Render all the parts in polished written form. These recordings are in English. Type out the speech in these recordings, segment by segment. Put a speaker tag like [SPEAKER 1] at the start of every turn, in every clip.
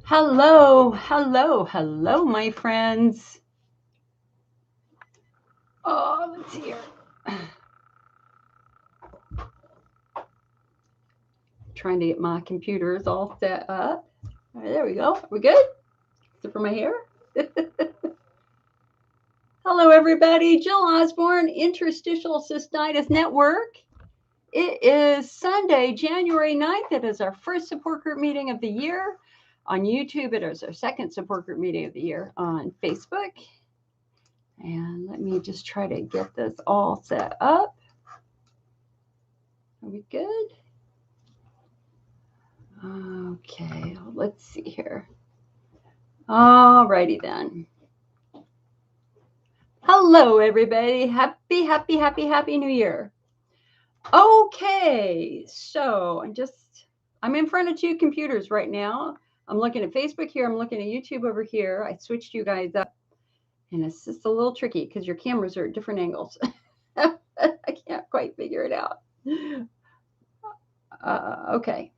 [SPEAKER 1] Hello, hello, hello, my friends. Oh, let's see here. Trying to get my computers all set up. All right, there we go. We're good? Except for my hair. Hello, everybody. Jill Osborne, Interstitial Cystitis Network. It is Sunday, January 9th. It is our first support group meeting of the year. On YouTube, it is our second support group meeting of the year. On Facebook. And let me just try to get this all set up. Are we good? Okay, let's see here. All righty then. Hello, everybody. Happy New Year. Okay, so I'm in front of two computers right now. I'm looking at Facebook here. I'm looking at YouTube over here. I switched you guys up, and it's just a little tricky because your cameras are at different angles. I can't quite figure it out. Okay.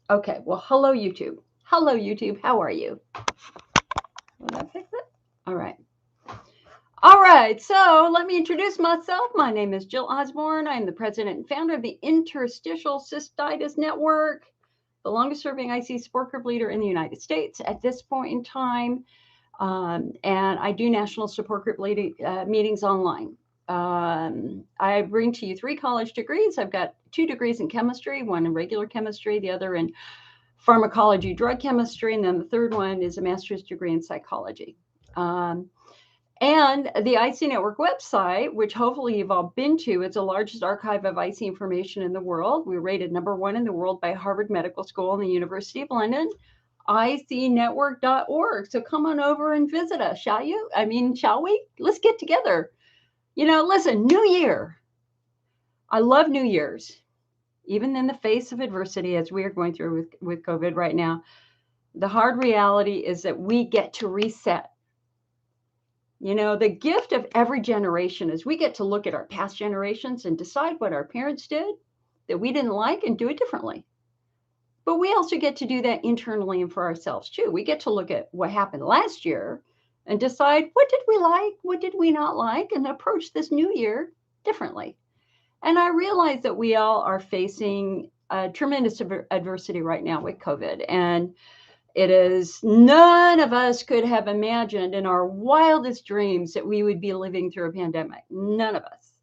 [SPEAKER 1] Well, hello, YouTube. Hello, YouTube. How are you? Will that fix it? All right. So let me introduce myself. My name is Jill Osborne. I'm the president and founder of the Interstitial Cystitis Network, the longest serving IC support group leader in the United States at this point in time. And I do national support group meetings online. I bring to you 3 college degrees. I've got 2 degrees in chemistry, one in regular chemistry, the other in pharmacology, drug chemistry, and then the third one is a master's degree in psychology. And the IC Network website, which hopefully you've all been to, it's the largest archive of IC information in the world. We're rated #1 in the world by Harvard Medical School and the University of London, icnetwork.org. So come on over and visit us, shall you? Shall we? Let's get together. Listen, New Year. I love New Year's, even in the face of adversity, as we are going through with COVID right now. The hard reality is that we get to reset. The gift of every generation is we get to look at our past generations and decide what our parents did that we didn't like and do it differently. But we also get to do that internally and for ourselves too. We get to look at what happened last year and decide what did we like, what did we not like, and approach this new year differently. And I realize that we all are facing tremendous adversity right now with COVID. And it is, none of us could have imagined in our wildest dreams that we would be living through a pandemic. None of us.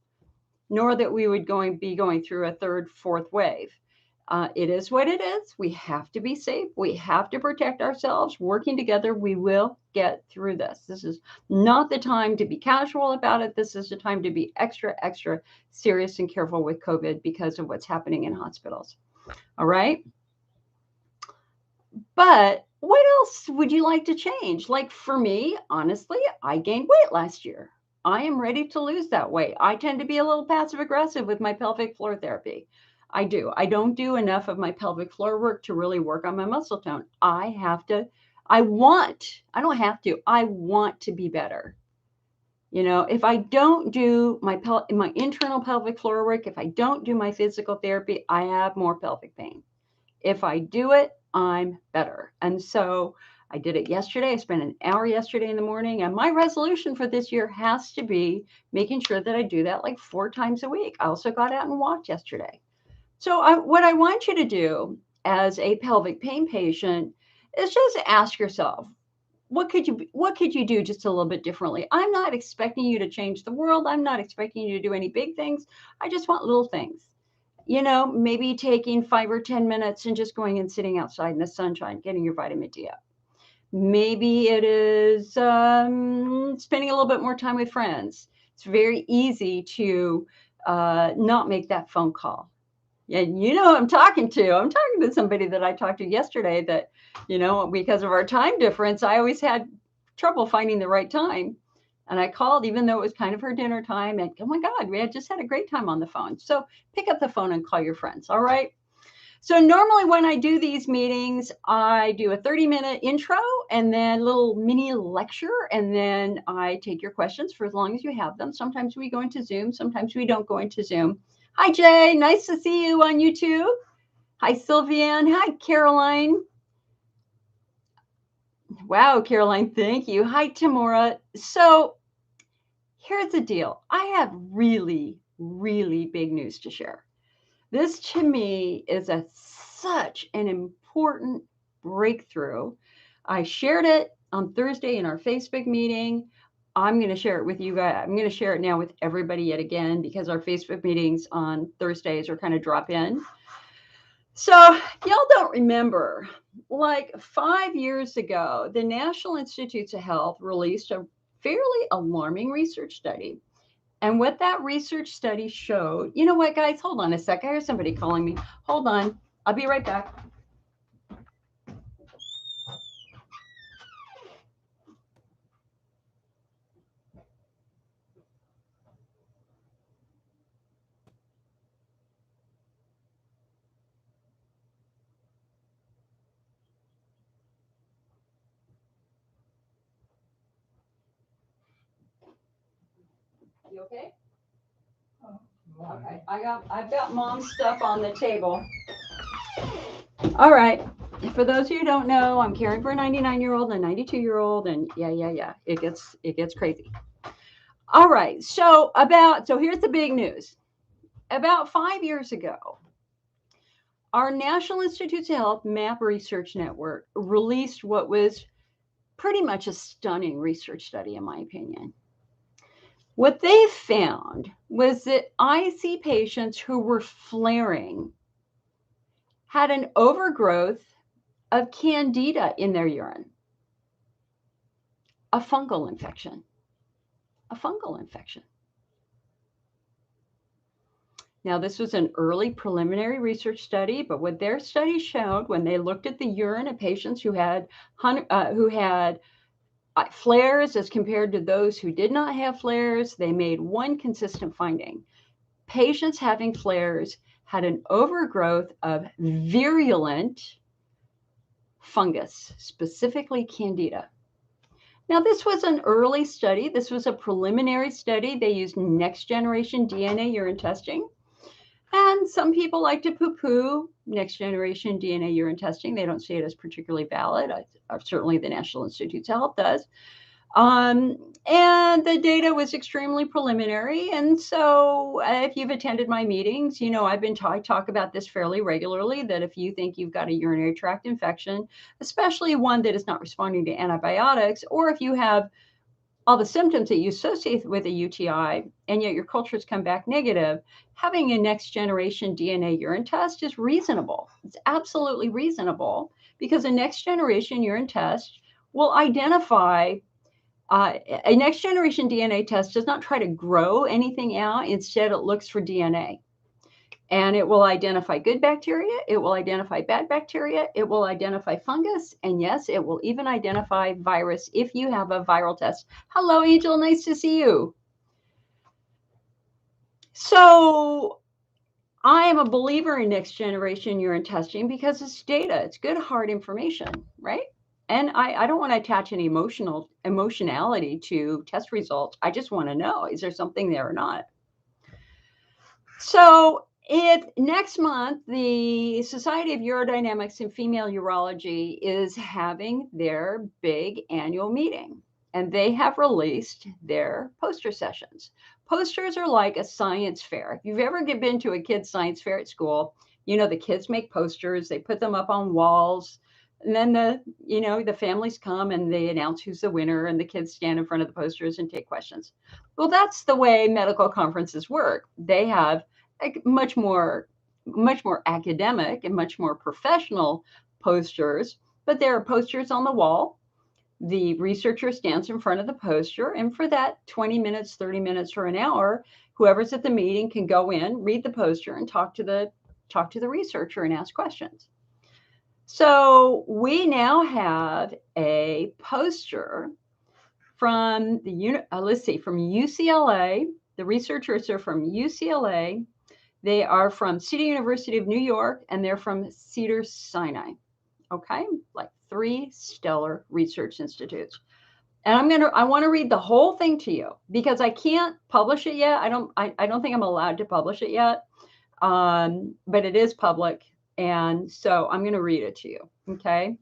[SPEAKER 1] Nor that we would be going through a third, fourth wave. It is what it is. We have to be safe. We have to protect ourselves. Working together, we will get through this. This is not the time to be casual about it. This is the time to be extra, extra serious and careful with COVID because of what's happening in hospitals. All right. But what else would you like to change? Like for me, honestly, I gained weight last year. I am ready to lose that weight. I tend to be a little passive aggressive with my pelvic floor therapy. I do. I don't do enough of my pelvic floor work to really work on my muscle tone. I want to be better. If I don't do my internal pelvic floor work, if I don't do my physical therapy, I have more pelvic pain. If I do it, I'm better. And so I did it yesterday. I spent an hour yesterday in the morning. And my resolution for this year has to be making sure that I do that like 4 times a week. I also got out and walked yesterday. So what I want you to do as a pelvic pain patient is just ask yourself, what could you do just a little bit differently? I'm not expecting you to change the world. I'm not expecting you to do any big things. I just want little things. Maybe taking 5 or 10 minutes and just going and sitting outside in the sunshine, getting your vitamin D up. Maybe it is spending a little bit more time with friends. It's very easy to not make that phone call. And who I'm talking to. I'm talking to somebody that I talked to yesterday that, because of our time difference, I always had trouble finding the right time. And I called, even though it was kind of her dinner time. And oh my God, we had just had a great time on the phone. So pick up the phone and call your friends. All right. So normally when I do these meetings, I do a 30-minute intro and then a little mini lecture, and then I take your questions for as long as you have them. Sometimes we go into Zoom, sometimes we don't go into Zoom. Hi, Jay. Nice to see you on YouTube. Hi, Sylviane. Hi, Caroline. Wow, Caroline, thank you. Hi, Tamora. So here's the deal. I have really, really big news to share. This to me is such an important breakthrough. I shared it on Thursday in our Facebook meeting. I'm going to share it with you guys. I'm going to share it now with everybody yet again, because our Facebook meetings on Thursdays are kind of drop in. So y'all don't remember, like 5 years ago, the National Institutes of Health released a fairly alarming research study. And what that research study showed, you know what, guys, hold on a sec. I hear somebody calling me. Hold on. I'll be right back. You okay? Okay. I've got mom's stuff on the table. All right. For those of you who don't know, I'm caring for a 99-year-old and a 92-year-old, and yeah. It gets crazy. All right. So here's the big news. About 5 years ago, our National Institutes of Health MAP Research Network released what was pretty much a stunning research study, in my opinion. What they found was that IC patients who were flaring had an overgrowth of Candida in their urine, a fungal infection. Now, this was an early preliminary research study, but what their study showed when they looked at the urine of patients who had flares as compared to those who did not have flares, they made one consistent finding. Patients having flares had an overgrowth of virulent fungus, specifically Candida. Now, this was an early study. This was a preliminary study. They used next generation DNA urine testing. And some people like to poo-poo next generation DNA urine testing. They don't see it as particularly valid. Certainly the National Institutes of Health does. And the data was extremely preliminary. And so if you've attended my meetings, you know, I talk about this fairly regularly, that if you think you've got a urinary tract infection, especially one that is not responding to antibiotics, or if you have all the symptoms that you associate with a UTI, and yet your cultures come back negative, having a next generation DNA urine test is reasonable. It's absolutely reasonable, because a next generation urine test will identify a next generation DNA test does not try to grow anything out. Instead, it looks for DNA. And it will identify good bacteria. It will identify bad bacteria. It will identify fungus. And yes, it will even identify virus if you have a viral test. Hello, Angel. Nice to see you. So I am a believer in next generation urine testing because it's data. It's good, hard information, right? And I don't want to attach any emotionality to test results. I just want to know, is there something there or not? So next month, the Society of Urodynamics and Female Urology is having their big annual meeting, and they have released their poster sessions. Posters are like a science fair. If you've ever been to a kid's science fair at school, you know, the kids make posters, they put them up on walls, and then the families come and they announce who's the winner, and the kids stand in front of the posters and take questions. Well, that's the way medical conferences work. They have much more academic and much more professional posters, but there are posters on the wall. The researcher stands in front of the poster, and for that 20 minutes, 30 minutes, or an hour, whoever's at the meeting can go in, read the poster, and talk to the researcher and ask questions. So we now have a poster from from UCLA. The researchers are from UCLA. They are from City University of New York, and they're from Cedars-Sinai. Okay, like 3 stellar research institutes. And I want to read the whole thing to you because I can't publish it yet. I don't think I'm allowed to publish it yet. But it is public. And so I'm going to read it to you. Okay.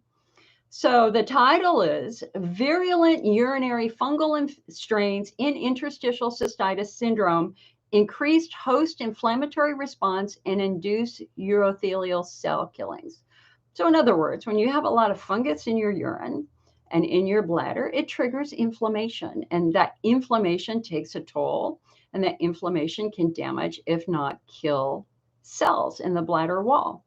[SPEAKER 1] So the title is Virulent Urinary Fungal Strains in Interstitial Cystitis Syndrome Increased Host Inflammatory Response and Induce Urothelial Cell Killings. So in other words, when you have a lot of fungus in your urine and in your bladder, it triggers inflammation, and that inflammation takes a toll, and that inflammation can damage, if not kill, cells in the bladder wall.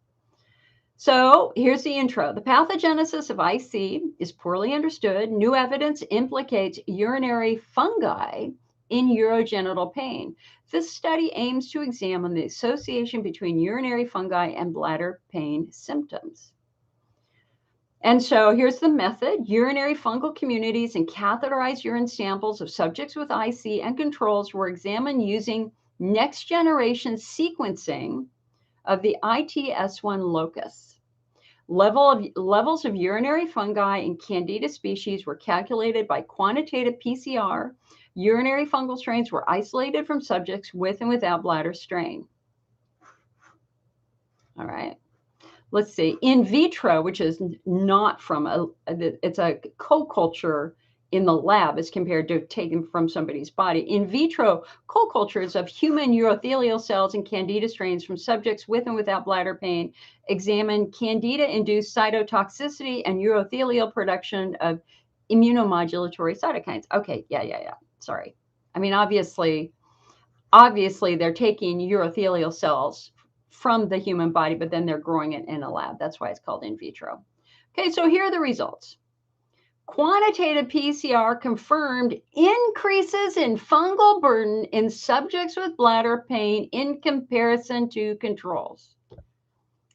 [SPEAKER 1] So here's the intro. The pathogenesis of IC is poorly understood. New evidence implicates urinary fungi in urogenital pain. This study aims to examine the association between urinary fungi and bladder pain symptoms. And so here's the method. Urinary fungal communities and catheterized urine samples of subjects with IC and controls were examined using next generation sequencing of the ITS1 locus. Levels of urinary fungi and Candida species were calculated by quantitative PCR. Urinary fungal strains were isolated from subjects with and without bladder strain. All right. Let's see, in vitro, which is not from it's a co-culture in the lab as compared to taken from somebody's body. In vitro co-cultures of human urothelial cells and Candida strains from subjects with and without bladder pain examined Candida-induced cytotoxicity and urothelial production of immunomodulatory cytokines. Okay, yeah. Sorry. I mean, obviously they're taking urothelial cells from the human body, but then they're growing it in a lab. That's why it's called in vitro. Okay, so here are the results. Quantitative PCR confirmed increases in fungal burden in subjects with bladder pain in comparison to controls.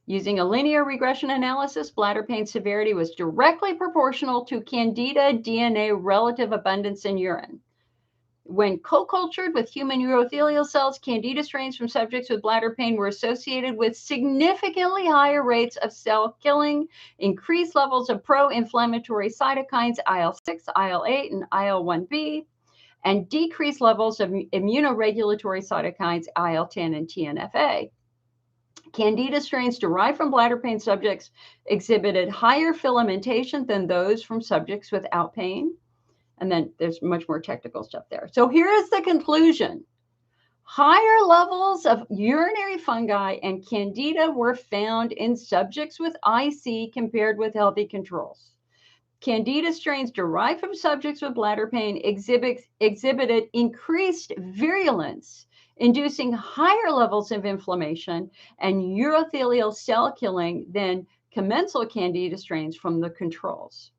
[SPEAKER 1] Using a linear regression analysis, bladder pain severity was directly proportional to Candida DNA relative abundance in urine. When co-cultured with human urothelial cells, Candida strains from subjects with bladder pain were associated with significantly higher rates of cell killing, increased levels of pro-inflammatory cytokines IL-6, IL-8, and IL-1B, and decreased levels of immunoregulatory cytokines IL-10 and TNF-A. Candida strains derived from bladder pain subjects exhibited higher filamentation than those from subjects without pain. And then there's much more technical stuff there. So here is the conclusion. Higher levels of urinary fungi and Candida were found in subjects with IC compared with healthy controls. Candida strains derived from subjects with bladder pain exhibited increased virulence, inducing higher levels of inflammation and urothelial cell killing than commensal Candida strains from the controls.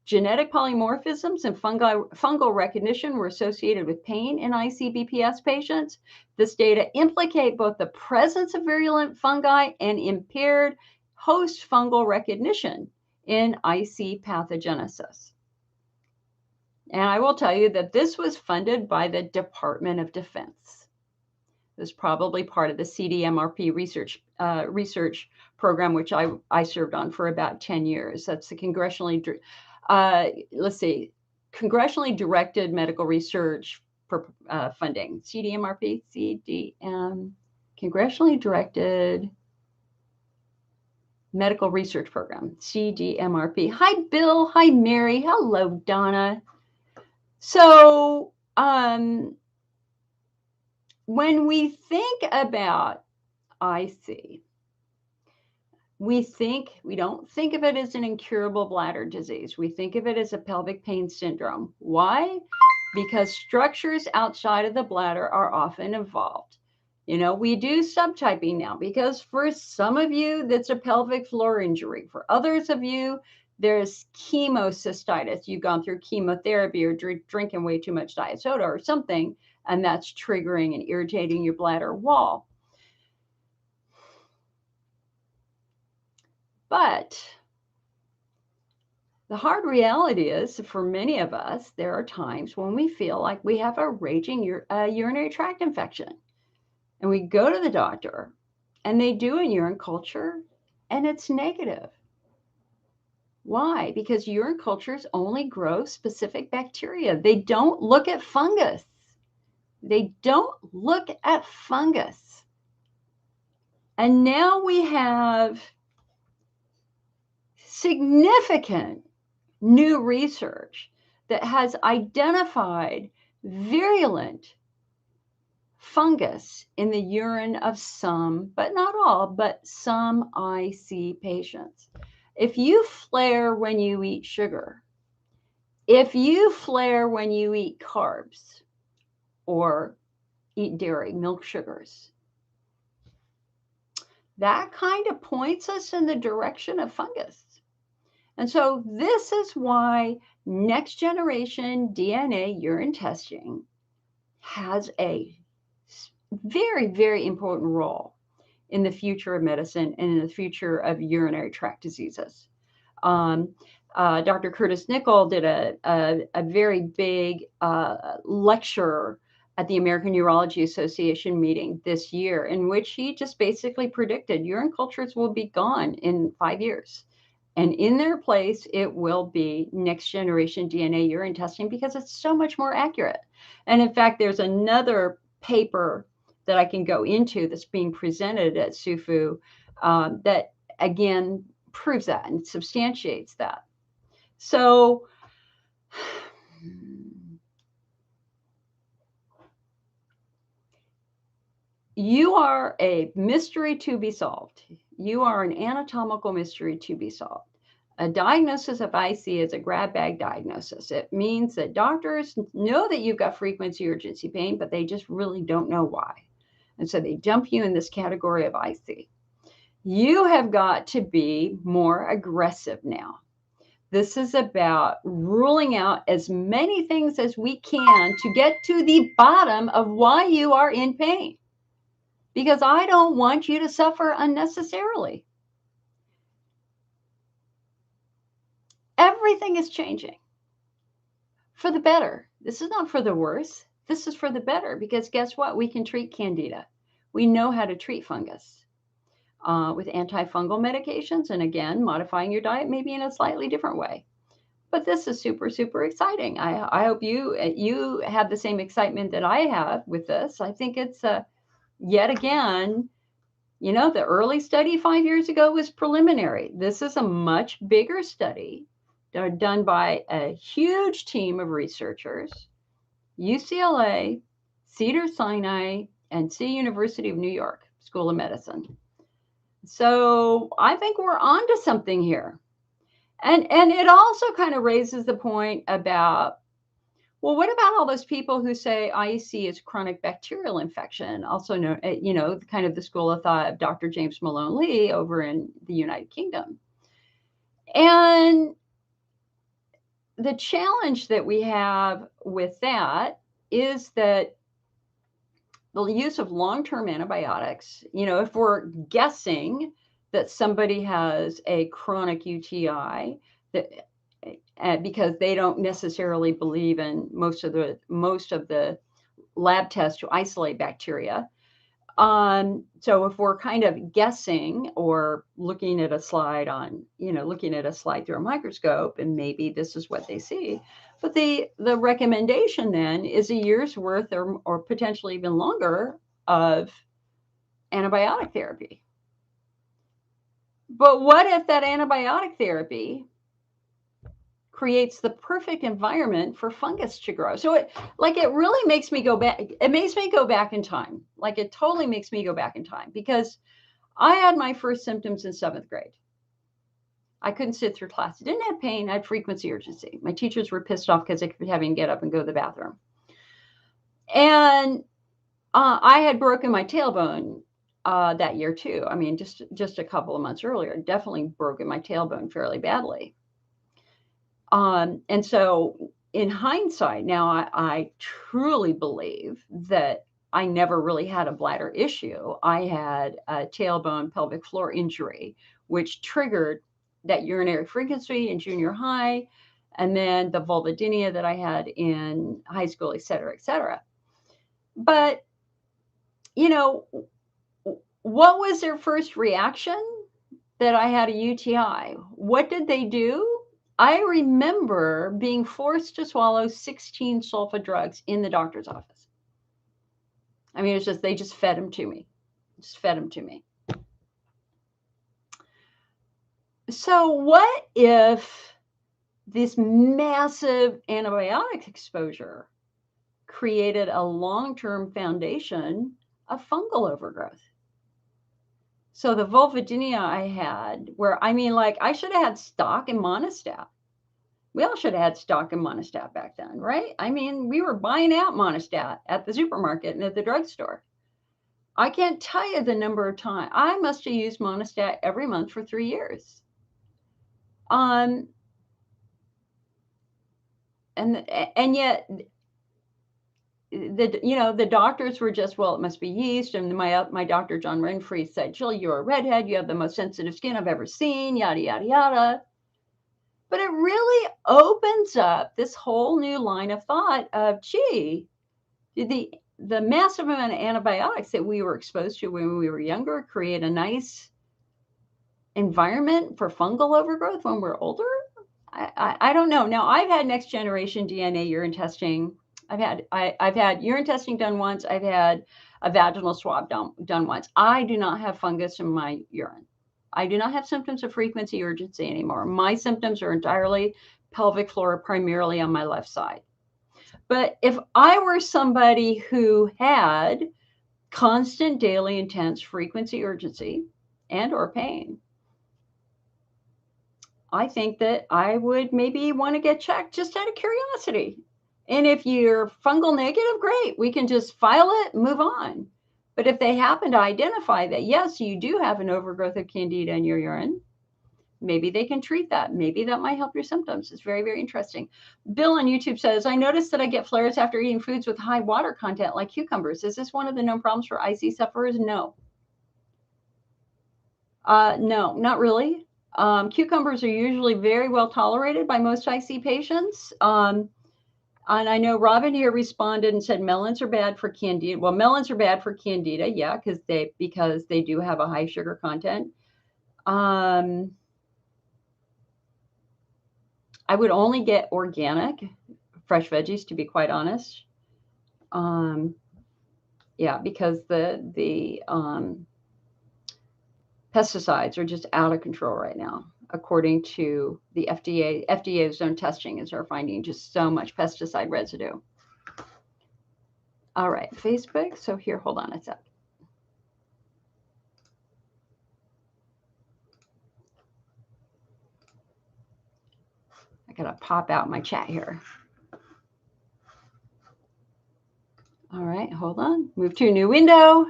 [SPEAKER 1] Genetic polymorphisms and fungal recognition were associated with pain in IC-BPS patients. This data implicate both the presence of virulent fungi and impaired host fungal recognition in IC pathogenesis. And I will tell you that this was funded by the Department of Defense. It was probably part of the CDMRP research program, which I served on for about 10 years. That's the congressionally directed medical research funding, CDMRP, congressionally directed medical research program, CDMRP. Hi, Bill. Hi, Mary. Hello, Donna. So when we think about IC, we don't think of it as an incurable bladder disease. We think of it as a pelvic pain syndrome. Why? Because structures outside of the bladder are often involved. You know, we do subtyping now because for some of you, that's a pelvic floor injury. For others of you, there's chemocystitis. You've gone through chemotherapy or drinking way too much diet soda or something, and that's triggering and irritating your bladder wall. But the hard reality is, for many of us, there are times when we feel like we have a raging urinary tract infection. and we go to the doctor and they do a urine culture and it's negative. Why? Because urine cultures only grow specific bacteria. They don't look at fungus. They don't look at fungus. And now we have significant new research that has identified virulent fungus in the urine of some, but not all, but some IC patients. If you flare when you eat sugar, if you flare when you eat carbs or eat dairy, milk sugars, that kind of points us in the direction of fungus. And so this is why next generation DNA urine testing has a very, very important role in the future of medicine and in the future of urinary tract diseases. Dr. Curtis Nickel did a very big lecture at the American Urology Association meeting this year, in which he just basically predicted urine cultures will be gone in 5 years. And in their place, it will be next generation DNA urine testing because it's so much more accurate. And in fact, there's another paper that I can go into that's being presented at SUFU that, again, proves that and substantiates that. So you are a mystery to be solved. You are an anatomical mystery to be solved. A diagnosis of IC is a grab bag diagnosis. It means that doctors know that you've got frequency urgency pain, but they just really don't know why. And so they dump you in this category of IC. You have got to be more aggressive now. This is about ruling out as many things as we can to get to the bottom of why you are in pain. Because I don't want you to suffer unnecessarily. Everything is changing for the better. This is not for the worse. This is for the better, because guess what? We can treat Candida. We know how to treat fungus with antifungal medications. And again, modifying your diet maybe in a slightly different way. But this is super, super exciting. I hope you have the same excitement that I have with this. I think it's yet again, you know, the early study 5 years ago was preliminary. This is a much bigger study done by a huge team of researchers, UCLA, Cedars-Sinai, and City University of New York School of Medicine. So I think we're onto something here. And it also kind of raises the point about, well, what about all those people who say IEC is chronic bacterial infection, also known, you know, kind of the school of thought of Dr. James Malone Lee over in the United Kingdom. And the challenge that we have with that is that the use of long-term antibiotics, you know, if we're guessing that somebody has a chronic UTI, that because they don't necessarily believe in most of the lab tests to isolate bacteria. So if we're kind of guessing or looking at a slide through a microscope, and maybe this is what they see, but the recommendation then is a year's worth or potentially even longer of antibiotic therapy. But what if that antibiotic therapy creates the perfect environment for fungus to grow? So it really makes me go back. It makes me go back in time. Like, it totally makes me go back in time, because I had my first symptoms in 7th grade. I couldn't sit through class. I didn't have pain. I had frequency urgency. My teachers were pissed off because they kept having to get up and go to the bathroom. And I had broken my tailbone that year too. I mean, just a couple of months earlier, definitely broken my tailbone fairly badly. And so in hindsight, now I truly believe that I never really had a bladder issue. I had a tailbone pelvic floor injury, which triggered that urinary frequency in junior high, and then the vulvodynia that I had in high school, et cetera, et cetera. But you know, what was their first reaction? That I had a UTI. What did they do? I remember being forced to swallow 16 sulfa drugs in the doctor's office. I mean, it's just, they just fed them to me. Just fed them to me. So what if this massive antibiotic exposure created a long-term foundation of fungal overgrowth? So the vulvodynia I had, where, I mean, like, I should have had stock in Monistat. We all should have had stock in Monistat back then, right? I mean, we were buying out Monistat at the supermarket and at the drugstore. I can't tell you the number of times. I must have used Monistat every month for 3 years. And yet the doctors were just, well, it must be yeast. And my doctor, John Renfree, said, Jill, you're a redhead. You have the most sensitive skin I've ever seen, yada, yada, yada. But it really opens up this whole new line of thought of, gee, the massive amount of antibiotics that we were exposed to when we were younger create a nice environment for fungal overgrowth when we're older? I don't know. Now, I've had next generation DNA urine testing. I've had urine testing done once. I've had a vaginal swab done once. I do not have fungus in my urine. I do not have symptoms of frequency urgency anymore. My symptoms are entirely pelvic floor, primarily on my left side. But if I were somebody who had constant daily intense frequency urgency and or pain, I think that I would maybe want to get checked just out of curiosity. And if you're fungal negative, great. We can just file it, move on. But if they happen to identify that, yes, you do have an overgrowth of Candida in your urine, maybe they can treat that. Maybe that might help your symptoms. It's very, very interesting. Bill on YouTube says, I noticed that I get flares after eating foods with high water content like cucumbers. Is this one of the known problems for IC sufferers? No. No, not really. Cucumbers are usually very well tolerated by most IC patients. And I know Robin here responded and said melons are bad for Candida. Well, melons are bad for Candida, yeah, because they do have a high sugar content. I would only get organic, fresh veggies, to be quite honest. Yeah, because the pesticides are just out of control right now, according to the FDA. FDA's own testing is they're finding just so much pesticide residue. All right, Facebook. So here, hold on a sec. I gotta pop out my chat here. All right, hold on. Move to a new window.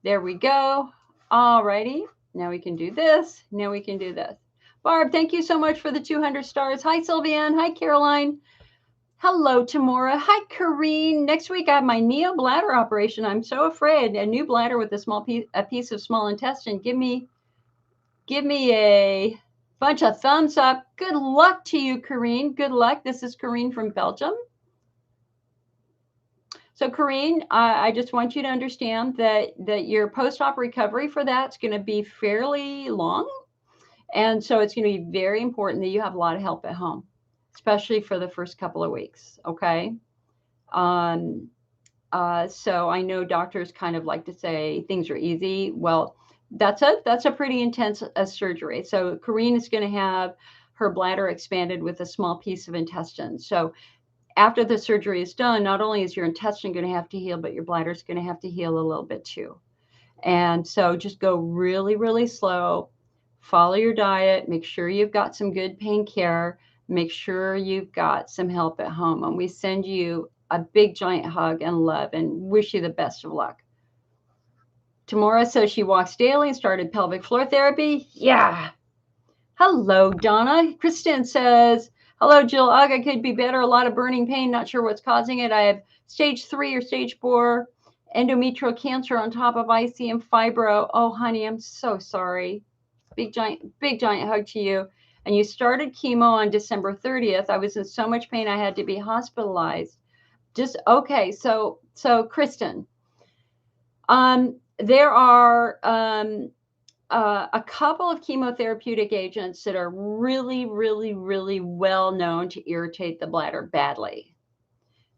[SPEAKER 1] There we go. All righty. Now we can do this. Now we can do this. Barb, thank you so much for the 200 stars. Hi, Sylviane. Hi, Caroline. Hello, Tamora. Hi, Kareen. Next week, I have my neo bladder operation. I'm so afraid. A new bladder with a piece of small intestine. Give me a bunch of thumbs up. Good luck to you, Kareen. Good luck. This is Kareen from Belgium. So, Kareen, I just want you to understand that your post-op recovery for that's going to be fairly long. And so it's going to be very important that you have a lot of help at home, especially for the first couple of weeks, okay? So I know doctors kind of like to say things are easy. Well, that's a pretty intense surgery. So Kareen is going to have her bladder expanded with a small piece of intestine. So after the surgery is done, not only is your intestine going to have to heal, but your bladder is going to have to heal a little bit too. And so just go really, really slow. Follow your diet. Make sure you've got some good pain care. Make sure you've got some help at home. And we send you a big, giant hug and love and wish you the best of luck. Tamora says she walks daily and started pelvic floor therapy. Yeah. Hello, Donna. Kristen says, hello, Jill. Ugh, I could be better. A lot of burning pain. Not sure what's causing it. I have stage 3 or stage 4 endometrial cancer on top of IC and fibro. Oh, honey, I'm so sorry. Big giant hug to you. And you started chemo on December 30th. I was in so much pain I had to be hospitalized. Just okay. So Kristen, There are a couple of chemotherapeutic agents that are really, really, really well known to irritate the bladder badly.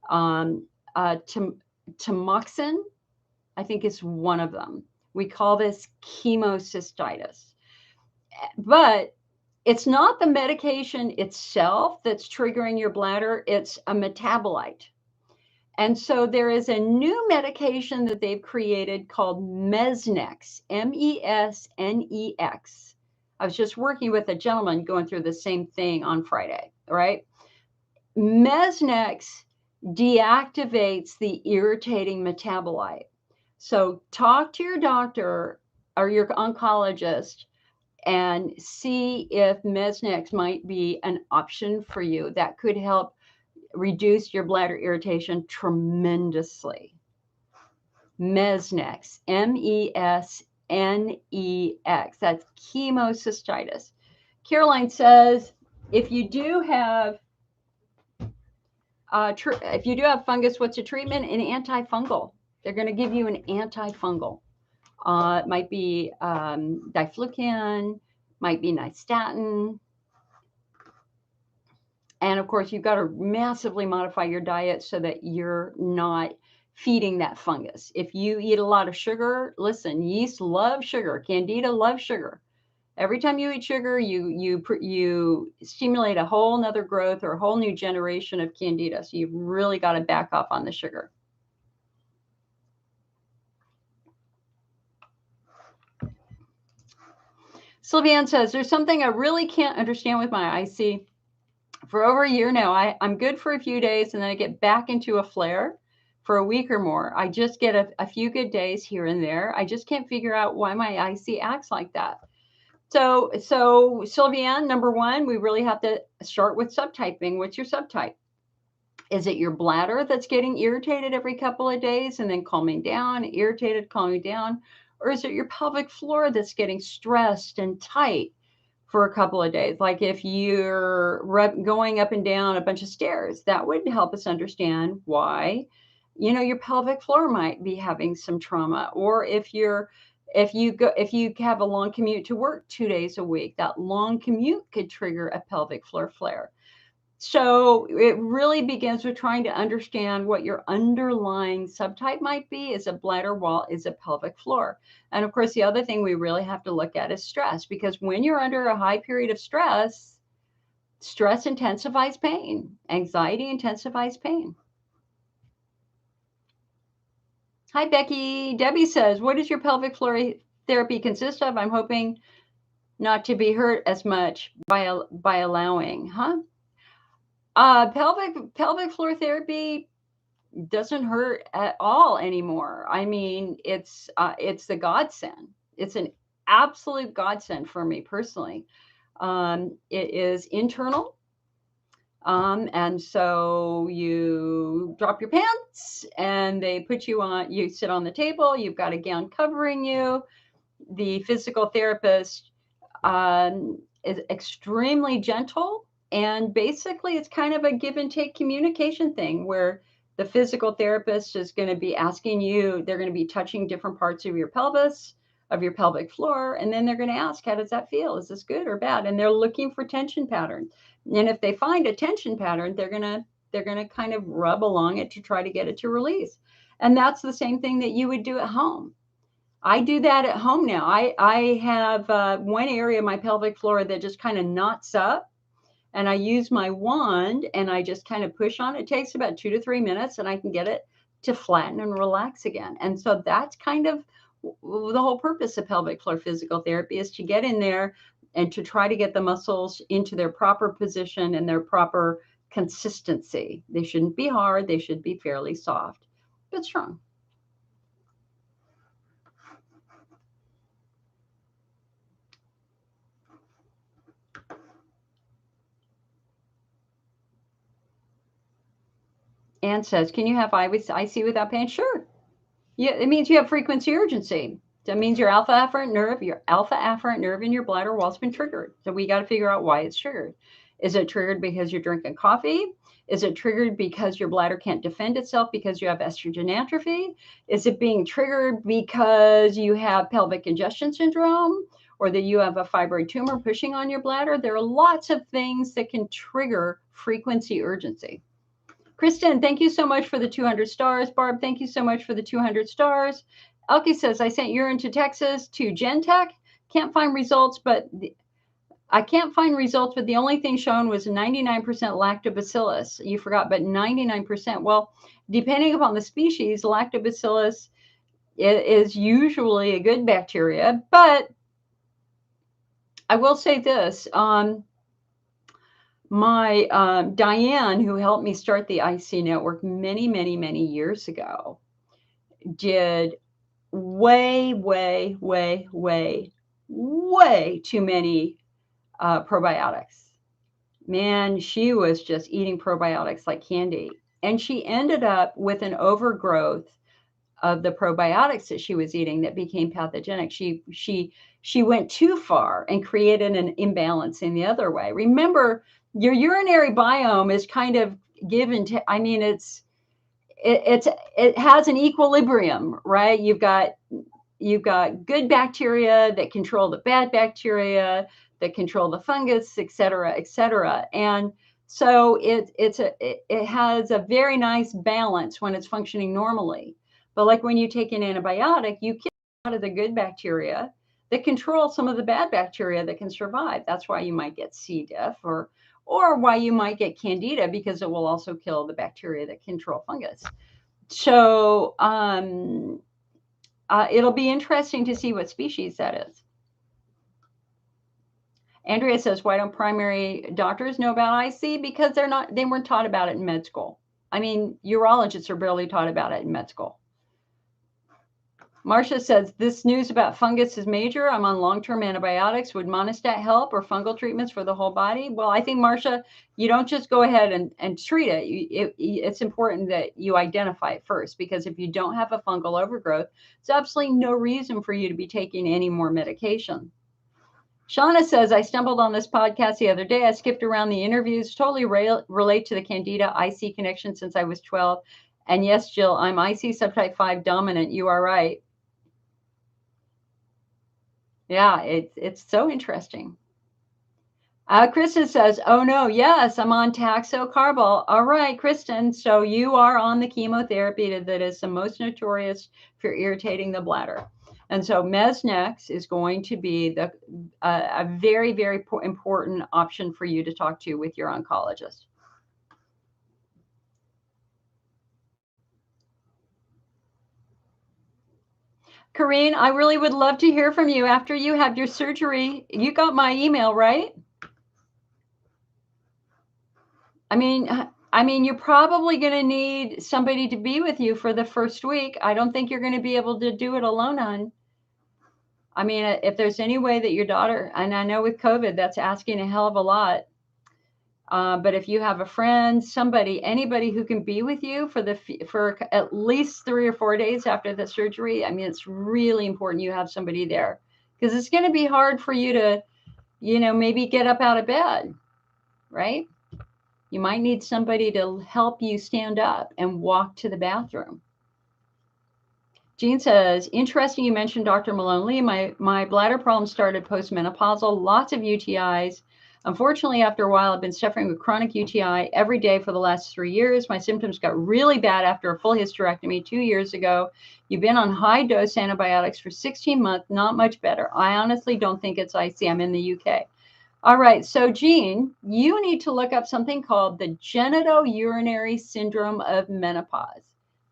[SPEAKER 1] Tamoxifen, I think, is one of them. We call this chemocystitis. But it's not the medication itself that's triggering your bladder, it's a metabolite. And so there is a new medication that they've created called Mesnex, Mesnex. I was just working with a gentleman going through the same thing on Friday, right? Mesnex deactivates the irritating metabolite. So talk to your doctor or your oncologist and see if Mesnex might be an option for you that could help reduce your bladder irritation tremendously. Mesnex, Mesnex. That's chemocystitis. Caroline says, if you do have fungus, what's a treatment? An antifungal. They're going to give you an antifungal. It might be diflucan, might be nystatin. And of course, you've got to massively modify your diet so that you're not feeding that fungus. If you eat a lot of sugar, listen, yeast love sugar. Candida loves sugar. Every time you eat sugar, you stimulate a whole nother growth or a whole new generation of Candida. So you've really got to back off on the sugar. Sylviane says, there's something I really can't understand with my IC. For over a year now, I'm good for a few days and then I get back into a flare for a week or more. I just get a few good days here and there. I just can't figure out why my IC acts like that. So Sylviane, number one, we really have to start with subtyping. What's your subtype? Is it your bladder that's getting irritated every couple of days and then calming down, irritated, calming down? Or is it your pelvic floor that's getting stressed and tight for a couple of days? Like if you're going up and down a bunch of stairs, that would help us understand why, your pelvic floor might be having some trauma. Or if you have a long commute to work 2 days a week, that long commute could trigger a pelvic floor flare. So it really begins with trying to understand what your underlying subtype might be. Is a bladder wall, is a pelvic floor? And of course, the other thing we really have to look at is stress, because when you're under a high period of stress, stress intensifies pain. Anxiety intensifies pain. Hi, Becky. Debbie says, what does your pelvic floor therapy consist of? I'm hoping not to be hurt as much by allowing, pelvic floor therapy doesn't hurt at all anymore. I mean, it's the godsend. It's an absolute godsend for me personally. It is internal. And so you drop your pants and they put you on, you sit on the table, you've got a gown covering you. The physical therapist is extremely gentle. And basically, it's kind of a give and take communication thing where the physical therapist is going to be asking you, they're going to be touching different parts of your pelvis, of your pelvic floor, and then they're going to ask, how does that feel? Is this good or bad? And they're looking for tension patterns. And if they find a tension pattern, they're going to kind of rub along it to try to get it to release. And that's the same thing that you would do at home. I do that at home now. I have one area of my pelvic floor that just kind of knots up. And I use my wand and I just kind of push on it. It takes about 2 to 3 minutes and I can get it to flatten and relax again. And so that's kind of the whole purpose of pelvic floor physical therapy, is to get in there and to try to get the muscles into their proper position and their proper consistency. They shouldn't be hard. They should be fairly soft, but strong. Anne says, can you have IC without pain? Sure. Yeah, it means you have frequency urgency. That means your alpha afferent nerve in your bladder wall's been triggered. So we got to figure out why it's triggered. Is it triggered because you're drinking coffee? Is it triggered because your bladder can't defend itself because you have estrogen atrophy? Is it being triggered because you have pelvic congestion syndrome or that you have a fibroid tumor pushing on your bladder? There are lots of things that can trigger frequency urgency. Kristen, thank you so much for the 200 stars. Barb, thank you so much for the 200 stars. Elke says, I sent urine to Texas to Gentech. Can't find results, but the only thing shown was 99% lactobacillus. You forgot, but 99%. Well, depending upon the species, lactobacillus is usually a good bacteria. But I will say this. My Diane, who helped me start the IC network many, many, many years ago, did way too many probiotics. Man, she was just eating probiotics like candy. And she ended up with an overgrowth of the probiotics that she was eating that became pathogenic. She went too far and created an imbalance in the other way. Remember, your urinary biome is kind of given to, I mean, it has an equilibrium, right? You've got good bacteria that control the bad bacteria, that control the fungus, et cetera, et cetera. And so it has a very nice balance when it's functioning normally. But like when you take an antibiotic, you kill a lot of the good bacteria that control some of the bad bacteria that can survive. That's why you might get C. diff or why you might get Candida, because it will also kill the bacteria that control fungus. So it'll be interesting to see what species that is. Andrea says, why don't primary doctors know about IC? Because they weren't taught about it in med school. I mean, urologists are barely taught about it in med school. Marcia says, this news about fungus is major. I'm on long-term antibiotics. Would monostat help, or fungal treatments for the whole body? Well, I think, Marcia, you don't just go ahead and treat it. It's important that you identify it first, because if you don't have a fungal overgrowth, there's absolutely no reason for you to be taking any more medication. Shauna says, I stumbled on this podcast the other day. I skipped around the interviews. Totally relate to the Candida IC connection since I was 12. And yes, Jill, I'm IC subtype 5 dominant. You are right. Yeah, it's so interesting. Kristen says, oh no, yes, I'm on taxocarbol. All right, Kristen, so you are on the chemotherapy that is the most notorious for irritating the bladder. And so Mesnex is going to be a very, very important option for you to talk to with your oncologist. Corrine, I really would love to hear from you after you have your surgery. You got my email, right? I mean, you're probably going to need somebody to be with you for the first week. I don't think you're going to be able to do it alone, hon. I mean, if there's any way that your daughter, and I know with COVID, that's asking a hell of a lot. But if you have a friend, anybody who can be with you for at least 3 or 4 days after the surgery, I mean, it's really important you have somebody there, because it's going to be hard for you to, maybe get up out of bed, right? You might need somebody to help you stand up and walk to the bathroom. Jean says, interesting you mentioned Dr. Malone Lee. My bladder problem started postmenopausal, lots of UTIs. Unfortunately, after a while, I've been suffering with chronic UTI every day for the last 3 years. My symptoms got really bad after a full hysterectomy 2 years ago. You've been on high-dose antibiotics for 16 months, not much better. I honestly don't think it's IC. I'm in the UK. All right, so Jean, you need to look up something called the Genitourinary syndrome of menopause.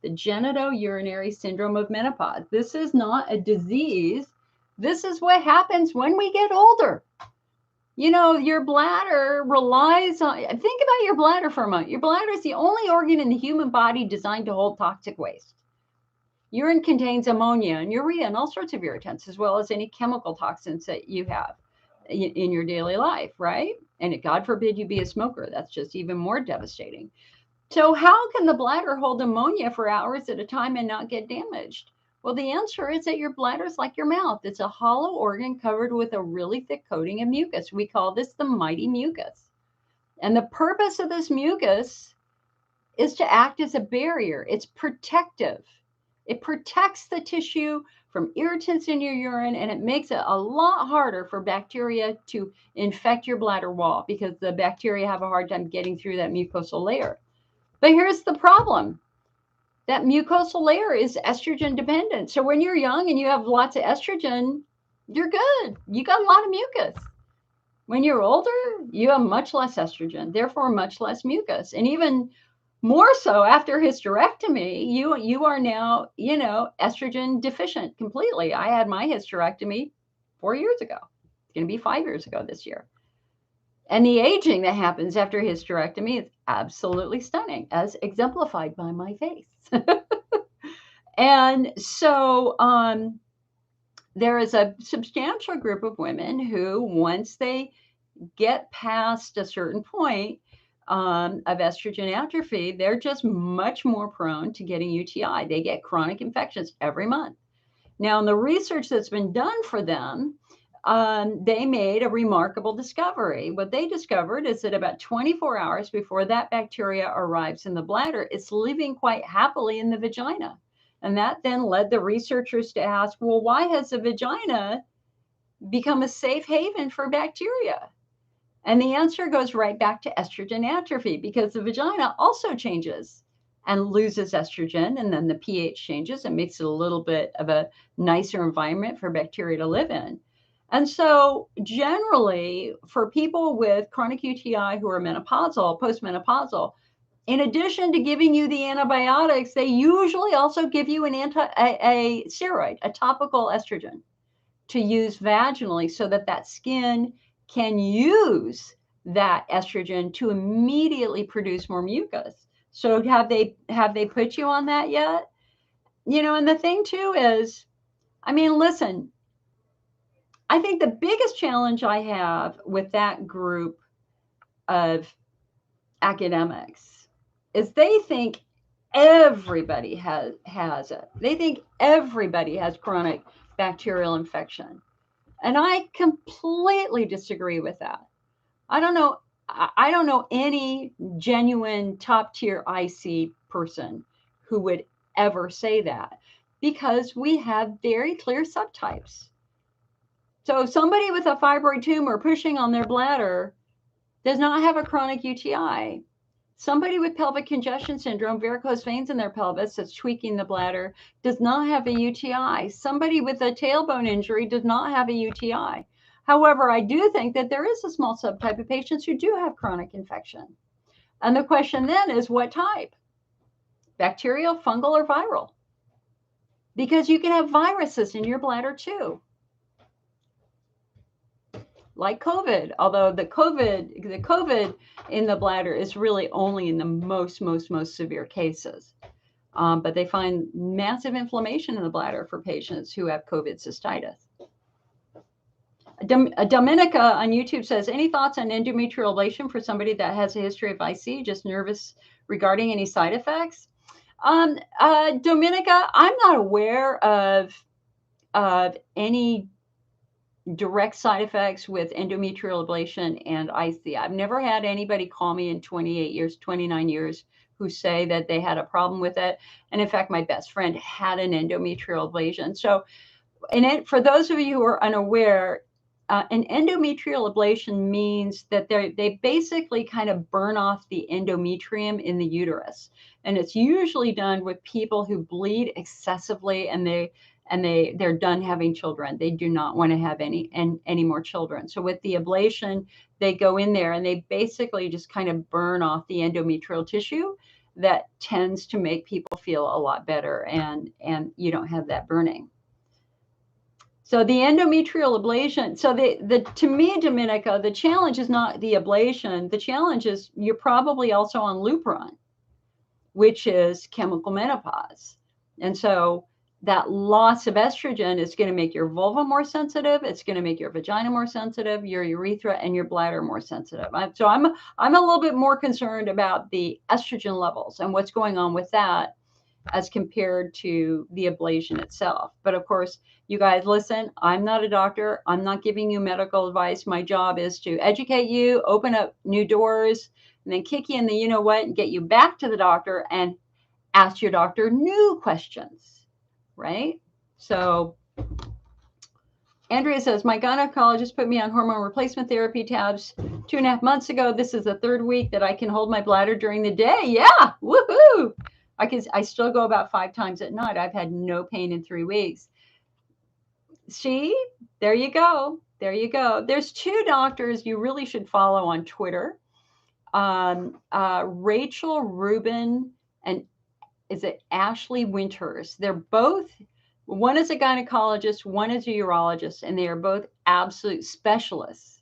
[SPEAKER 1] The Genitourinary syndrome of menopause. This is not a disease. This is what happens when we get older. Your bladder relies on, think about your bladder for a moment. Your bladder is the only organ in the human body designed to hold toxic waste. Urine contains ammonia and urea and all sorts of irritants, as well as any chemical toxins that you have in your daily life, right? And God forbid you be a smoker. That's just even more devastating. So how can the bladder hold ammonia for hours at a time and not get damaged? Well, the answer is that your bladder is like your mouth. It's a hollow organ covered with a really thick coating of mucus. We call this the mighty mucus. And the purpose of this mucus is to act as a barrier. It's protective. It protects the tissue from irritants in your urine, and it makes it a lot harder for bacteria to infect your bladder wall because the bacteria have a hard time getting through that mucosal layer. But here's the problem. That mucosal layer is estrogen dependent. So when you're young and you have lots of estrogen, you're good. You got a lot of mucus. When you're older, you have much less estrogen, therefore much less mucus. And even more so after hysterectomy, you are now, estrogen deficient completely. I had my hysterectomy 4 years ago. It's going to be 5 years ago this year. And the aging that happens after hysterectomy is absolutely stunning, as exemplified by my face. And so there is a substantial group of women who, once they get past a certain point of estrogen atrophy, they're just much more prone to getting UTI. They get chronic infections every month. Now, in the research that's been done for them, they made a remarkable discovery. What they discovered is that about 24 hours before that bacteria arrives in the bladder, it's living quite happily in the vagina. And that then led the researchers to ask, well, why has the vagina become a safe haven for bacteria? And the answer goes right back to estrogen atrophy, because the vagina also changes and loses estrogen, and then the pH changes and makes it a little bit of a nicer environment for bacteria to live in. And so generally, for people with chronic UTI who are menopausal, postmenopausal, in addition to giving you the antibiotics, they usually also give you a steroid, a topical estrogen, to use vaginally so that skin can use that estrogen to immediately produce more mucus. So have they put you on that yet? And the thing too is, listen, I think the biggest challenge I have with that group of academics is they think everybody has it. They think everybody has chronic bacterial infection. And I completely disagree with that. I don't know any genuine top tier IC person who would ever say that, because we have very clear subtypes. So somebody with a fibroid tumor pushing on their bladder does not have a chronic UTI. Somebody with pelvic congestion syndrome, varicose veins in their pelvis that's tweaking the bladder, does not have a UTI. Somebody with a tailbone injury does not have a UTI. However, I do think that there is a small subtype of patients who do have chronic infection. And the question then is, what type? Bacterial, fungal, or viral? Because you can have viruses in your bladder too, like COVID, although the COVID in the bladder is really only in the most severe cases. But they find massive inflammation in the bladder for patients who have COVID cystitis. Dominica on YouTube says, any thoughts on endometrial ablation for somebody that has a history of IC, just nervous regarding any side effects? Dominica, I'm not aware of any direct side effects with endometrial ablation and IC. I've never had anybody call me in 29 years who say that they had a problem with it. And in fact, my best friend had an endometrial ablation. So, for those of you who are unaware, an endometrial ablation means that they basically kind of burn off the endometrium in the uterus. And it's usually done with people who bleed excessively and they're done having children. They do not want to have any more children. So with the ablation, they go in there and they basically just kind of burn off the endometrial tissue. That tends to make people feel a lot better, and you don't have that burning. So the endometrial ablation, so to me, Dominica, the challenge is not the ablation. The challenge is you're probably also on Lupron, which is chemical menopause. And so that loss of estrogen is going to make your vulva more sensitive. It's going to make your vagina more sensitive, your urethra and your bladder more sensitive. So I'm a little bit more concerned about the estrogen levels and what's going on with that as compared to the ablation itself. But of course, you guys listen, I'm not a doctor. I'm not giving you medical advice. My job is to educate you, open up new doors, and then kick you in the you-know-what and get you back to the doctor and ask your doctor new questions, right? So Andrea says, my gynecologist put me on hormone replacement therapy tabs 2.5 months ago. This is the 3rd week that I can hold my bladder during the day. Yeah, woohoo! I still go about 5 times at night. I've had no pain in 3 weeks. See, there you go. There you go. There's 2 doctors you really should follow on Twitter. Rachel Rubin and is it Ashley Winters? They're both, one is a gynecologist, one is a urologist, and they are both absolute specialists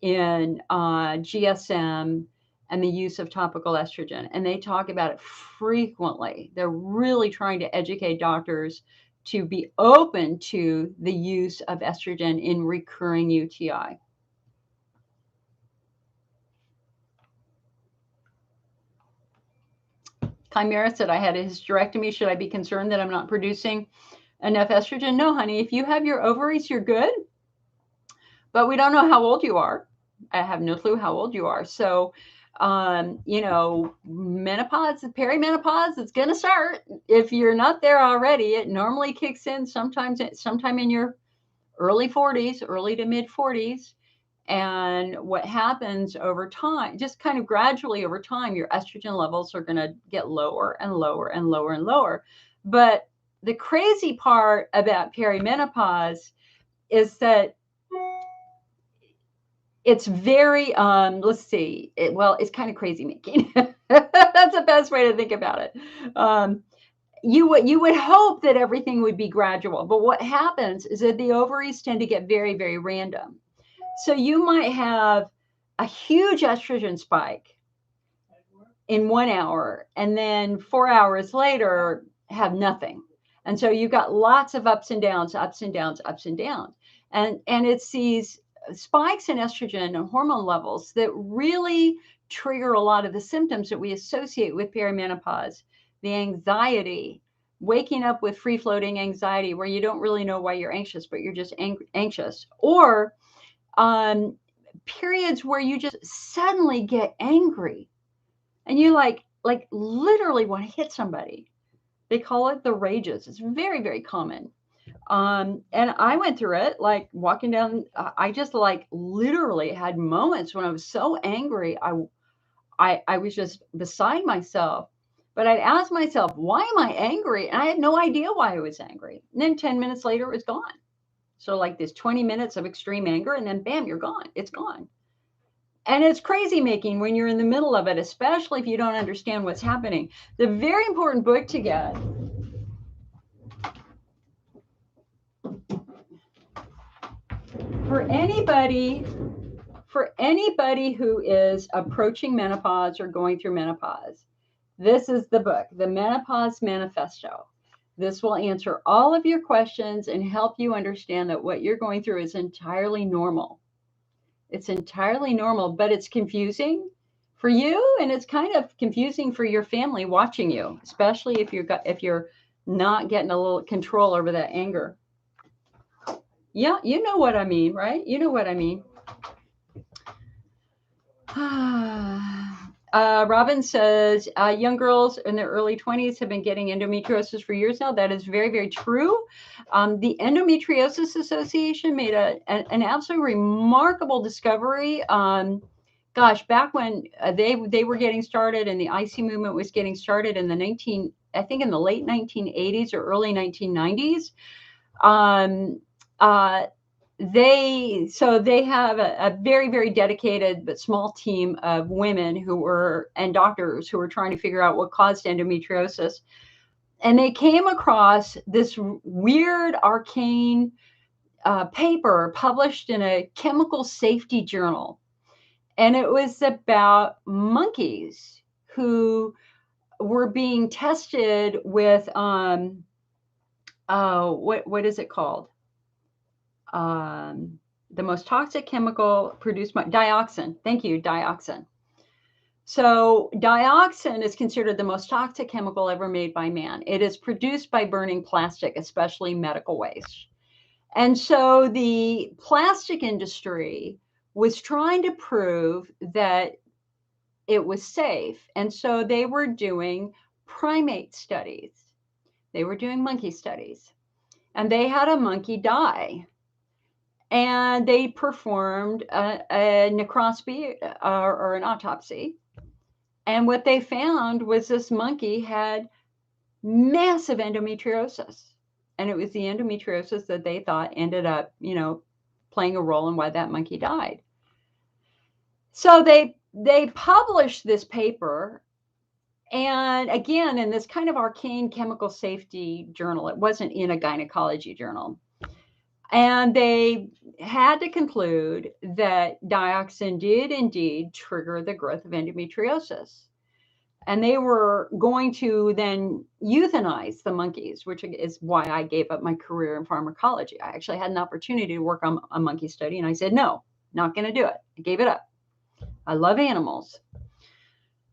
[SPEAKER 1] in GSM and the use of topical estrogen. And they talk about it frequently. They're really trying to educate doctors to be open to the use of estrogen in recurring UTI. Chimera said, I had a hysterectomy. Should I be concerned that I'm not producing enough estrogen? No, honey. If you have your ovaries, you're good. But we don't know how old you are. I have no clue how old you are. So, menopause, perimenopause, it's going to start. If you're not there already, it normally kicks in sometime in your early 40s, early to mid 40s. And what happens over time, just kind of gradually over time, your estrogen levels are going to get lower and lower and lower and lower. But the crazy part about perimenopause is that it's very, let's see, it's kind of crazy making. That's the best way to think about it. You would hope that everything would be gradual, but what happens is that the ovaries tend to get very, very random. So you might have a huge estrogen spike in 1 hour, and then 4 hours later have nothing. And so you've got lots of ups and downs, ups and downs, ups and downs. And it's these spikes in estrogen and hormone levels that really trigger a lot of the symptoms that we associate with perimenopause. The anxiety, waking up with free-floating anxiety where you don't really know why you're anxious, but you're just anxious. Or periods where you just suddenly get angry and you like literally want to hit somebody. They call it the rages. It's very, very common. And I went through it, like walking down, I just like literally had moments when I was so angry. I was just beside myself, but I'd ask myself, why am I angry? And I had no idea why I was angry. And then 10 minutes later, it was gone. So like this 20 minutes of extreme anger, and then bam, you're gone. It's gone. And it's crazy making when you're in the middle of it, especially if you don't understand what's happening. The very important book to get for anybody who is approaching menopause or going through menopause, this is the book, the Menopause Manifesto. This will answer all of your questions and help you understand that what you're going through is entirely normal. It's entirely normal, but it's confusing for you, and it's kind of confusing for your family watching you, especially if you're not getting a little control over that anger. Yeah, you know what I mean, right? You know what I mean. Robin says, young girls in their early 20s have been getting endometriosis for years now. That is very, very true. The Endometriosis Association made an absolutely remarkable discovery. Back when they were getting started and the IC movement was getting started in the late 1980s or early 1990s. They have a very, very dedicated but small team of women and doctors who were trying to figure out what caused endometriosis. And they came across this weird, arcane paper published in a chemical safety journal. And it was about monkeys who were being tested with, what is it called? The most toxic chemical produced by dioxin. Thank you, dioxin. So dioxin is considered the most toxic chemical ever made by man. It is produced by burning plastic, especially medical waste. And so the plastic industry was trying to prove that it was safe. And so they were doing primate studies. They were doing monkey studies. And they had a monkey die. And they performed a necroscopy or an autopsy. And what they found was this monkey had massive endometriosis. And it was the endometriosis that they thought ended up, playing a role in why that monkey died. So they published this paper, and again, in this kind of arcane chemical safety journal. It wasn't in a gynecology journal. And they had to conclude that dioxin did indeed trigger the growth of endometriosis. And they were going to then euthanize the monkeys, which is why I gave up my career in pharmacology. I actually had an opportunity to work on a monkey study, and I said, no, not going to do it. I gave it up. I love animals.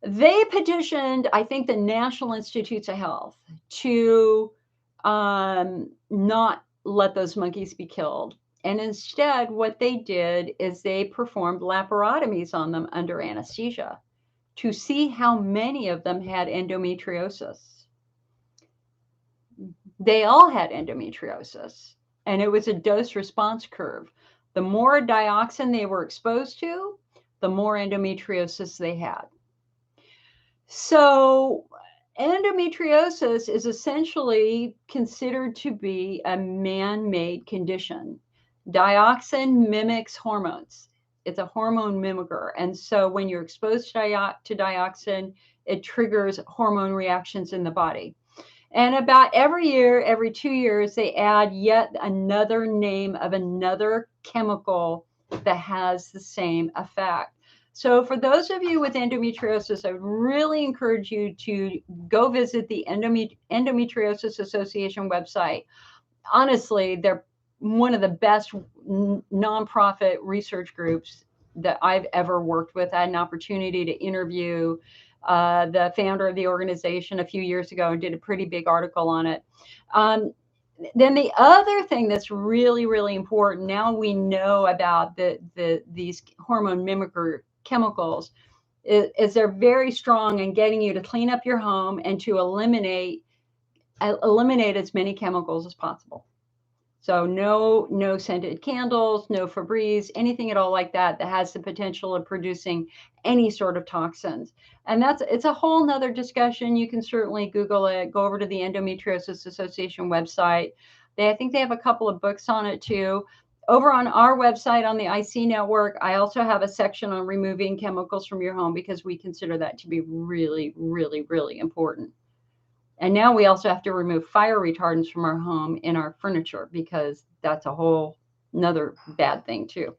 [SPEAKER 1] They petitioned, I think, the National Institutes of Health to not let those monkeys be killed. And instead, what they did is they performed laparotomies on them under anesthesia to see how many of them had endometriosis. They all had endometriosis, and it was a dose response curve. The more dioxin they were exposed to, the more endometriosis they had. So endometriosis is essentially considered to be a man-made condition. Dioxin mimics hormones. It's a hormone mimicker. And so when you're exposed to dioxin, it triggers hormone reactions in the body. And about every year, every 2 years, they add yet another name of another chemical that has the same effect. So for those of you with endometriosis, I would really encourage you to go visit the Endometriosis Association website. Honestly, they're one of the best nonprofit research groups that I've ever worked with. I had an opportunity to interview the founder of the organization a few years ago and did a pretty big article on it. Then the other thing that's really, really important, now we know about these hormone mimicker chemicals, is they're very strong in getting you to clean up your home and to eliminate as many chemicals as possible. So no scented candles, no Febreze, anything at all like that has the potential of producing any sort of toxins. And it's a whole nother discussion. You can certainly Google it, go over to the Endometriosis Association website. I think they have a couple of books on it too. Over on our website on the IC network, I also have a section on removing chemicals from your home because we consider that to be really, really, really important. And now we also have to remove fire retardants from our home in our furniture because that's a whole another bad thing too.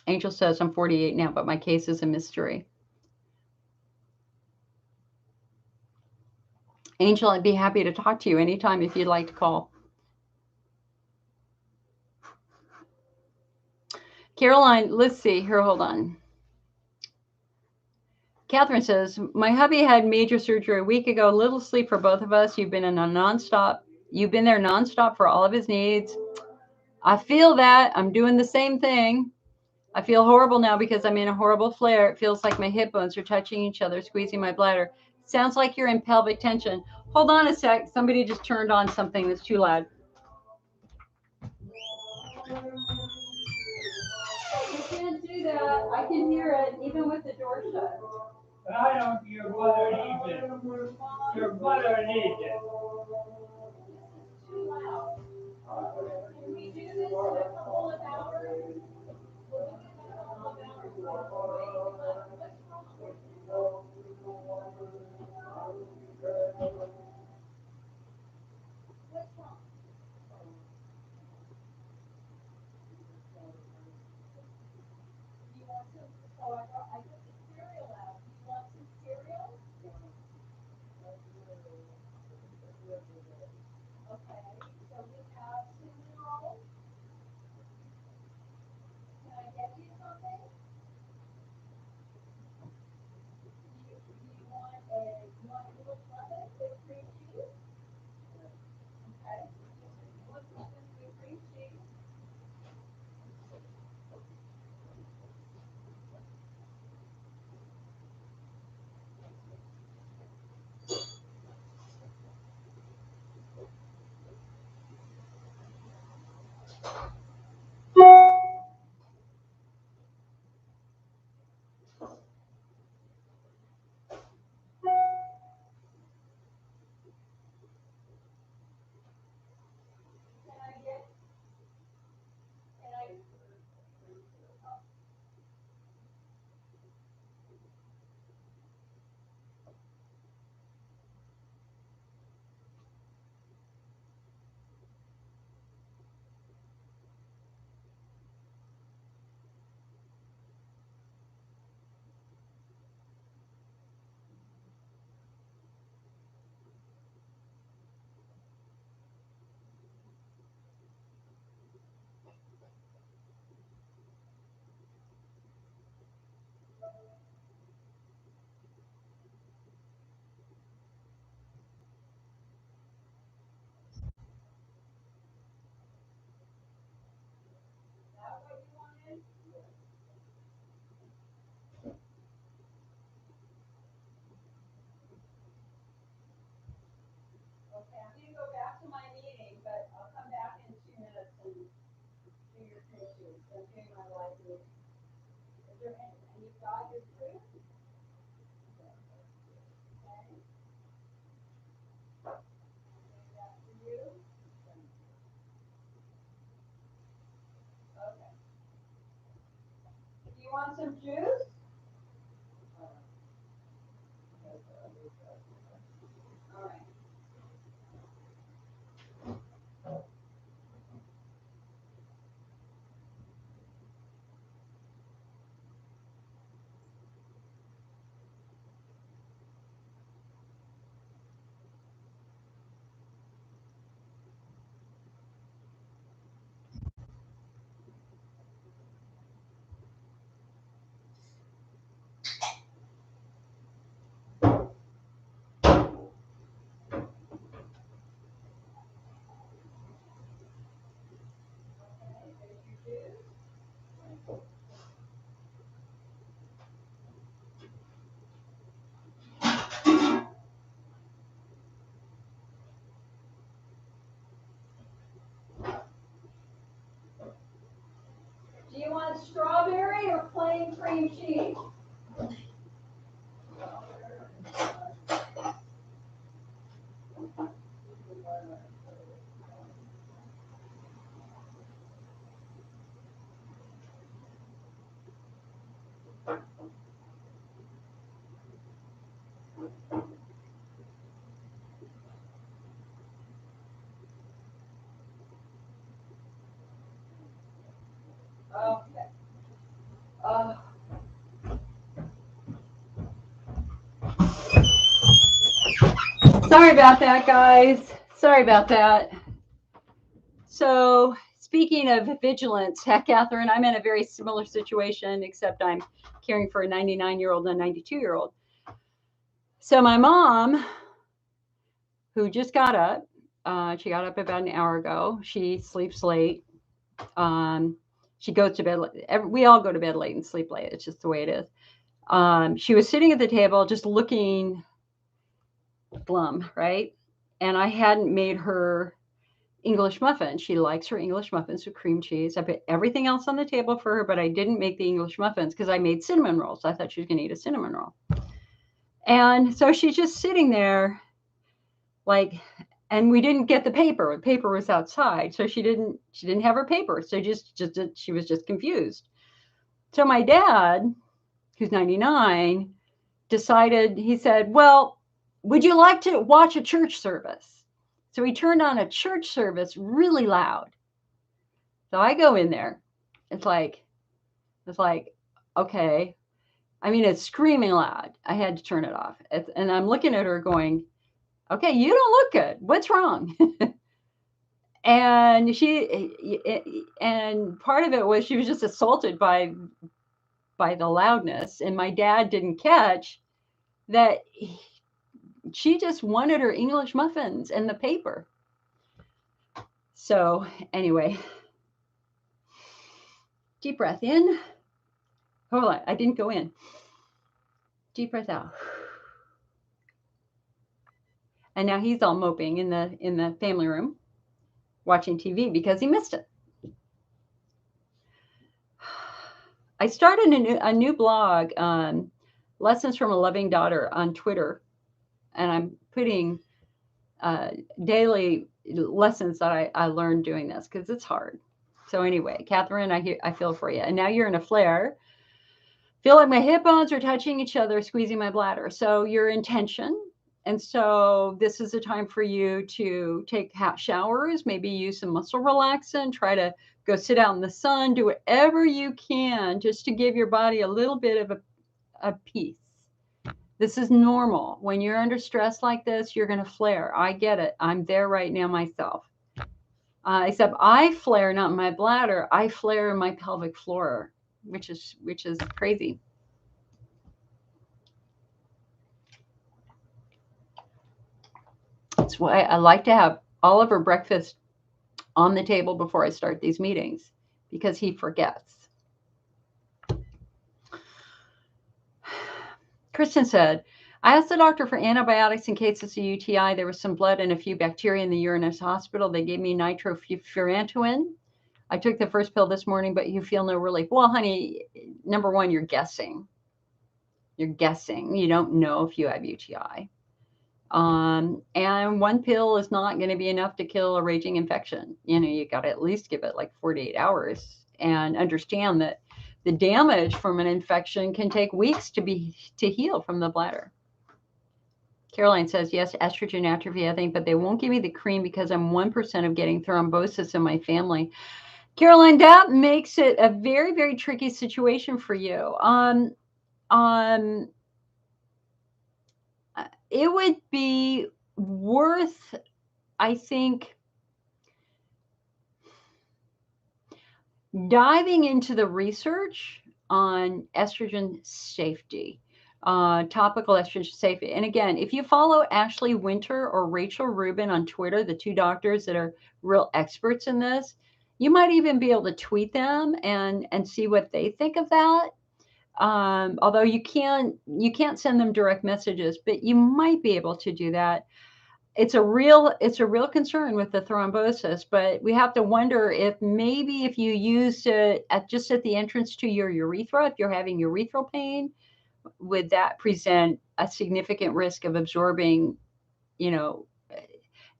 [SPEAKER 1] Angel says, I'm 48 now, but my case is a mystery. Angel, I'd be happy to talk to you anytime if you'd like to call. Caroline, let's see here. Hold on. Catherine says, my hubby had major surgery a week ago. Little sleep for both of us. You've been there nonstop for all of his needs. I feel that. I'm doing the same thing. I feel horrible now because I'm in a horrible flare. It feels like my hip bones are touching each other, squeezing my bladder. Sounds like you're in pelvic tension. Hold on a sec. Somebody just turned on something that's too loud. You can't do that. I can hear it even with the door shut.
[SPEAKER 2] But I don't. Your mother needs it. Your mother needs it.
[SPEAKER 1] Too loud. Can we do this in a couple of hours? Want some juice? All right. Do you want strawberry or plain cream cheese? Okay. Sorry about that, guys. Sorry about that. So, speaking of vigilance, Catherine, I'm in a very similar situation, except I'm caring for a 99-year-old and a 92-year-old. So, my mom, who just got up, she got up about an hour ago. She sleeps late. She goes to bed. We all go to bed late and sleep late. It's just the way it is. She was sitting at the table, just looking glum, right? And I hadn't made her English muffin. She likes her English muffins with cream cheese. I put everything else on the table for her, but I didn't make the English muffins because I made cinnamon rolls. I thought she was going to eat a cinnamon roll. And so she's just sitting there like, and we didn't get the paper. The paper was outside. So she didn't have her paper. So she was just confused. So my dad, who's 99, decided, he said, well, would you like to watch a church service? So he turned on a church service really loud. So I go in there. It's like, okay. I mean, it's screaming loud. I had to turn it off. And I'm looking at her going, okay, you don't look good. What's wrong? And part of it was she was just assaulted by the loudness. And my dad didn't catch that she just wanted her English muffins and the paper. So anyway, deep breath in. Hold on, I didn't go in. Deep breath out. And now he's all moping in the family room watching TV because he missed it. I started a new blog, Lessons from a Loving Daughter on Twitter, and I'm putting daily lessons that I learned doing this because it's hard. So anyway, Catherine, I feel for you. And now you're in a flare. Feel like my hip bones are touching each other, squeezing my bladder. So you're in tension. And so this is a time for you to take showers, maybe use some muscle relaxant, try to go sit out in the sun, do whatever you can just to give your body a little bit of a peace. This is normal. When you're under stress like this, you're going to flare. I get it. I'm there right now myself. Except I flare not in my bladder. I flare in my pelvic floor, which is crazy. That's why I like to have Oliver breakfast on the table before I start these meetings, because he forgets. Kristen said, I asked the doctor for antibiotics in case it's a UTI. There was some blood and a few bacteria in the urine at the hospital. They gave me nitrofurantoin. I took the first pill this morning, but you feel no relief. Well, honey, number one, you're guessing. You're guessing. You don't know if you have UTI. And one pill is not going to be enough to kill a raging infection. You got to at least give it like 48 hours and understand that the damage from an infection can take weeks to heal from the bladder. Caroline says, yes, estrogen atrophy, I think, but they won't give me the cream because I'm 1% of getting thrombosis in my family. Caroline, that makes it a very, very tricky situation for you. It would be worth, I think, diving into the research on estrogen safety, topical estrogen safety. And again, if you follow Ashley Winter or Rachel Rubin on Twitter, the two doctors that are real experts in this, you might even be able to tweet them and see what they think of that. Although you can't send them direct messages, but you might be able to do that. It's a real concern with the thrombosis, but we have to wonder if maybe if you use it just at the entrance to your urethra, if you're having urethral pain, would that present a significant risk of absorbing,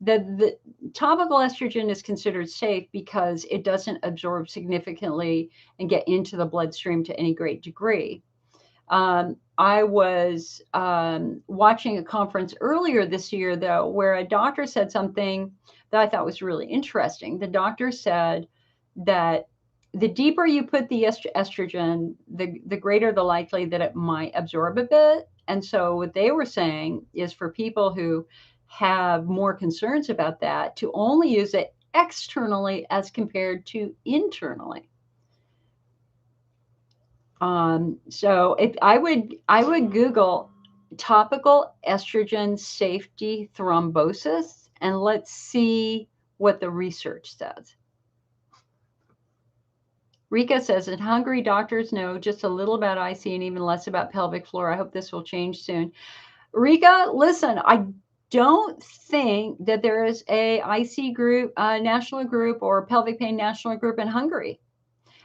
[SPEAKER 1] the topical estrogen is considered safe because it doesn't absorb significantly and get into the bloodstream to any great degree. I was watching a conference earlier this year, though, where a doctor said something that I thought was really interesting. The doctor said that the deeper you put the estrogen, the greater the likely that it might absorb a bit. And so what they were saying is for people who have more concerns about that, to only use it externally as compared to internally. So if I would Google topical estrogen safety thrombosis, and let's see what the research says. Rika says, in Hungary, doctors know just a little about IC and even less about pelvic floor. I hope this will change soon. Rika, listen, I don't think that there is a IC group, national group, or pelvic pain national group in Hungary.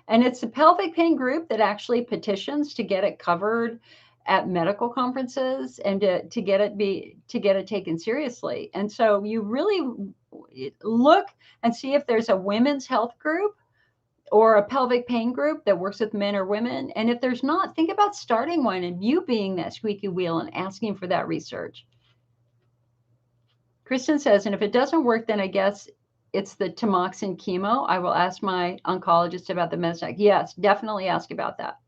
[SPEAKER 1] And it's the pelvic pain group that actually petitions to get it covered at medical conferences and to get it taken seriously. And so you really look and see if there's a women's health group or a pelvic pain group that works with men or women. And if there's not, think about starting one and you being that squeaky wheel and asking for that research. Kristen says, and if it doesn't work, then I guess it's the tamoxifen chemo. I will ask my oncologist about the Mesnec. Yes, definitely ask about that.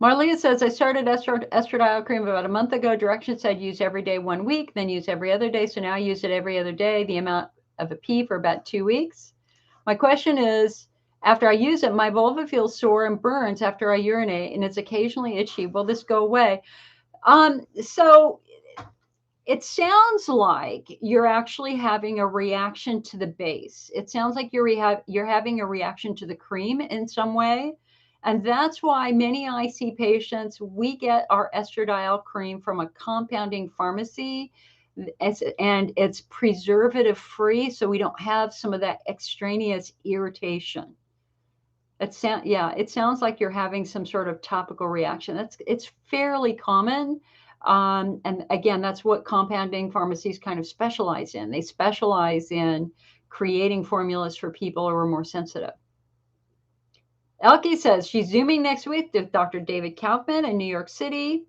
[SPEAKER 1] Marlia says, I started estradiol cream about a month ago. Directions said use every day 1 week, then use every other day. So now I use it every other day, the amount of a pee for about 2 weeks. My question is, after I use it, my vulva feels sore and burns after I urinate, and it's occasionally itchy. Will this go away? So it sounds like you're actually having a reaction to the base. It sounds like you're having a reaction to the cream in some way. And that's why many IC patients, we get our estradiol cream from a compounding pharmacy. and it's preservative free, so we don't have some of that extraneous irritation. It sounds like you're having some sort of topical reaction. It's fairly common. And again, that's what compounding pharmacies kind of specialize in. They specialize in creating formulas for people who are more sensitive. Elke says she's Zooming next week with Dr. David Kaufman in New York City.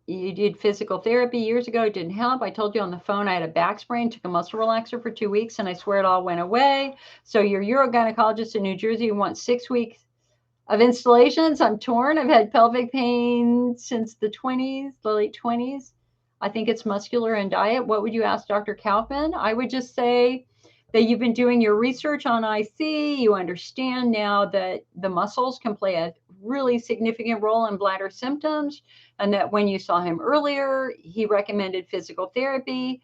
[SPEAKER 1] You did physical therapy years ago. It didn't help. I told you on the phone I had a back sprain, took a muscle relaxer for 2 weeks, and I swear it all went away. So your urogynecologist in New Jersey wants 6 weeks of installations. I'm torn. I've had pelvic pain since the late 20s. I think it's muscular and diet. What would you ask Dr. Kaufman? I would just say that you've been doing your research on IC. You understand now that the muscles can play a really significant role in bladder symptoms, and that when you saw him earlier, he recommended physical therapy.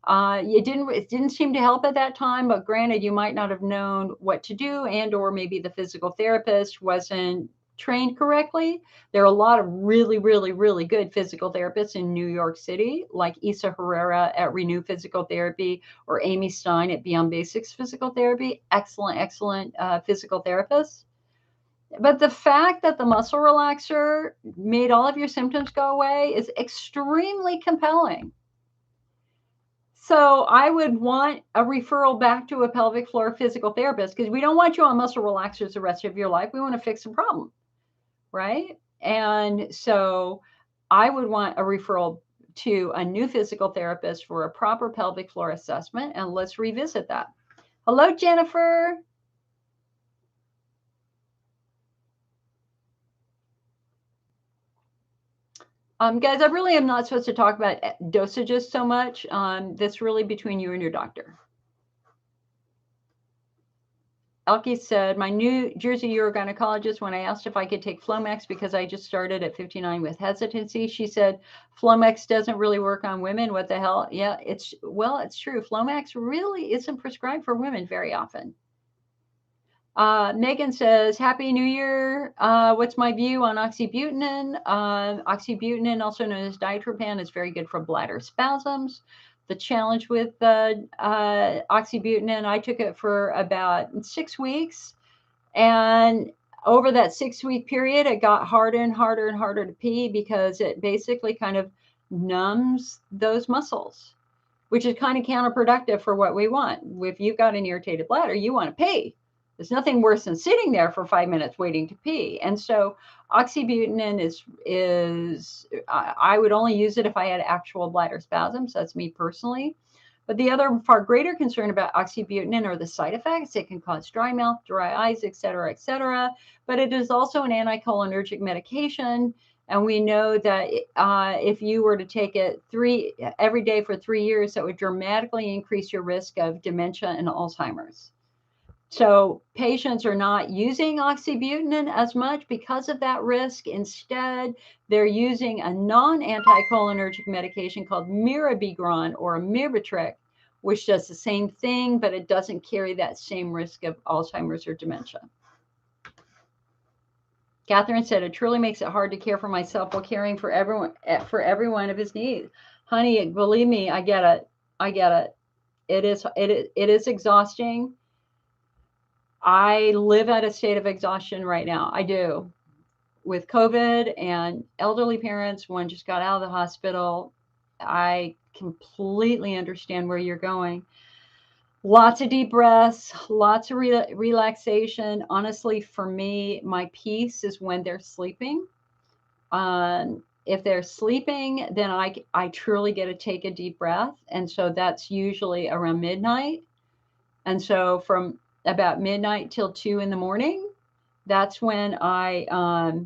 [SPEAKER 1] It didn't seem to help at that time, but granted, you might not have known what to do, and or maybe the physical therapist wasn't trained correctly. There are a lot of really, really, really good physical therapists in New York City, like Isa Herrera at Renew Physical Therapy or Amy Stein at Beyond Basics Physical Therapy. Excellent, excellent physical therapists. But the fact that the muscle relaxer made all of your symptoms go away is extremely compelling. So I would want a referral back to a pelvic floor physical therapist, because we don't want you on muscle relaxers the rest of your life. We want to fix the problem, right? And so I would want a referral to a new physical therapist for a proper pelvic floor assessment, and let's revisit that. Hello, Jennifer. Guys, I really am not supposed to talk about dosages so much. That's really between you and your doctor. Elke said, my New Jersey urogynecologist, when I asked if I could take Flomax because I just started at 59 with hesitancy, she said, Flomax doesn't really work on women. What the hell? Yeah, it's true. Flomax really isn't prescribed for women very often. Megan says, Happy New Year. What's my view on oxybutynin? Oxybutynin, also known as diatropan, is very good for bladder spasms. The challenge with oxybutynin, I took it for about 6 weeks. And over that 6-week period, it got harder and harder and harder to pee, because it basically kind of numbs those muscles, which is kind of counterproductive for what we want. If you've got an irritated bladder, you want to pee. There's nothing worse than sitting there for 5 minutes waiting to pee. And so oxybutynin is I would only use it if I had actual bladder spasms. That's me personally. But the other far greater concern about oxybutynin are the side effects. It can cause dry mouth, dry eyes, et cetera, et cetera. But it is also an anticholinergic medication. And we know that if you were to take it every day for 3 years, that would dramatically increase your risk of dementia and Alzheimer's. So patients are not using oxybutynin as much because of that risk. Instead, they're using a non-anticholinergic medication called mirabegron or Myrbetriq, which does the same thing, but it doesn't carry that same risk of Alzheimer's or dementia. Catherine said, it truly makes it hard to care for myself while caring for every one of his needs. Honey, believe me, I get it. It is exhausting. I live at a state of exhaustion right now. I do. With COVID and elderly parents, one just got out of the hospital. I completely understand where you're going. Lots of deep breaths, lots of relaxation. Honestly, for me, my peace is when they're sleeping. If they're sleeping, then I truly get to take a deep breath. And so that's usually around midnight. And so from about midnight till 2 in the morning, that's when I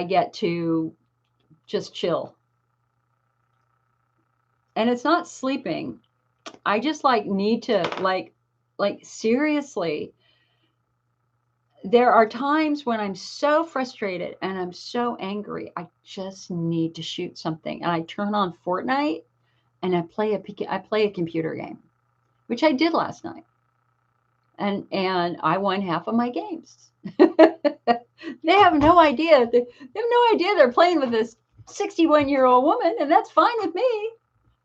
[SPEAKER 1] get to just chill. And it's not sleeping. I just need to like seriously. There are times when I'm so frustrated and I'm so angry, I just need to shoot something. And I turn on Fortnite and I play a computer game, which I did last night. And I won half of my games. They have no idea. They have no idea they're playing with this 61-year-old woman, and that's fine with me.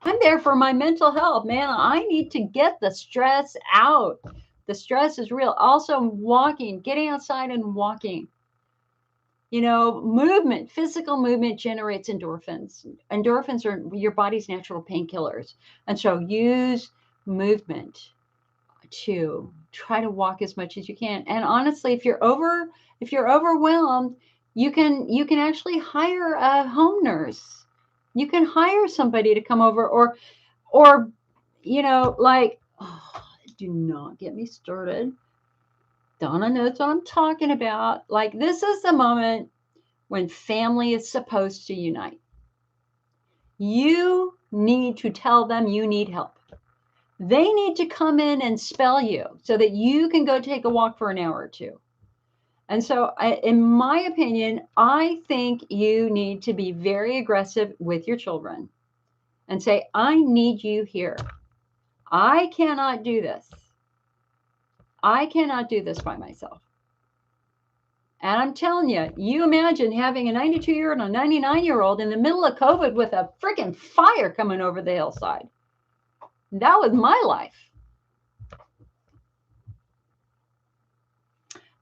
[SPEAKER 1] I'm there for my mental health, man. I need to get the stress out. The stress is real. Also, walking, getting outside and walking. You know, movement, physical movement generates endorphins. Endorphins are your body's natural painkillers. And so use movement to try to walk as much as you can. And honestly, if you're overwhelmed, you can actually hire a home nurse. You can hire somebody to come over, or you know, like, oh, do not get me started. Donna knows what I'm talking about. Like, this is the moment when family is supposed to unite. You need to tell them you need help. They need to come in and spell you so that you can go take a walk for an hour or two. And so, in my opinion, I think you need to be very aggressive with your children and say, I need you here. I cannot do this. I cannot do this by myself. And I'm telling you, you imagine having a 92-year-old and a 99-year-old in the middle of COVID with a freaking fire coming over the hillside. That was my life.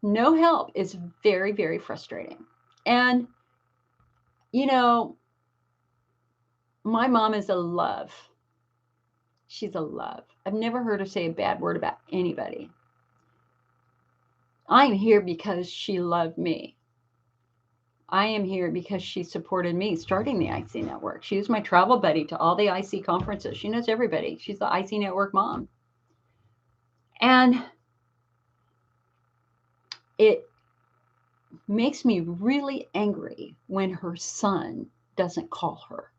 [SPEAKER 1] No help is very, very frustrating. And, you know, my mom is a love. She's a love. I've never heard her say a bad word about anybody. I'm here because she loved me. I am here because she supported me starting the IC Network. She was my travel buddy to all the IC conferences. She knows everybody. She's the IC Network mom. And it makes me really angry when her son doesn't call her,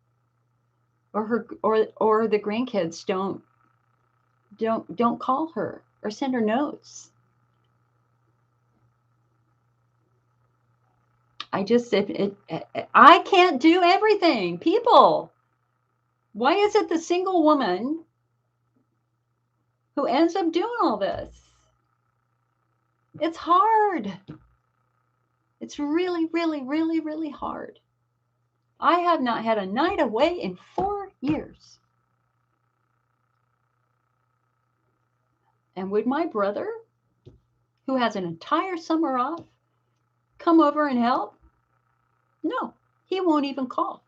[SPEAKER 1] or the grandkids don't call her or send her notes. I can't do everything. People, why is it the single woman who ends up doing all this? It's hard. It's really, really, really, really hard. I have not had a night away in 4 years. And would my brother, who has an entire summer off, come over and help? No, he won't even call.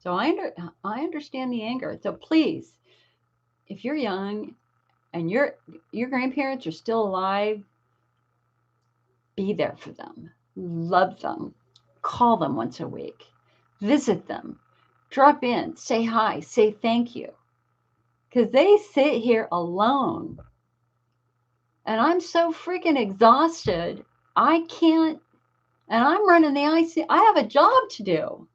[SPEAKER 1] So I understand the anger. So please, if you're young and your grandparents are still alive, be there for them. Love them. Call them once a week. Visit them. Drop in. Say hi. Say thank you. Because they sit here alone. And I'm so freaking exhausted. I can't. And I'm running the IC. I have a job to do.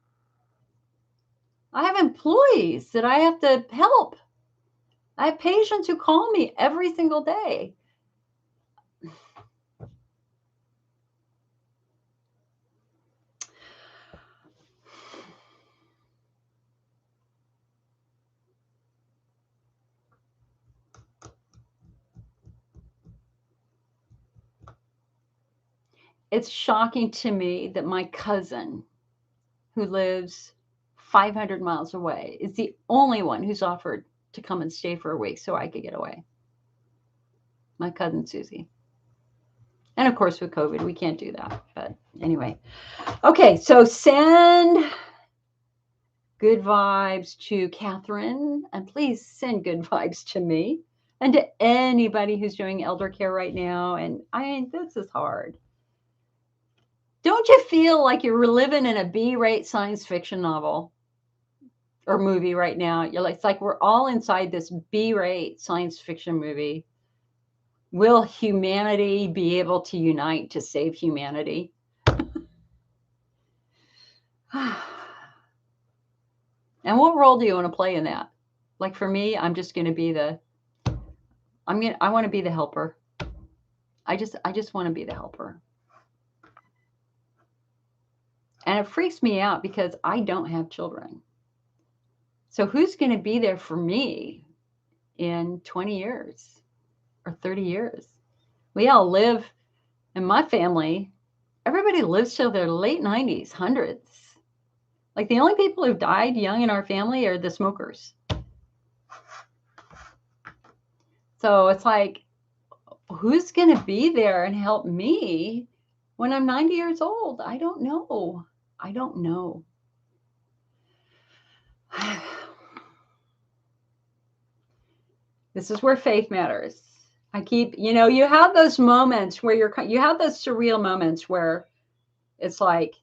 [SPEAKER 1] I have employees that I have to help. I have patients who call me every single day. It's shocking to me that my cousin, who lives 500 miles away, is the only one who's offered to come and stay for a week so I could get away. My cousin Susie. And of course, with COVID, we can't do that. But anyway. Okay, so send good vibes to Catherine, and please send good vibes to me and to anybody who's doing elder care right now. And I mean, this is hard. Don't you feel like you're living in a B-rate science fiction novel or movie right now? It's like we're all inside this B-rate science fiction movie. Will humanity be able to unite to save humanity? And what role do you want to play in that? Like for me, I'm just going to be I want to be the helper. I just want to be the helper. And it freaks me out because I don't have children. So who's going to be there for me in 20 years or 30 years? We all live And my family, everybody lives till their late 90s, hundreds. Like the only people who died young in our family are the smokers. So it's like, who's going to be there and help me when I'm 90 years old? I don't know. I don't know. This is where faith matters. I keep, you have those moments where you have those surreal moments where it's like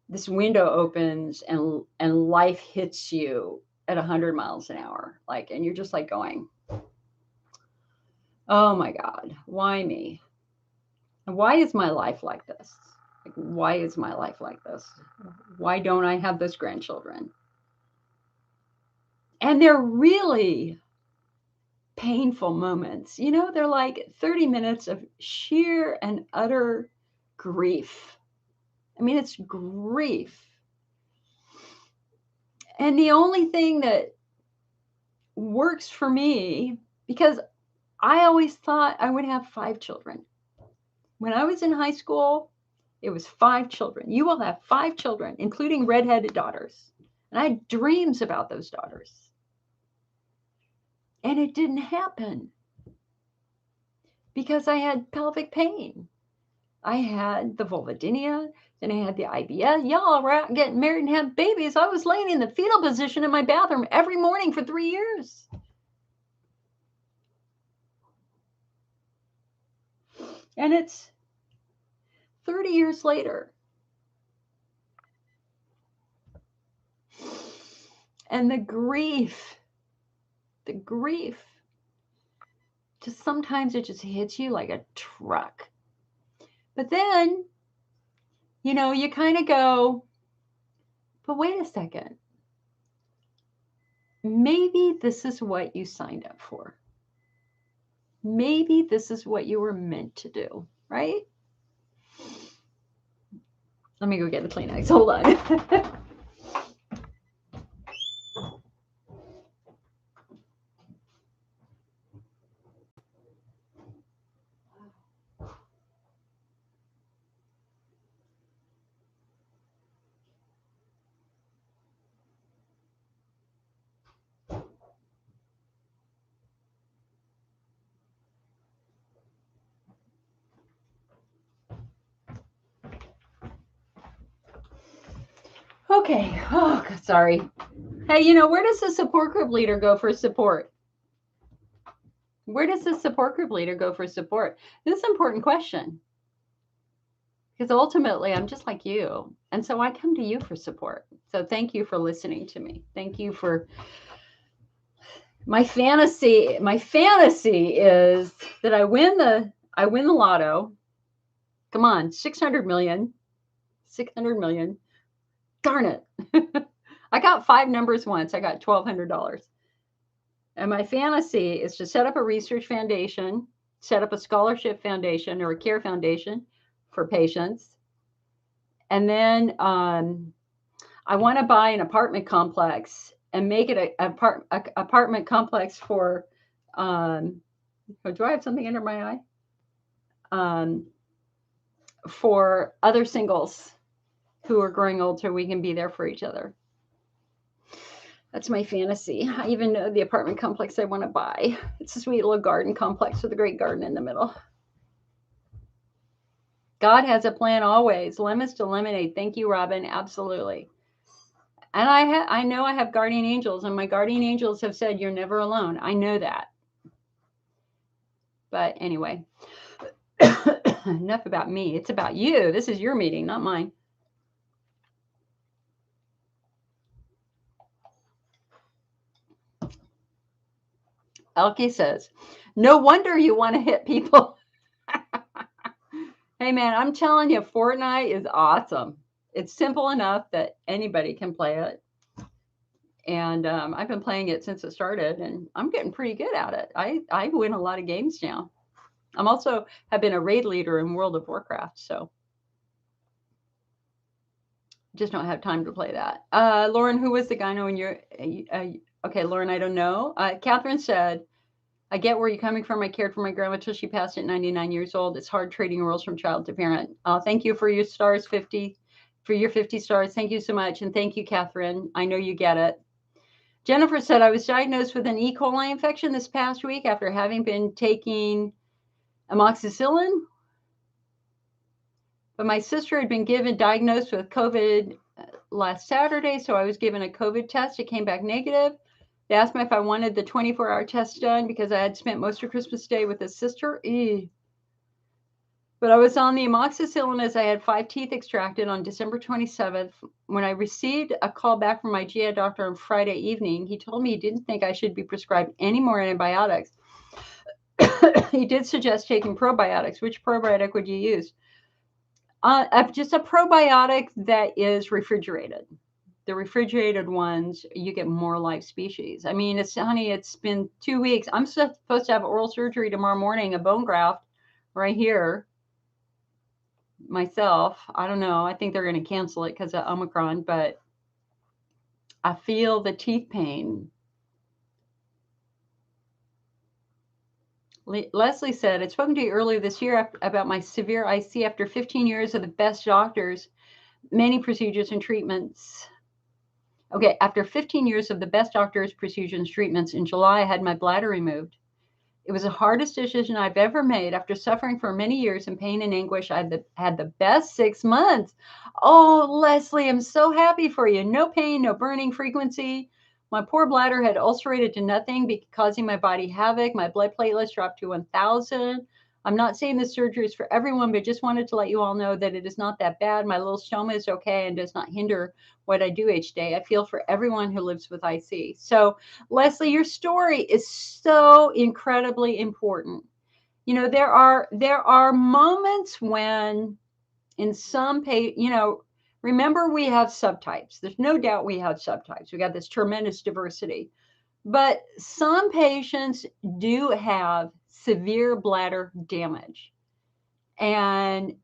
[SPEAKER 1] this window opens and life hits you at 100 miles an hour. Like, and you're just like going, oh my God, why me? Why is my life like this? Like, why is my life like this? Why don't I have those grandchildren? And they're really painful moments. They're like 30 minutes of sheer and utter grief. I mean, it's grief. And the only thing that works for me, because I always thought I would have 5 children. When I was in high school, it was 5 children. You will have 5 children, including redheaded daughters. And I had dreams about those daughters. And it didn't happen because I had pelvic pain. I had the vulvodynia, then I had the IBS. Y'all were out getting married and had babies. I was laying in the fetal position in my bathroom every morning for 3 years. And it's 30 years later. And the grief, just sometimes it just hits you like a truck. But then, you kind of go, but wait a second. Maybe this is what you signed up for. Maybe this is what you were meant to do, right? Let me go get the Kleenex. Hold on. Okay. Oh, sorry. Hey, where does the support group leader go for support? Where does the support group leader go for support? This is an important question. Because ultimately, I'm just like you. And so I come to you for support. So thank you for listening to me. Thank you for my fantasy. My fantasy is that I win the lotto. Come on, 600 million. 600 million. Darn it. I got 5 numbers once. I got $1,200. And my fantasy is to set up a research foundation, set up a scholarship foundation or a care foundation for patients. And then I want to buy an apartment complex and make it an apartment complex for, do I have something under my eye? For other singles who are growing old so we can be there for each other. That's my fantasy. I even know the apartment complex I want to buy. It's a sweet little garden complex with a great garden in the middle. God has a plan always. Lemons to lemonade. Thank you, Robin. Absolutely. And I know I have guardian angels, and my guardian angels have said you're never alone. I know that. But anyway, enough about me. It's about you. This is your meeting, not mine. Elke says, no wonder you want to hit people. Hey, man, I'm telling you, Fortnite is awesome. It's simple enough that anybody can play it. And I've been playing it since it started, and I'm getting pretty good at it. I win a lot of games now. I'm also have been a raid leader in World of Warcraft, so just don't have time to play that. Lauren, who was the gyno in your? Okay, Lauren, I don't know. Catherine said, I get where you're coming from. I cared for my grandma till she passed at 99 years old. It's hard trading roles from child to parent. Thank you for your stars, 50, for your 50 stars. Thank you so much. And thank you, Catherine. I know you get it. Jennifer said, I was diagnosed with an E. coli infection this past week after having been taking amoxicillin. But my sister had been diagnosed with COVID last Saturday, so I was given a COVID test. It came back negative. They asked me if I wanted the 24-hour test done because I had spent most of Christmas Day with a sister. But I was on the amoxicillin as I had 5 teeth extracted on December 27th. When I received a call back from my GI doctor on Friday evening, he told me he didn't think I should be prescribed any more antibiotics. He did suggest taking probiotics. Which probiotic would you use? Just a probiotic that is refrigerated. The refrigerated ones, you get more live species. I mean, honey, it's been 2 weeks. I'm supposed to have oral surgery tomorrow morning, a bone graft right here. Myself, I don't know. I think they're going to cancel it because of Omicron, but I feel the teeth pain. Leslie said, I'd spoken to you earlier this year about my severe IC after 15 years of the best doctors, many procedures and treatments. Okay, after 15 years of the best doctors, procedures, and treatments, in July, I had my bladder removed. It was the hardest decision I've ever made. After suffering for many years in pain and anguish, I had the best 6 months. Oh, Leslie, I'm so happy for you. No pain, no burning frequency. My poor bladder had ulcerated to nothing, causing my body havoc. My blood platelets dropped to 1,000. I'm not saying this surgery is for everyone, but just wanted to let you all know that it is not that bad. My little stoma is okay and does not hinder what I do each day. I feel for everyone who lives with IC. So, Leslie, your story is so incredibly important. You know, there are moments when in some remember we have subtypes. There's no doubt we have subtypes. We got this tremendous diversity. But some patients do have severe bladder damage. And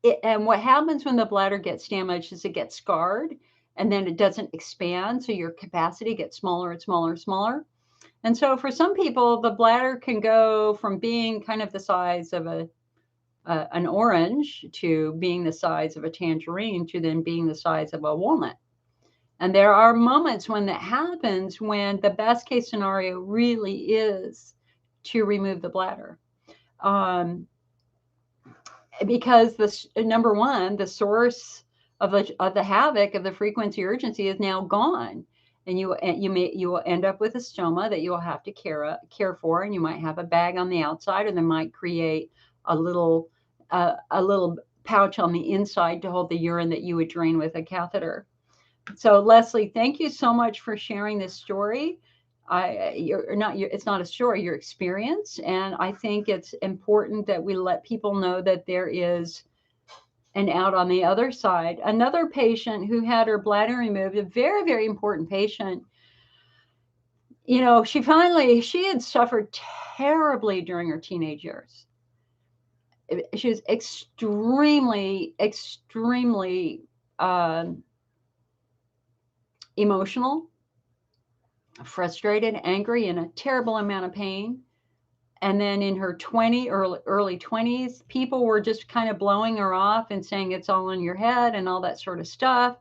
[SPEAKER 1] what happens when the bladder gets damaged is it gets scarred and then it doesn't expand. So your capacity gets smaller and smaller and smaller. And so for some people, the bladder can go from being kind of the size of an orange to being the size of a tangerine to then being the size of a walnut. And there are moments when that happens when the best case scenario really is to remove the bladder. Because number one, the source of the havoc of the frequency urgency is now gone. And you will end up with a stoma that you will have to care for, and you might have a bag on the outside, or they might create a little pouch on the inside to hold the urine that you would drain with a catheter. So Leslie, thank you so much for sharing this story. It's not a story, your experience. And I think it's important that we let people know that there is an out on the other side. Another patient who had her bladder removed, a very, very important patient, you know, she had suffered terribly during her teenage years. She was extremely, extremely emotional, frustrated, angry, and a terrible amount of pain. And then in her early 20s, people were just kind of blowing her off and saying it's all in your head and all that sort of stuff.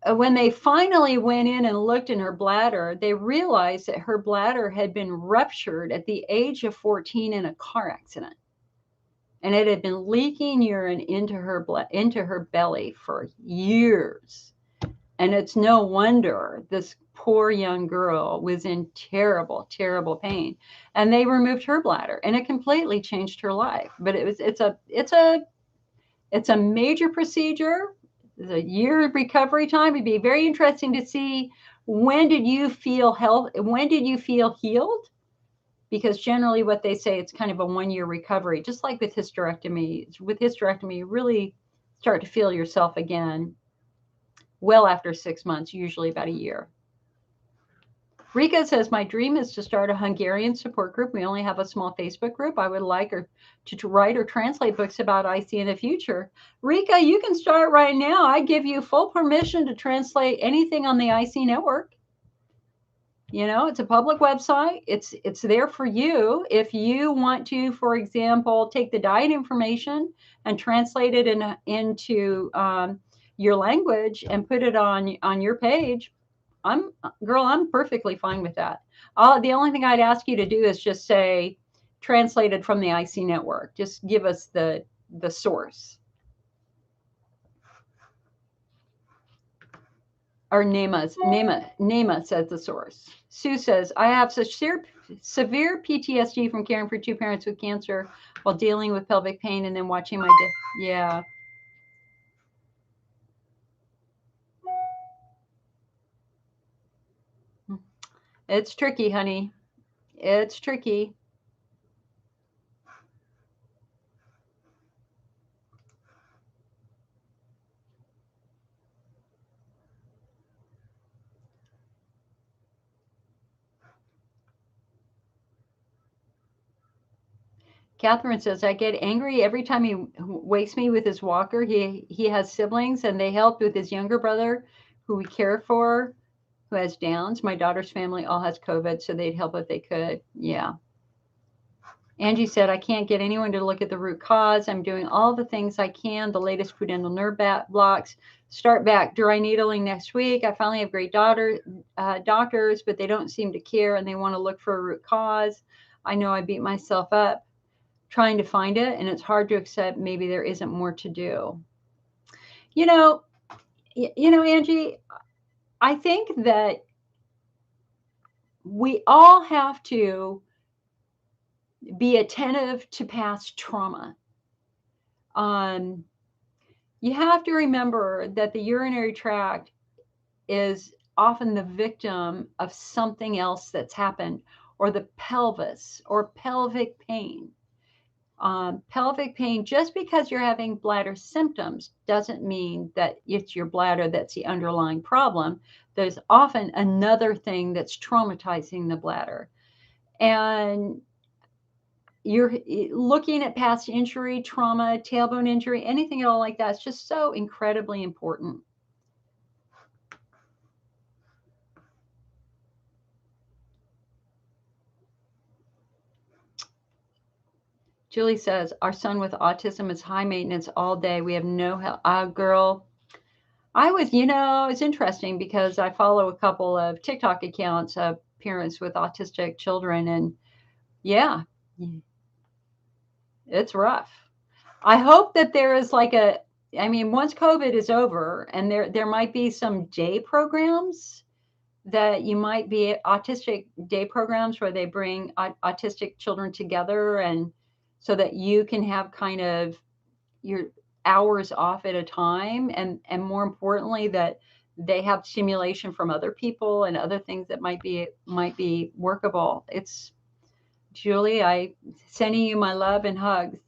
[SPEAKER 1] When they finally went in and looked in her bladder, they realized that her bladder had been ruptured at the age of 14 in a car accident. And it had been leaking urine into her belly for years. And it's no wonder this poor young girl was in terrible, terrible pain. And they removed her bladder, and it completely changed her life. But it's a major procedure. It's a year of recovery time. It'd be very interesting to see when did you feel healed? Because generally what they say, it's kind of a 1-year recovery, just like with hysterectomy. With hysterectomy, you really start to feel yourself again well after 6 months, usually about a year. Rika says, my dream is to start a Hungarian support group. We only have a small Facebook group. I would like her to write or translate books about IC in the future. Rika, you can start right now. I give you full permission to translate anything on the IC network. You know, it's a public website. It's there for you. If you want to, for example, take the diet information and translate it into your language and put it on your page, I'm perfectly fine with that. The only thing I'd ask you to do is just say translated from the IC network. Just give us the source. Or name us as the source. Sue says, I have such severe PTSD from caring for two parents with cancer while dealing with pelvic pain and then watching my yeah. It's tricky, honey. It's tricky. Catherine says, I get angry every time he wakes me with his walker. He has siblings and they helped with his younger brother who we care for, who has Downs. My daughter's family all has COVID, so they'd help if they could. Yeah. Angie said, I can't get anyone to look at the root cause. I'm doing all the things I can. The latest pudendal nerve blocks. Start back dry needling next week. I finally have great doctors, but they don't seem to care and they want to look for a root cause. I know I beat myself up trying to find it, and it's hard to accept maybe there isn't more to do. You know, Angie, I think that we all have to be attentive to past trauma. You have to remember that the urinary tract is often the victim of something else that's happened, or the pelvis, or pelvic pain. Pelvic pain, just because you're having bladder symptoms, doesn't mean that it's your bladder that's the underlying problem. There's often another thing that's traumatizing the bladder. And you're looking at past injury, trauma, tailbone injury, anything at all like that. It's just so incredibly important. Julie says, our son with autism is high maintenance all day. We have no help. Girl, it's interesting because I follow a couple of TikTok accounts of parents with autistic children. And yeah, it's rough. I hope that there is once COVID is over and there might be some day programs that you might be autistic day programs where they bring autistic children together, and so that you can have kind of your hours off at a time, and more importantly that they have stimulation from other people and other things that might be workable. It's Julie, I sending you my love and hugs.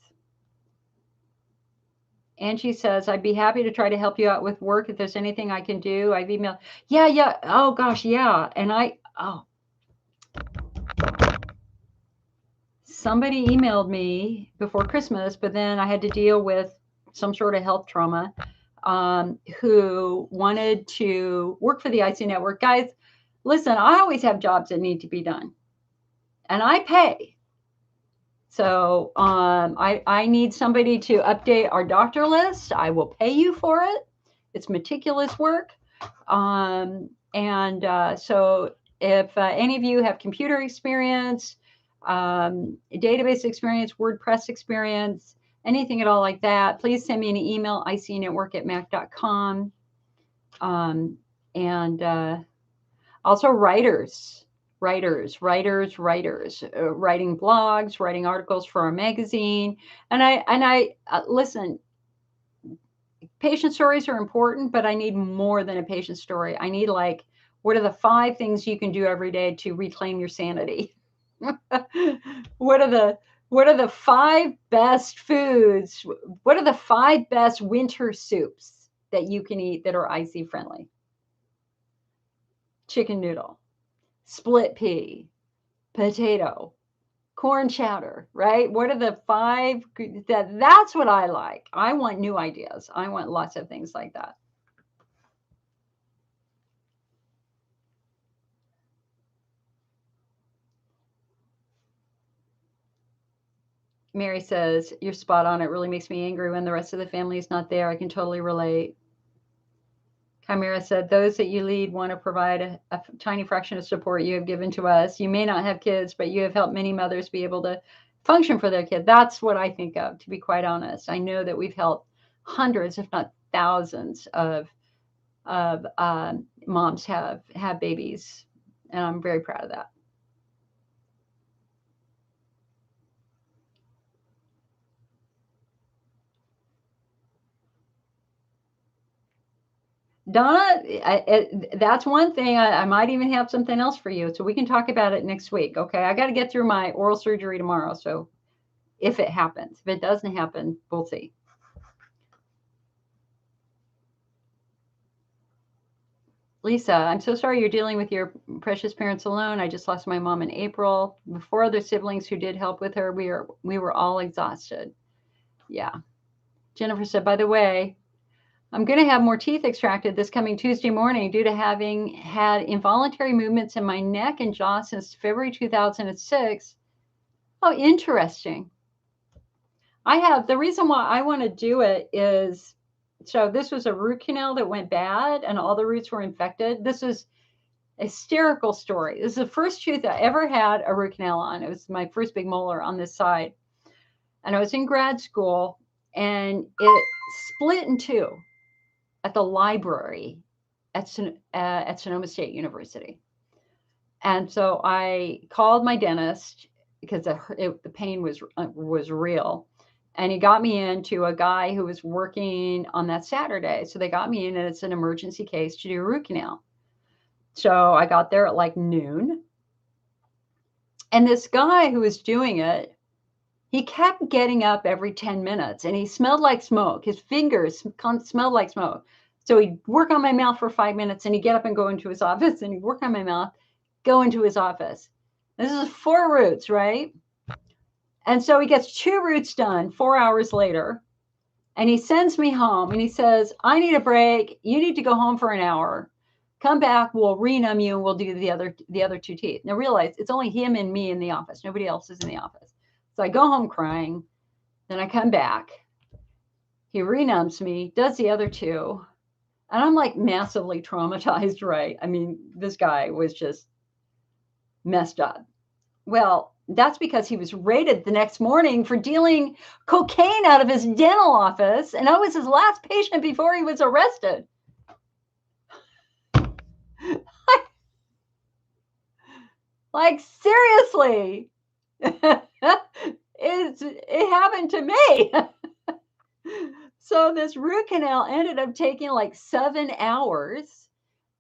[SPEAKER 1] Angie says, I'd be happy to try to help you out with work if there's anything I can do. I've emailed. Yeah. Oh gosh, yeah. And somebody emailed me before Christmas, but then I had to deal with some sort of health trauma, who wanted to work for the IC network. Guys, listen, I always have jobs that need to be done, and I pay. So I need somebody to update our doctor list. I will pay you for it. It's meticulous work. So if any of you have computer experience, database experience, WordPress experience, anything at all like that, please send me an email, icnetwork@mac.com. Also writers, writing blogs, writing articles for our magazine. And I listen, patient stories are important, but I need more than a patient story. I need what are the 5 things you can do every day to reclaim your sanity? What are the 5 best foods? What are the 5 best winter soups that you can eat that are IC friendly? Chicken noodle, split pea, potato, corn chowder, right? What are the 5 that's what I like. I want new ideas. I want lots of things like that. Mary says, you're spot on. It really makes me angry when the rest of the family is not there. I can totally relate. Chimera said, those that you lead want to provide a tiny fraction of support you have given to us. You may not have kids, but you have helped many mothers be able to function for their kid. That's what I think of, to be quite honest. I know that we've helped hundreds, if not thousands, of moms have babies, and I'm very proud of that. Donna, that's one thing. I might even have something else for you, so we can talk about it next week. Okay, I got to get through my oral surgery tomorrow, so if it happens, if it doesn't happen, we'll see. Lisa, I'm so sorry you're dealing with your precious parents alone. I just lost my mom in April. Before other siblings who did help with her, we were all exhausted. Yeah. Jennifer said, by the way, I'm going to have more teeth extracted this coming Tuesday morning due to having had involuntary movements in my neck and jaw since February 2006. Oh, interesting. The reason why I want to do it is, so this was a root canal that went bad and all the roots were infected. This is a hysterical story. This is the first tooth I ever had a root canal on. It was my first big molar on this side. And I was in grad school and it split in two at the library at Sonoma State University. And so I called my dentist because the pain was real. And he got me into a guy who was working on that Saturday. So they got me in, and it's an emergency case to do a root canal. So I got there at like noon. And this guy who was doing it, he kept getting up every 10 minutes, and he smelled like smoke. His fingers smelled like smoke. So he'd work on my mouth for 5 minutes, and he'd get up and go into his office, and he'd work on my mouth, go into his office. This is 4 roots, right? And so he gets 2 roots done 4 hours later, and he sends me home, and he says, I need a break. You need to go home for an hour. Come back, we'll renumb you, and we'll do the other 2 teeth. Now realize it's only him and me in the office. Nobody else is in the office. So I go home crying. Then I come back. He renumbs me, does the other 2. And I'm like massively traumatized, right? I mean, this guy was just messed up. Well, that's because he was raided the next morning for dealing cocaine out of his dental office. And I was his last patient before he was arrested. Like, seriously. It happened to me. So this root canal ended up taking like 7 hours.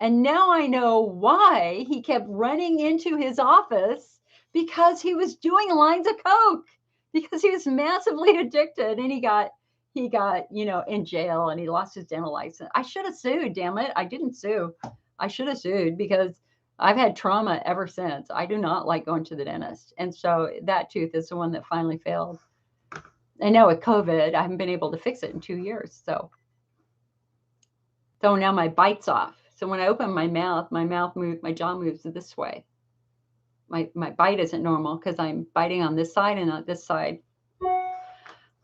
[SPEAKER 1] And now I know why he kept running into his office, because he was doing lines of coke, because he was massively addicted, and he got, in jail, and he lost his dental license. I should have sued, damn it. I didn't sue. I should have sued, because I've had trauma ever since. I do not like going to the dentist. And so that tooth is the one that finally failed. And now with COVID, I haven't been able to fix it in 2 years. So now my bite's off. So when I open my mouth moves, my jaw moves this way. My bite isn't normal because I'm biting on this side and not this side.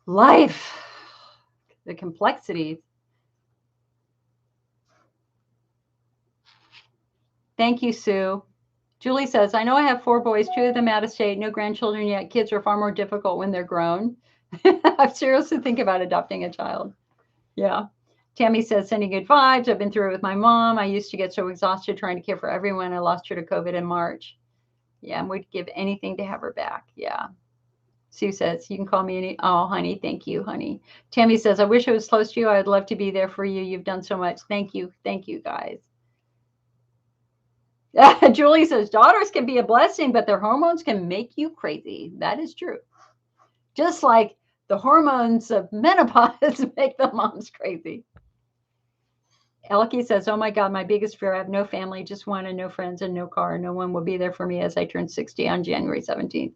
[SPEAKER 1] Life, the complexities. Thank you, Sue. Julie says, I know I have 4 boys, 2 of them out of state, no grandchildren yet. Kids are far more difficult when they're grown. I'm seriously thinking about adopting a child. Yeah. Tammy says, sending good vibes. I've been through it with my mom. I used to get so exhausted trying to care for everyone. I lost her to COVID in March. Yeah, and would give anything to have her back. Yeah. Sue says, you can call me any. Oh, honey, thank you, honey. Tammy says, I wish I was close to you. I'd love to be there for you. You've done so much. Thank you. Thank you, guys. Julie says, daughters can be a blessing, but their hormones can make you crazy. That is true. Just like the hormones of menopause make the moms crazy. Elke says, oh my God, my biggest fear, I have no family, just one, and no friends and no car. No one will be there for me as I turn 60 on January 17th.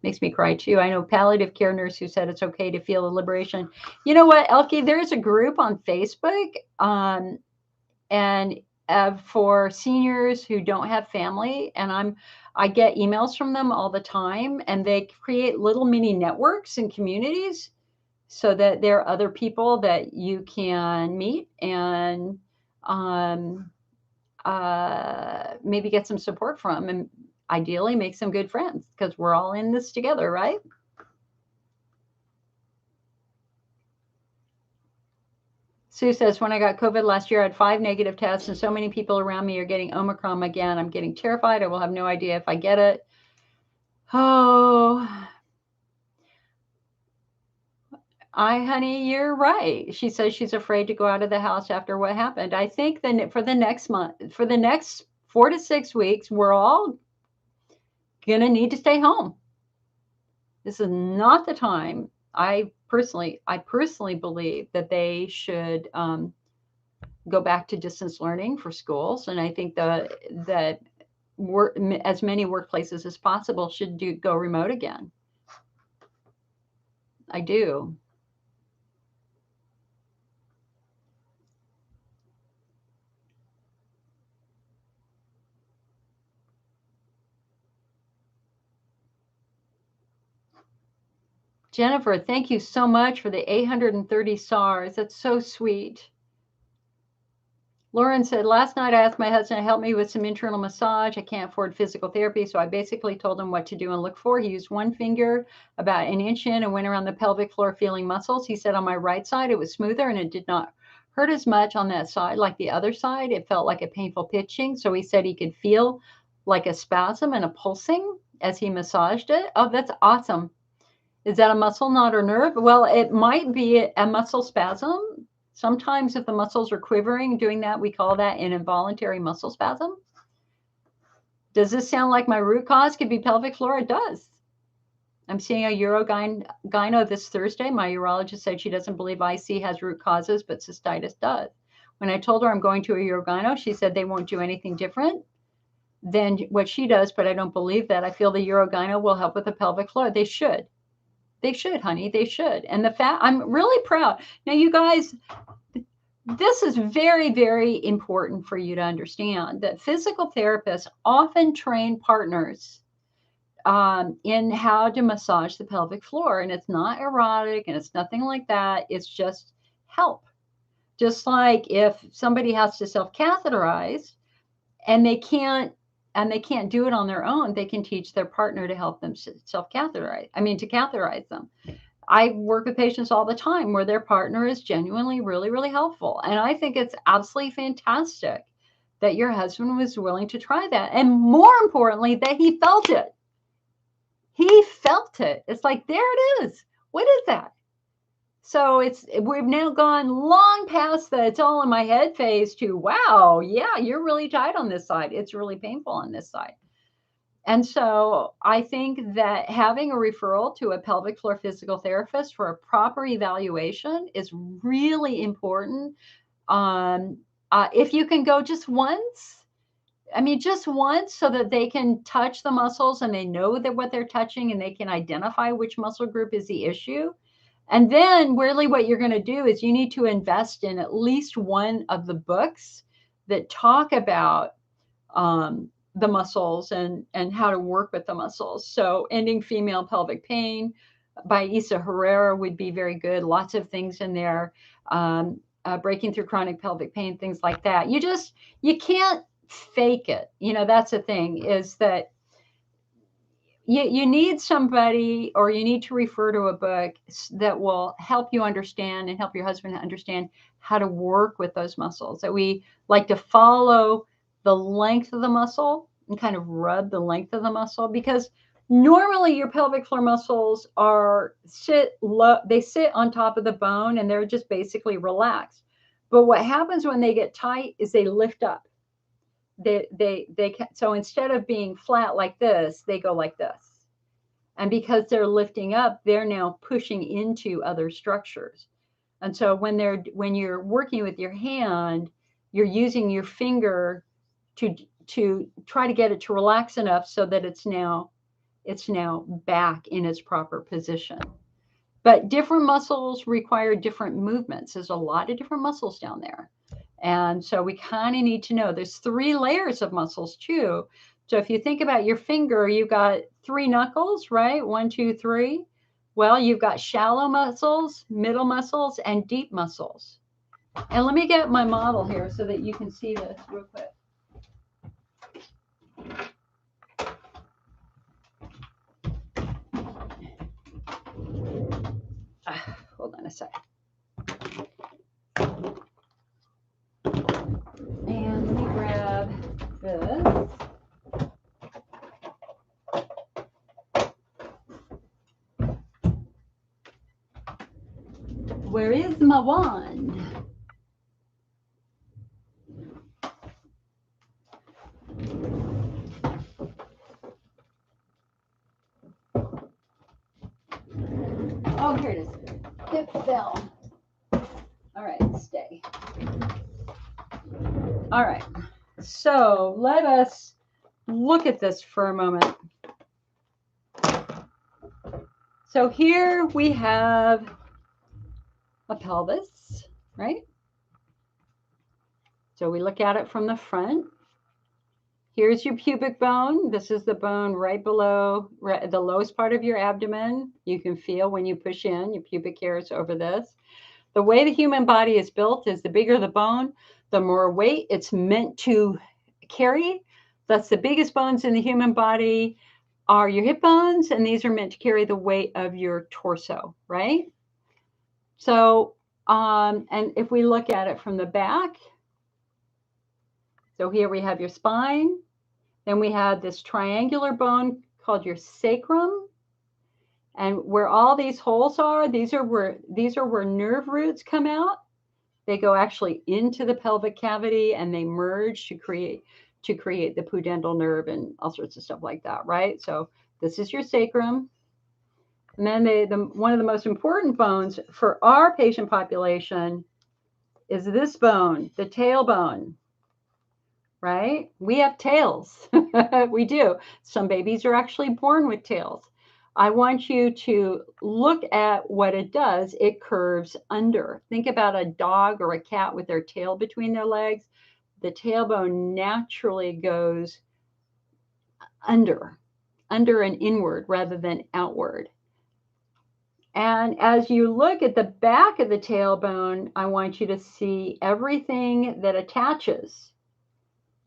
[SPEAKER 1] Makes me cry too. I know palliative care nurse who said it's okay to feel the liberation. You know what, Elke, there's a group on Facebook, and for seniors who don't have family, and I get emails from them all the time, and they create little mini networks and communities so that there are other people that you can meet and maybe get some support from, and ideally make some good friends, because we're all in this together, right? Sue says, when I got COVID last year, I had 5 negative tests, and so many people around me are getting Omicron again. I'm getting terrified. I will have no idea if I get it. Oh, honey, you're right. She says she's afraid to go out of the house after what happened. I think then for the next month, for the next 4 to 6 weeks, we're all going to need to stay home. This is not the time. I personally believe that they should go back to distance learning for schools, and I think that as many workplaces as possible should go remote again. I do. Jennifer, thank you so much for the 830 stars. That's so sweet. Lauren said, last night I asked my husband to help me with some internal massage. I can't afford physical therapy, so I basically told him what to do and look for. He used one finger about an inch in and went around the pelvic floor feeling muscles. He said on my right side it was smoother and it did not hurt as much on that side like the other side. It felt like a painful pitching, so he said he could feel like a spasm and a pulsing as he massaged it. Oh, that's awesome. Is that a muscle knot or nerve? Well, it might be a muscle spasm. Sometimes if the muscles are quivering doing that, we call that an involuntary muscle spasm. Does this sound like my root cause could be pelvic floor? It does. I'm seeing a urogyno this Thursday. My urologist said she doesn't believe IC has root causes, but cystitis does. When I told her I'm going to a urogyno, she said they won't do anything different than what she does, but I don't believe that. I feel the urogyno will help with the pelvic floor. They should. They should, honey. They should. And the fact, I'm really proud. Now, you guys, this is very, very important for you to understand that physical therapists often train partners in how to massage the pelvic floor. And it's not erotic and it's nothing like that. It's just help. Just like if somebody has to self-catheterize and they can't do it on their own, they can teach their partner to help them self-catheterize. To catheterize them. I work with patients all the time where their partner is genuinely really, really helpful. And I think it's absolutely fantastic that your husband was willing to try that. And more importantly, that he felt it. He felt it. It's like, there it is. What is that? So we've now gone long past the it's all in my head phase to, wow, yeah, you're really tight on this side. It's really painful on this side. And so I think that having a referral to a pelvic floor physical therapist for a proper evaluation is really important. If you can go just once, just once, so that they can touch the muscles and they know that what they're touching and they can identify which muscle group is the issue. And then really what you're going to do is you need to invest in at least one of the books that talk about the muscles and how to work with the muscles. So Ending Female Pelvic Pain by Isa Herrera would be very good. Lots of things in there. Breaking Through Chronic Pelvic Pain, things like that. You can't fake it. That's the thing, is that you need somebody, or you need to refer to a book that will help you understand and help your husband understand how to work with those muscles. That we like to follow the length of the muscle and kind of rub the length of the muscle, because normally your pelvic floor muscles sit on top of the bone and they're just basically relaxed. But what happens when they get tight is they lift up. So instead of being flat like this, they go like this. And because they're lifting up, they're now pushing into other structures. And so when you're working with your hand, you're using your finger to try to get it to relax enough so that it's now back in its proper position. But different muscles require different movements. There's a lot of different muscles down there. And so we kind of need to know there's 3 layers of muscles too. So if you think about your finger, you've got 3 knuckles, right? 1, 2, 3. Well, you've got shallow muscles, middle muscles, and deep muscles. And let me get my model here so that you can see this real quick. Hold on a second. And let me grab this. Where is my wand? Oh, here it is. It fell. All right, stay. All right, so let us look at this for a moment. So here we have a pelvis, right? So we look at it from the front. Here's your pubic bone. This is the bone right below the lowest part of your abdomen. You can feel when you push in, your pubic hairs over this. The way the human body is built is the bigger the bone, the more weight it's meant to carry. Thus, the biggest bones in the human body are your hip bones, and these are meant to carry the weight of your torso, right? So, and if we look at it from the back, so here we have your spine. Then we have this triangular bone called your sacrum. And where all these holes are, these are where nerve roots come out. They go actually into the pelvic cavity and they merge to create the pudendal nerve and all sorts of stuff like that, right? So this is your sacrum. And then one of the most important bones for our patient population is this bone, the tailbone. Right? We have tails. We do. Some babies are actually born with tails. I want you to look at what it does. It curves under. Think about a dog or a cat with their tail between their legs. The tailbone naturally goes under and inward rather than outward. And as you look at the back of the tailbone, I want you to see everything that attaches.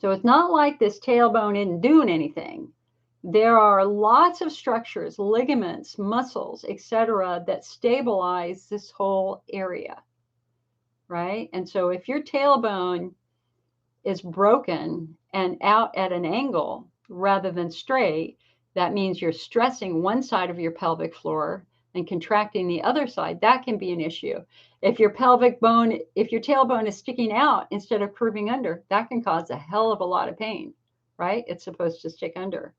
[SPEAKER 1] So it's not like this tailbone isn't doing anything. There are lots of structures, ligaments, muscles, etc., that stabilize this whole area, right? And so if your tailbone is broken and out at an angle rather than straight, that means you're stressing one side of your pelvic floor and contracting the other side. That can be an issue. If your tailbone is sticking out instead of curving under, that can cause a hell of a lot of pain, right? It's supposed to stick under.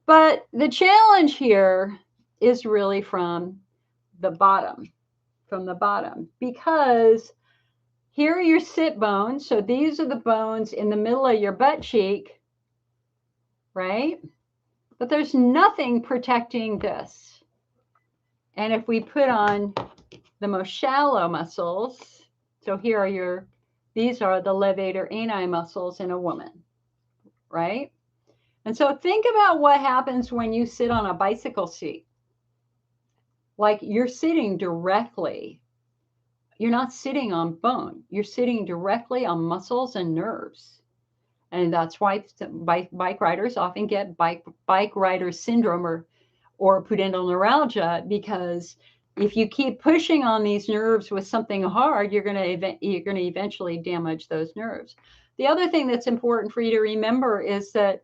[SPEAKER 1] But the challenge here is really from the bottom, because here are your sit bones. So these are the bones in the middle of your butt cheek, right? But there's nothing protecting this. And if we put on the most shallow muscles, so these are the levator ani muscles in a woman, right? And so think about what happens when you sit on a bicycle seat. Like you're sitting directly. You're not sitting on bone. You're sitting directly on muscles and nerves. And that's why bike riders often get bike rider syndrome or pudendal neuralgia, because if you keep pushing on these nerves with something hard, you're going to eventually damage those nerves. The other thing that's important for you to remember is that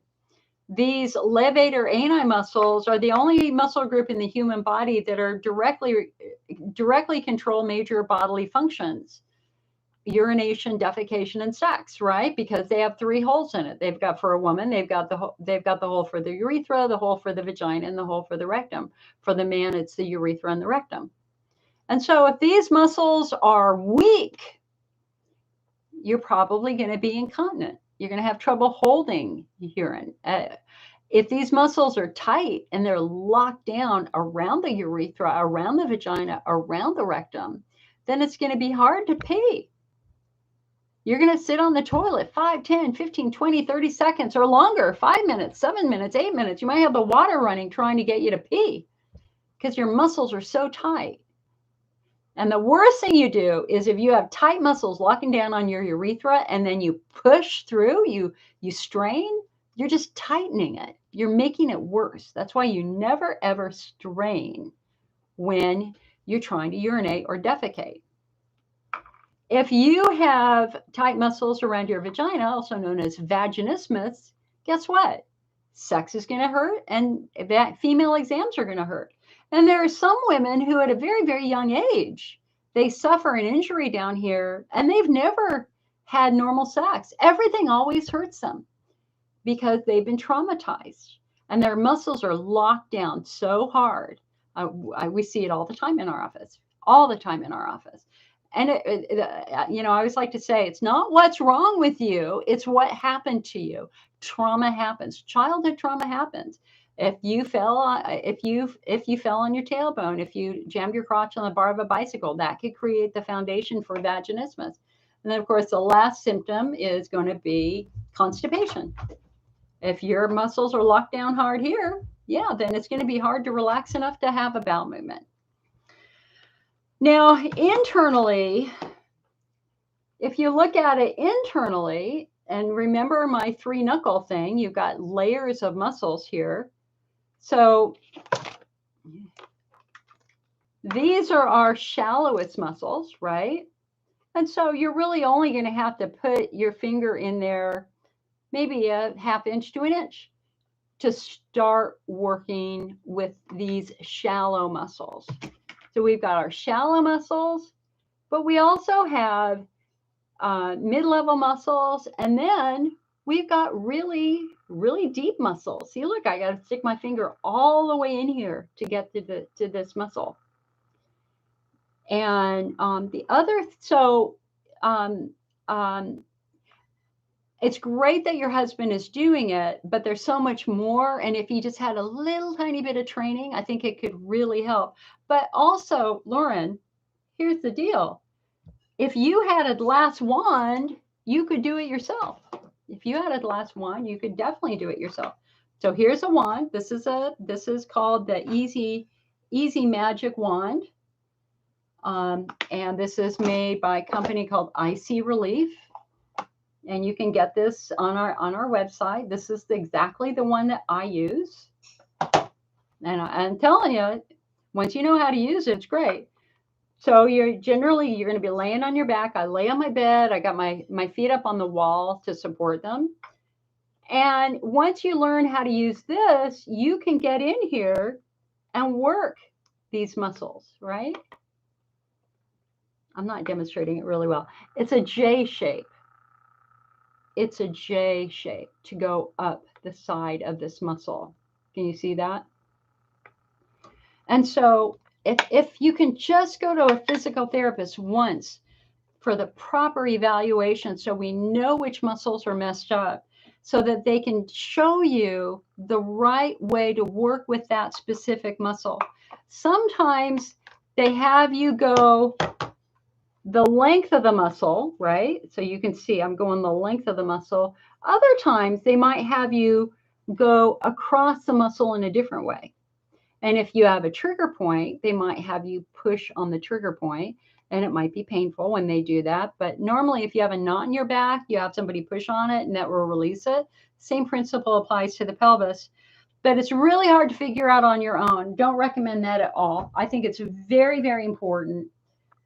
[SPEAKER 1] these levator ani muscles are the only muscle group in the human body that are directly control major bodily functions: urination, defecation, and sex, right? Because they have 3 holes in it. They've got, for a woman, they've got the hole for the urethra, the hole for the vagina, and the hole for the rectum. For the man, it's the urethra and the rectum. And so if these muscles are weak, you're probably going to be incontinent. You're going to have trouble holding urine. If these muscles are tight and they're locked down around the urethra, around the vagina, around the rectum, then it's going to be hard to pee. You're going to sit on the toilet 5, 10, 15, 20, 30 seconds or longer, 5 minutes, 7 minutes, 8 minutes. You might have the water running trying to get you to pee because your muscles are so tight. And the worst thing you do is if you have tight muscles locking down on your urethra and then you push through, you strain, you're just tightening it. You're making it worse. That's why you never ever strain when you're trying to urinate or defecate. If you have tight muscles around your vagina, also known as vaginismus, guess what? Sex is going to hurt and that female exams are going to hurt. And there are some women who at a very, very young age, they suffer an injury down here and they've never had normal sex. Everything always hurts them because they've been traumatized and their muscles are locked down so hard. We see it all the time in our office, all the time in our office. And, I always like to say, it's not what's wrong with you, it's what happened to you. Trauma happens. Childhood trauma happens. If you fell on your tailbone, if you jammed your crotch on the bar of a bicycle, that could create the foundation for vaginismus. And then, of course, the last symptom is going to be constipation. If your muscles are locked down hard here, yeah, then it's going to be hard to relax enough to have a bowel movement. Now, internally, if you look at it internally, and remember my 3-knuckle thing, you've got layers of muscles here. So these are our shallowest muscles, right? And so you're really only going to have to put your finger in there, maybe a 1/2 inch to 1 inch, to start working with these shallow muscles. So we've got our shallow muscles, but we also have mid-level muscles, and then we've got really, really deep muscles. See, look, I got to stick my finger all the way in here to get to this muscle. And it's great that your husband is doing it, but there's so much more. And if you just had a little tiny bit of training, I think it could really help. But also, Lauren, here's the deal. If you had a glass wand, you could do it yourself. If you had a glass wand, you could definitely do it yourself. So here's a wand. This is called the Easy Magic Wand. And this is made by a company called Icy Relief. And you can get this on our website. This is exactly the one that I use. And I'm telling you, once you know how to use it, it's great. So you're going to be laying on your back. I lay on my bed. I got my feet up on the wall to support them. And once you learn how to use this, you can get in here and work these muscles, right? I'm not demonstrating it really well. It's a J shape. It's a J shape to go up the side of this muscle. Can you see that? And so if you can just go to a physical therapist once for the proper evaluation so we know which muscles are messed up, so that they can show you the right way to work with that specific muscle. Sometimes they have you go the length of the muscle, right? So you can see I'm going the length of the muscle. Other times they might have you go across the muscle in a different way. And if you have a trigger point, they might have you push on the trigger point, and it might be painful when they do that. But normally, if you have a knot in your back, you have somebody push on it and that will release it. Same principle applies to the pelvis. But it's really hard to figure out on your own. Don't recommend that at all. I think it's very, very important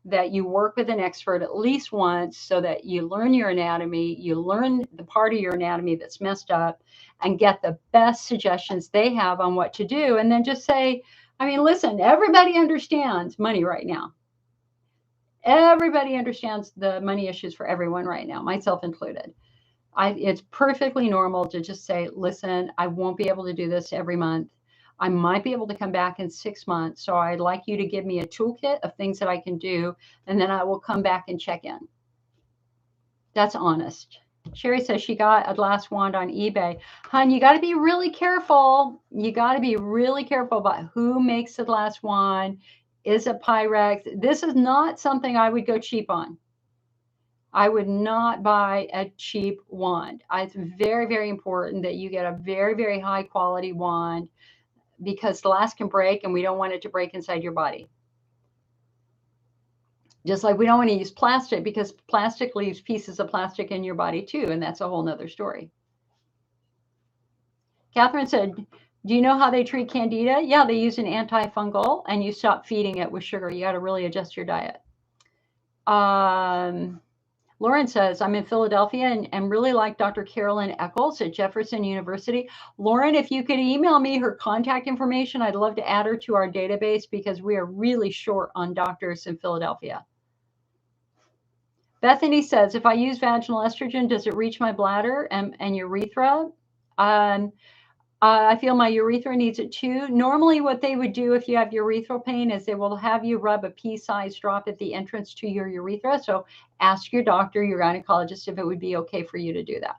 [SPEAKER 1] that you work with an expert at least once so that you learn your anatomy, you learn the part of your anatomy that's messed up, and get the best suggestions they have on what to do. And then just say, I mean, listen, everybody understands money right now. Everybody understands the money issues for everyone right now, myself included. It's perfectly normal to just say, listen, I won't be able to do this every month. I might be able to come back in 6 months. So I'd like you to give me a toolkit of things that I can do, and then I will come back and check in. That's honest. Sherry says she got a glass wand on eBay. Hun, you got to be really careful. You got to be really careful about who makes the glass wand. Is it Pyrex? This is not something I would go cheap on. I would not buy a cheap wand. It's very, very important that you get a very, very high quality wand because glass can break and we don't want it to break inside your body. Just like we don't want to use plastic because plastic leaves pieces of plastic in your body too, and that's a whole nother story. Catherine said, do you know how they treat Candida? Yeah, they use an antifungal and you stop feeding it with sugar. You got to really adjust your diet. Lauren says, I'm in Philadelphia and really like Dr. Carolyn Eccles at Jefferson University. Lauren, if you could email me her contact information, I'd love to add her to our database because we are really short on doctors in Philadelphia. Bethany says, if I use vaginal estrogen, does it reach my bladder and urethra? I feel my urethra needs it too. Normally what they would do if you have urethral pain is they will have you rub a pea-sized drop at the entrance to your urethra. So ask your doctor, your gynecologist, if it would be okay for you to do that.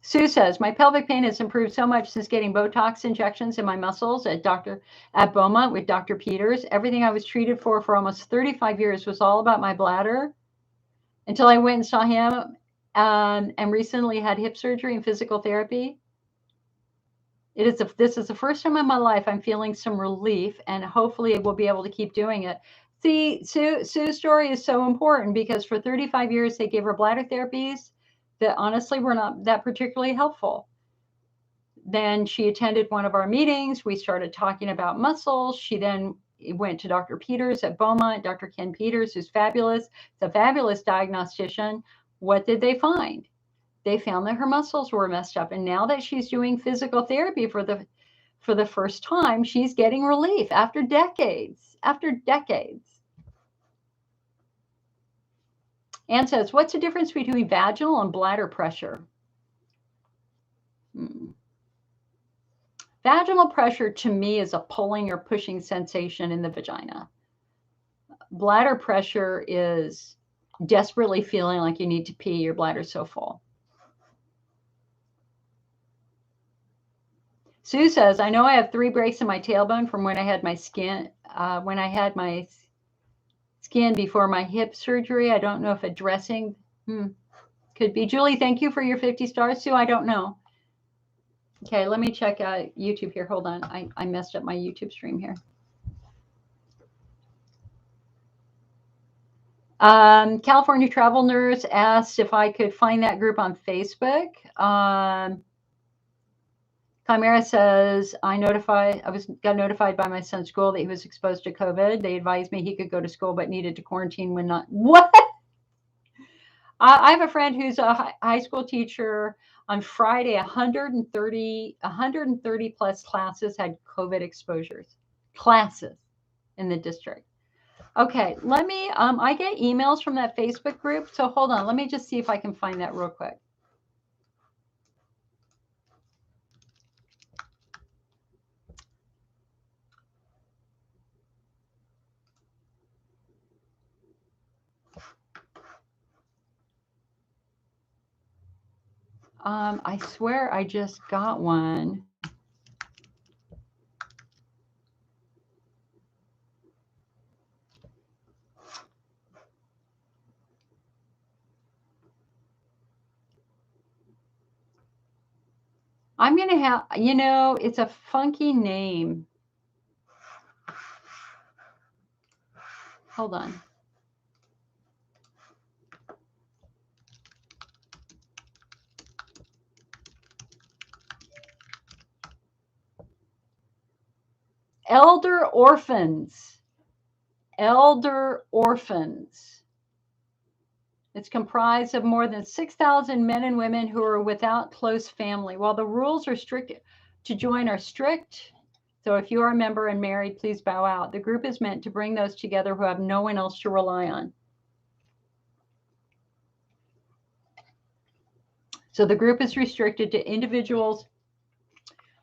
[SPEAKER 1] Sue says, my pelvic pain has improved so much since getting Botox injections in my muscles at Beaumont with Dr. Peters. Everything I was treated for almost 35 years was all about my bladder until I went and saw him and recently had hip surgery and physical therapy. This is the first time in my life I'm feeling some relief, and hopefully we'll be able to keep doing it. See, Sue's story is so important because for 35 years they gave her bladder therapies that honestly were not that particularly helpful. Then she attended one of our meetings. We started talking about muscles. She then went to Dr. Peters at Beaumont, Dr. Ken Peters, who's fabulous. It's a fabulous diagnostician. What did they find? They found that her muscles were messed up. And now that she's doing physical therapy for the first time, she's getting relief after decades. Anne says, what's the difference between vaginal and bladder pressure? Vaginal pressure to me is a pulling or pushing sensation in the vagina. Bladder pressure is desperately feeling like you need to pee, your bladder's so full. Sue says, I know I have 3 breaks in my tailbone from when I had my skin before my hip surgery. I don't know if addressing could be. Julie, thank you for your 50 stars. Sue, I don't know. Okay, let me check YouTube here. Hold on. I messed up my YouTube stream here. California Travel Nurse asked if I could find that group on Facebook. Chimera says, got notified by my son's school that he was exposed to COVID. They advised me he could go to school but needed to quarantine when not. What? I have a friend who's a high school teacher. On Friday, 130 plus classes had COVID exposures. Classes in the district. Okay, let me, I get emails from that Facebook group. So hold on, let me just see if I can find that real quick. I swear I just got one. I'm going to have, it's a funky name. Hold on. Elder orphans. It's comprised of more than 6,000 men and women who are without close family. While the rules are strict to join are strict, so if you are a member and married, please bow out. The group is meant to bring those together who have no one else to rely on. So the group is restricted to individuals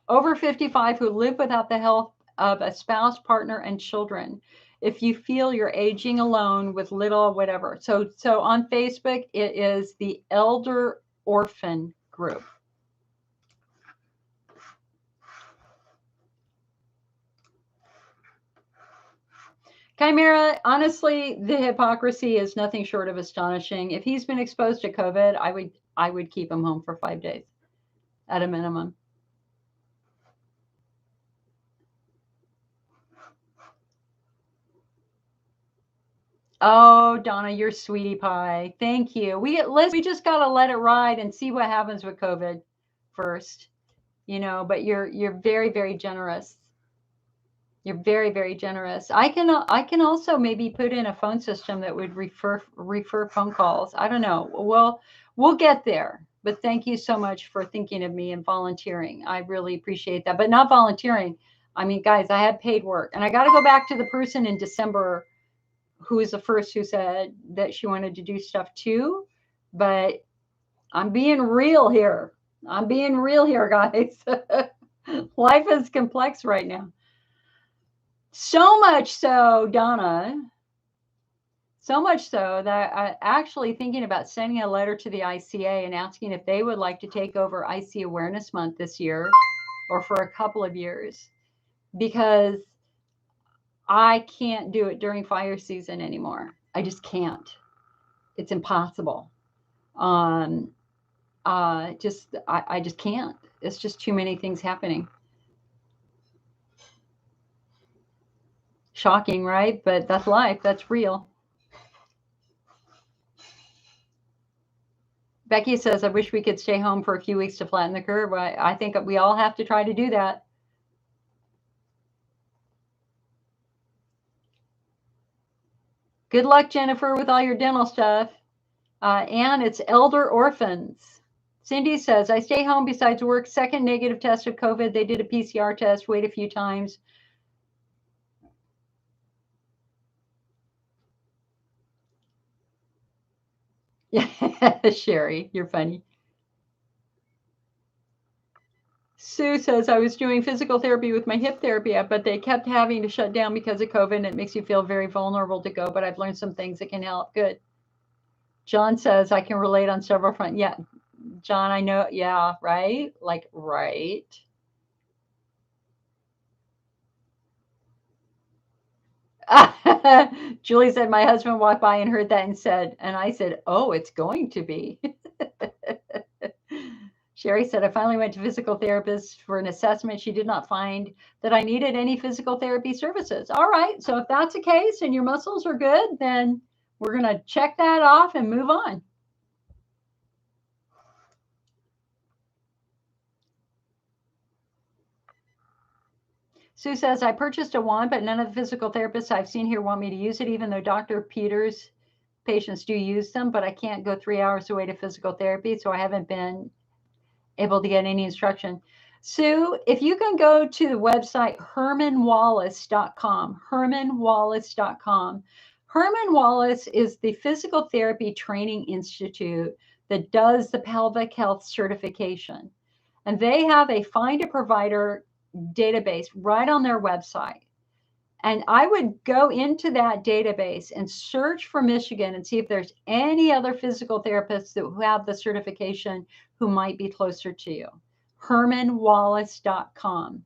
[SPEAKER 1] over 55 who live without the help of a spouse, partner, and children. If you feel you're aging alone with little whatever. So on Facebook, it is the Elder Orphan Group. Chimera, honestly, the hypocrisy is nothing short of astonishing. If he's been exposed to COVID, I would keep him home for 5 days at a minimum. Oh, Donna, you're sweetie pie. Thank you. We just got to let it ride and see what happens with COVID first, but you're very, very generous. You're very, very generous. I can also maybe put in a phone system that would refer phone calls. I don't know. We'll get there. But thank you so much for thinking of me and volunteering. I really appreciate that. But not volunteering. I mean, guys, I had paid work, and I got to go back to the person in December who was the first who said that she wanted to do stuff too. But I'm being real here. Guys. Life is complex right now. So much so, Donna, so much so that I'm actually thinking about sending a letter to the ICA and asking if they would like to take over IC Awareness Month this year or for a couple of years, because I can't do it during fire season anymore. I just can't. It's impossible. I just can't. It's just too many things happening. Shocking, right? But that's life. That's real. Becky says, I wish we could stay home for a few weeks to flatten the curve. I think we all have to try to do that. Good luck, Jennifer, with all your dental stuff. And it's elder orphans. Cindy says, I stay home besides work. Second negative test of COVID. They did a PCR test, wait a few times. Yeah, Sherry, you're funny. Sue says, I was doing physical therapy with my hip therapy, but they kept having to shut down because of COVID, and it makes you feel very vulnerable to go, but I've learned some things that can help. Good. John says, I can relate on several fronts. Yeah, John, I know. Yeah, right? Like, right. Julie said, my husband walked by and heard that and I said, oh, it's going to be. Sherry said, I finally went to physical therapist for an assessment. She did not find that I needed any physical therapy services. All right. So if that's the case and your muscles are good, then we're going to check that off and move on. Sue says, I purchased a wand, but none of the physical therapists I've seen here want me to use it, even though Dr. Peters' patients do use them, but I can't go 3 hours away to physical therapy, so I haven't been able to get any instruction. Sue, if you can go to the website hermanwallace.com, hermanwallace.com. Herman Wallace is the Physical Therapy Training Institute that does the pelvic health certification. And they have a find a provider database right on their website. And I would go into that database and search for Michigan and see if there's any other physical therapists who have the certification who might be closer to you. hermanwallace.com.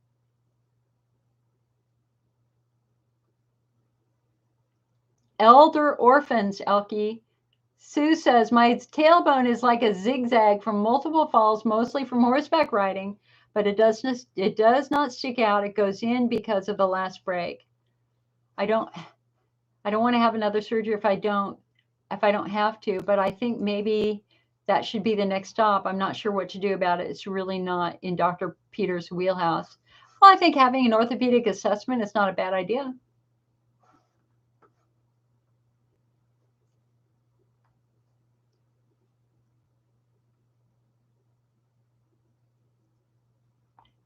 [SPEAKER 1] Elder orphans, Elke. Sue says, my tailbone is like a zigzag from multiple falls, mostly from horseback riding, but it does not stick out. It goes in because of the last break. I don't want to have another surgery if I don't have to, but I think maybe that should be the next stop. I'm not sure what to do about it. It's really not in Dr. Peters' wheelhouse. Well, I think having an orthopedic assessment is not a bad idea.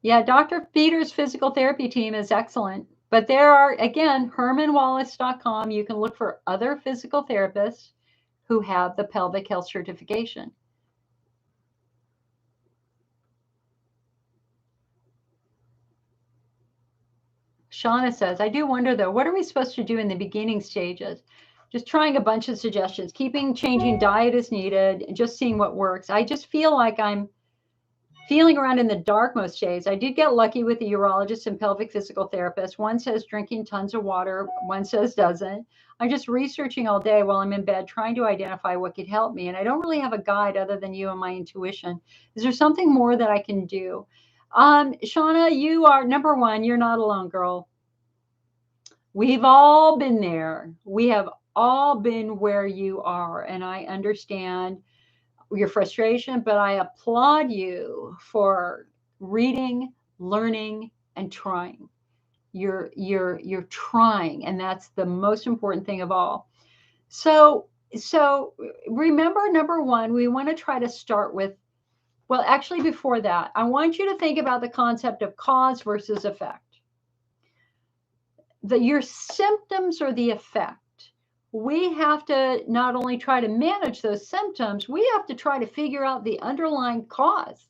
[SPEAKER 1] Yeah, Dr. Peters' physical therapy team is excellent. But there are, again, hermanwallace.com. You can look for other physical therapists who have the pelvic health certification. Shauna says, I do wonder, though, what are we supposed to do in the beginning stages? Just trying a bunch of suggestions, changing diet as needed, and just seeing what works. I just feel like I'm Feeling around in the dark most days. I did get lucky with the urologist and pelvic physical therapist. One says drinking tons of water, one says doesn't. I'm just researching all day while I'm in bed, trying to identify what could help me. And I don't really have a guide other than you and my intuition. Is there something more that I can do? Shauna, you are number one. You're not alone, girl. We've all been there. We have all been where you are. And I understand your frustration, but I applaud you for reading, learning, and trying. You're trying, and that's the most important thing of all. So remember, number one, we want to try to start with, well, actually before that, I want you to think about the concept of cause versus effect. Your symptoms are the effect. We have to not only try to manage those symptoms, we have to try to figure out the underlying cause.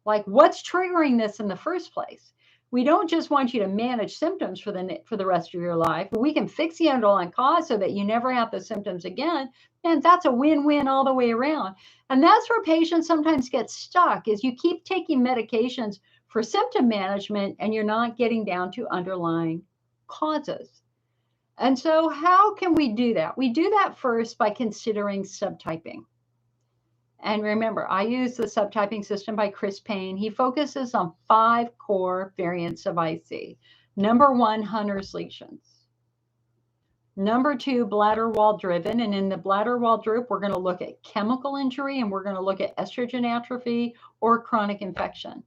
[SPEAKER 1] Like, what's triggering this in the first place? We don't just want you to manage symptoms for the rest of your life. We can fix the underlying cause so that you never have those symptoms again. And that's a win-win all the way around. And that's where patients sometimes get stuck, is you keep taking medications for symptom management and you're not getting down to underlying causes. And so how can we do that? We do that first by considering subtyping. And remember, I use the subtyping system by Chris Payne. He focuses on 5 core variants of IC. Number 1, Hunter's lesions. Number 2, bladder wall driven. And in the bladder wall droop, we're going to look at chemical injury and we're going to look at estrogen atrophy or chronic infection.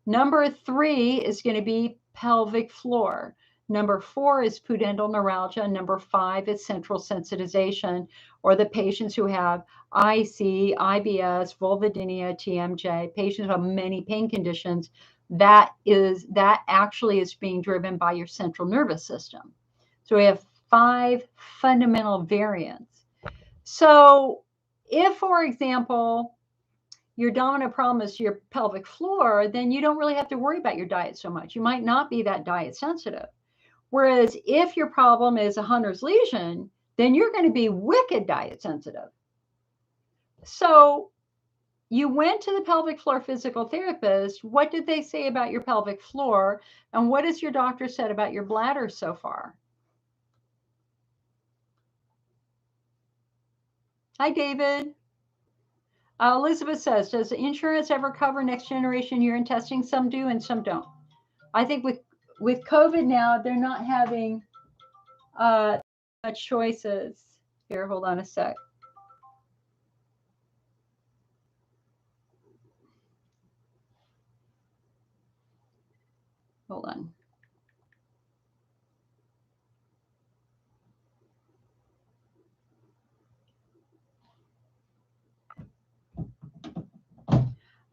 [SPEAKER 1] Number 3 is going to be pelvic floor. Number 4 is pudendal neuralgia. Number 5 is central sensitization, or the patients who have IC, IBS, vulvodynia, TMJ, patients who have many pain conditions. That actually is being driven by your central nervous system. So we have 5 fundamental variants. So if, for example, your dominant problem is your pelvic floor, then you don't really have to worry about your diet so much. You might not be that diet sensitive. Whereas if your problem is a Hunter's lesion, then you're going to be wicked diet sensitive. So you went to the pelvic floor physical therapist. What did they say about your pelvic floor? And what has your doctor said about your bladder so far? Hi, David. Elizabeth says, does insurance ever cover next generation urine testing? Some do and some don't. I think with COVID now, they're not having much choices. Here, hold on a sec. Hold on.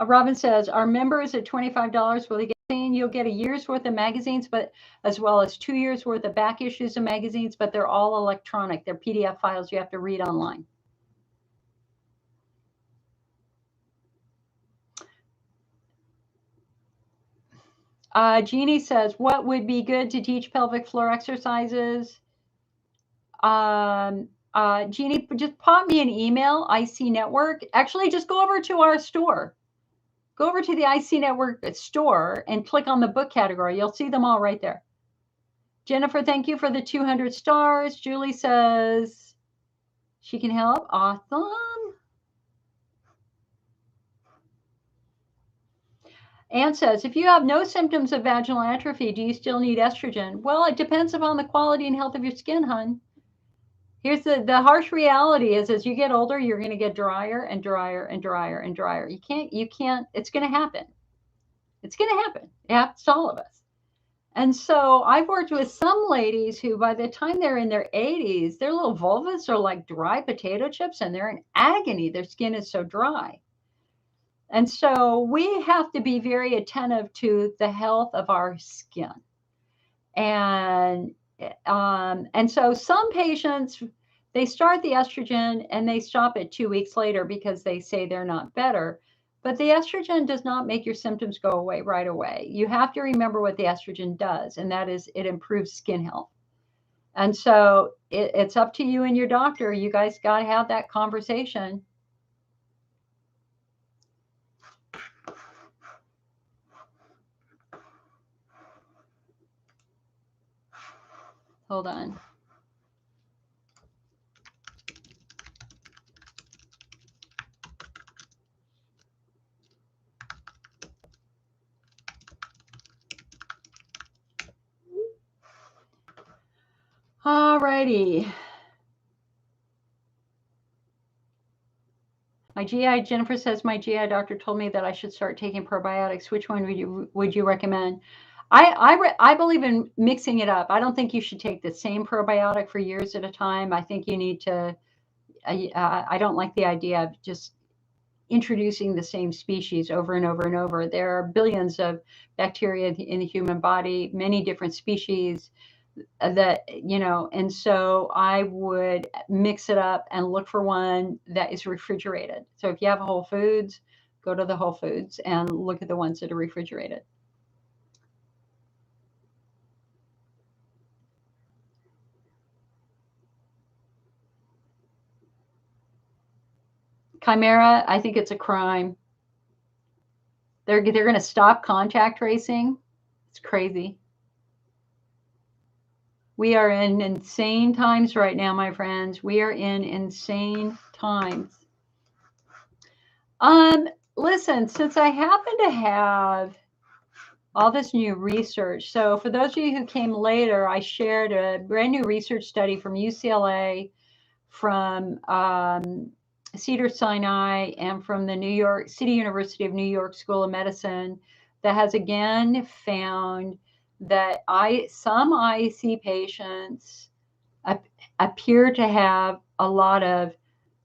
[SPEAKER 1] Robin says, our members at $25 will get seen. You'll get a year's worth of magazines, but as well as 2 years worth of back issues of magazines, but they're all electronic. They're PDF files you have to read online. Jeannie says, what would be good to teach pelvic floor exercises? Jeannie, just pop me an email, IC Network. Actually, just go over to our store. Go over to the IC Network store and click on the book category. You'll see them all right there. Jennifer, thank you for the 200 stars. Julie says she can help. Awesome. Anne says, if you have no symptoms of vaginal atrophy, do you still need estrogen? Well, it depends upon the quality and health of your skin, hon. Here's the harsh reality is as you get older, you're going to get drier and drier and drier and drier. You can't, it's going to happen. It's going to happen. It happens to all of us. And so I've worked with some ladies who by the time they're in their 80s, their little vulvas are like dry potato chips and they're in agony. Their skin is so dry. And so we have to be very attentive to the health of our skin. And so some patients, they start the estrogen and they stop it 2 weeks later because they say they're not better. But the estrogen does not make your symptoms go away right away. You have to remember what the estrogen does, and that is it improves skin health. And so it's up to you and your doctor. You guys got to have that conversation. Hold on. All righty. My GI, Jennifer says, my GI doctor told me that I should start taking probiotics. Which one would you recommend? I believe in mixing it up. I don't think you should take the same probiotic for years at a time. I think you need to, I don't like the idea of just introducing the same species over and over and over. There are billions of bacteria in the human body, many different species that, and so I would mix it up and look for one that is refrigerated. So if you have Whole Foods, go to the Whole Foods and look at the ones that are refrigerated. Chimera, I think it's a crime. They're going to stop contact tracing. It's crazy. We are in insane times right now, my friends. We are in insane times. Listen, since I happen to have all this new research, so for those of you who came later, I shared a brand new research study from UCLA, from Cedars-Sinai, and from the New York City University of New York School of Medicine that has again found that some IC patients appear to have a lot of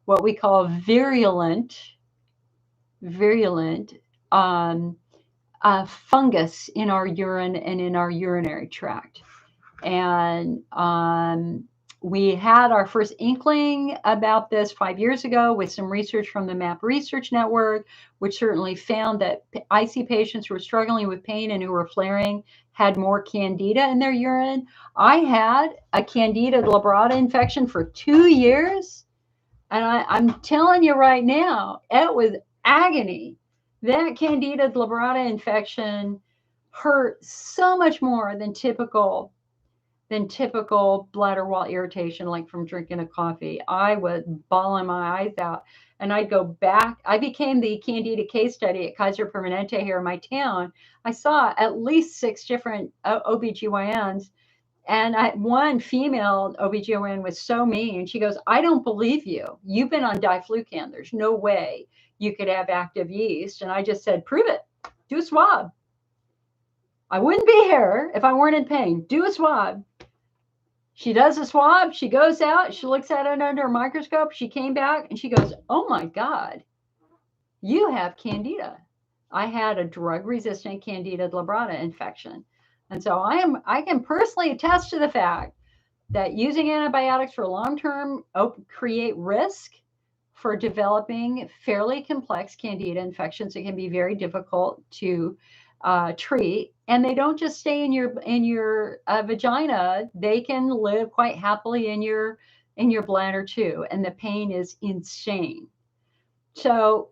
[SPEAKER 1] what we call virulent fungus in our urine and in our urinary tract. And we had our first inkling about this 5 years ago with some research from the MAP Research Network, which certainly found that IC patients who were struggling with pain and who were flaring had more Candida in their urine. I had a Candida glabrata infection for 2 years. And I'm telling you right now, it was agony. That Candida glabrata infection hurt so much more than typical bladder wall irritation, like from drinking a coffee. I was bawling my eyes out. And I'd go back. I became the Candida case study at Kaiser Permanente here in my town. I saw at least 6 different OBGYNs. And one female OBGYN was so mean. She goes, I don't believe you. You've been on diflucan. There's no way you could have active yeast. And I just said, prove it. Do a swab. I wouldn't be here if I weren't in pain. Do a swab. She does a swab. She goes out. She looks at it under a microscope. She came back and she goes, oh my God, you have Candida. I had a drug-resistant Candida glabrata infection. And so I can personally attest to the fact that using antibiotics for long-term create risk for developing fairly complex Candida infections. It can be very difficult to treat, and they don't just stay in your vagina. They can live quite happily in your bladder too, and the pain is insane. So,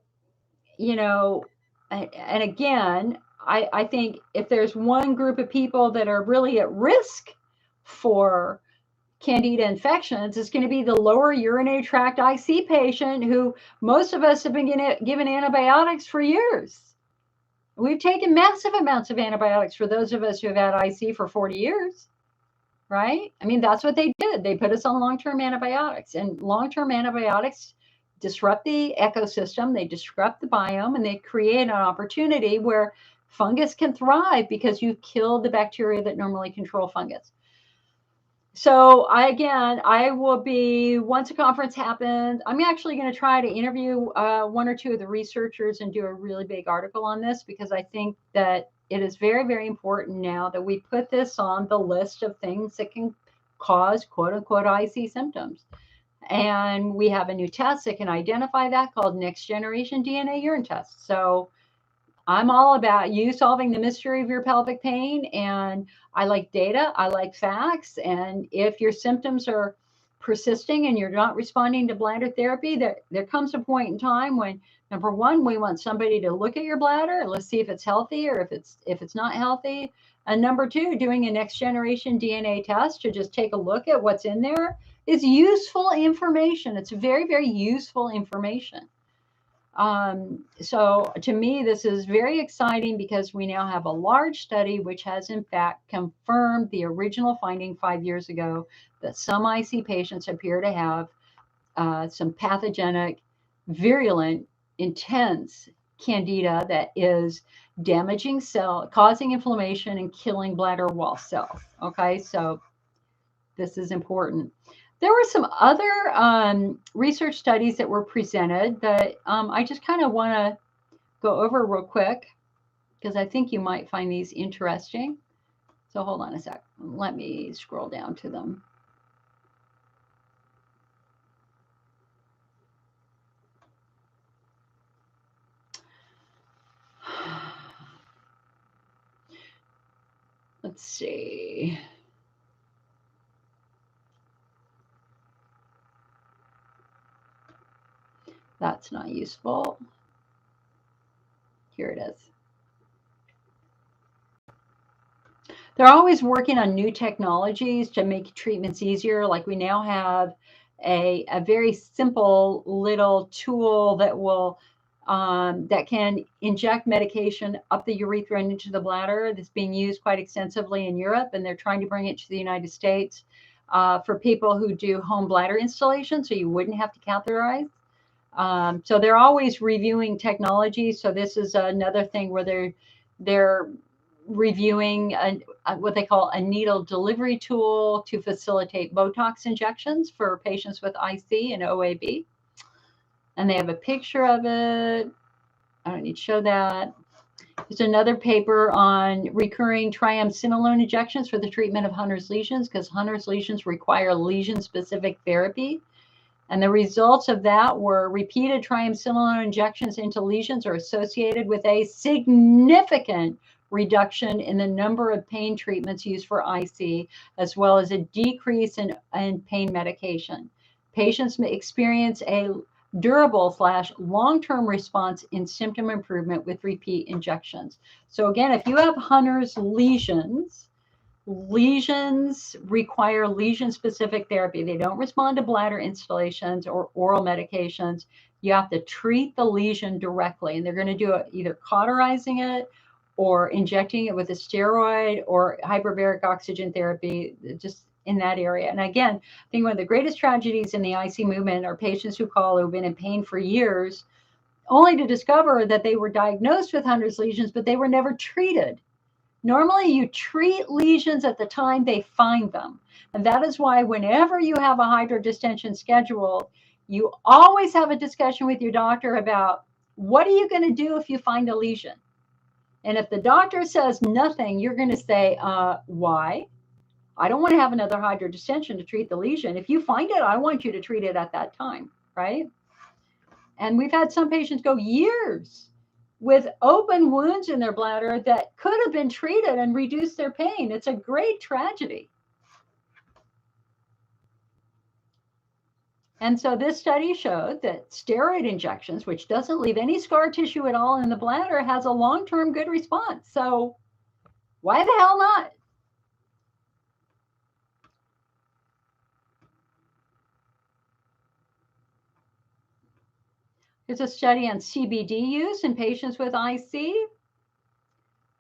[SPEAKER 1] and again, I think if there's one group of people that are really at risk for Candida infections, it's going to be the lower urinary tract IC patient, who most of us have been given antibiotics for years. We've taken massive amounts of antibiotics for those of us who have had IC for 40 years, right? I mean, that's what they did. They put us on long-term antibiotics, and long-term antibiotics disrupt the ecosystem, they disrupt the biome, and they create an opportunity where fungus can thrive because you've killed the bacteria that normally control fungus. So I will be, once a conference happens, I'm actually going to try to interview 1 or 2 of the researchers and do a really big article on this, because I think that it is very, very important now that we put this on the list of things that can cause quote unquote IC symptoms. And we have a new test that can identify that, called next generation DNA urine test. So I'm all about you solving the mystery of your pelvic pain, and I like data, I like facts, and if your symptoms are persisting and you're not responding to bladder therapy, there comes a point in time when Number one, we want somebody to look at your bladder. Let's see if it's healthy or if it's not healthy. And number two, doing a next generation DNA test to just take a look at what's in there is useful information. It's very, very useful information. So to me, this is very exciting because we now have a large study which has in fact confirmed the original finding 5 years ago that some IC patients appear to have some pathogenic, virulent, intense Candida that is damaging cell, causing inflammation and killing bladder wall cells. Okay, so this is important. There were some other research studies that were presented that I just kind of want to go over real quick because I think you might find these interesting. So hold on a sec. Let me scroll down to them. Let's see. That's not useful. Here it is. They're always working on new technologies to make treatments easier. Like we now have a very simple little tool that will that can inject medication up the urethra and into the bladder. That's being used quite extensively in Europe, and they're trying to bring it to the United States for people who do home bladder installation, so you wouldn't have to catheterize. So they're always reviewing technology. So this is another thing where they're reviewing what they call a needle delivery tool to facilitate Botox injections for patients with IC and OAB. And they have a picture of it. I don't need to show that. There's another paper on recurring triamcinolone injections for the treatment of Hunner's lesions because Hunner's lesions require lesion-specific therapy. And the results of that were repeated triamcinolone injections into lesions are associated with a significant reduction in the number of pain treatments used for IC, as well as a decrease in pain medication. Patients may experience a durable / long-term response in symptom improvement with repeat injections. So again, if you have Hunner's lesions require lesion-specific therapy. They don't respond to bladder installations or oral medications. You have to treat the lesion directly, and they're going to do it either cauterizing it or injecting it with a steroid or hyperbaric oxygen therapy, just in that area. And again, I think one of the greatest tragedies in the IC movement are patients who call who've been in pain for years, only to discover that they were diagnosed with Hunner's lesions, but they were never treated. Normally, you treat lesions at the time they find them. And that is why whenever you have a hydrodistension schedule, you always have a discussion with your doctor about what are you going to do if you find a lesion? And if the doctor says nothing, you're going to say, why? I don't want to have another hydrodistension to treat the lesion. If you find it, I want you to treat it at that time, right? And we've had some patients go years with open wounds in their bladder that could have been treated and reduced their pain. It's a great tragedy. And so this study showed that steroid injections, which doesn't leave any scar tissue at all in the bladder, has a long-term good response. So why the hell not? There's a study on CBD use in patients with IC.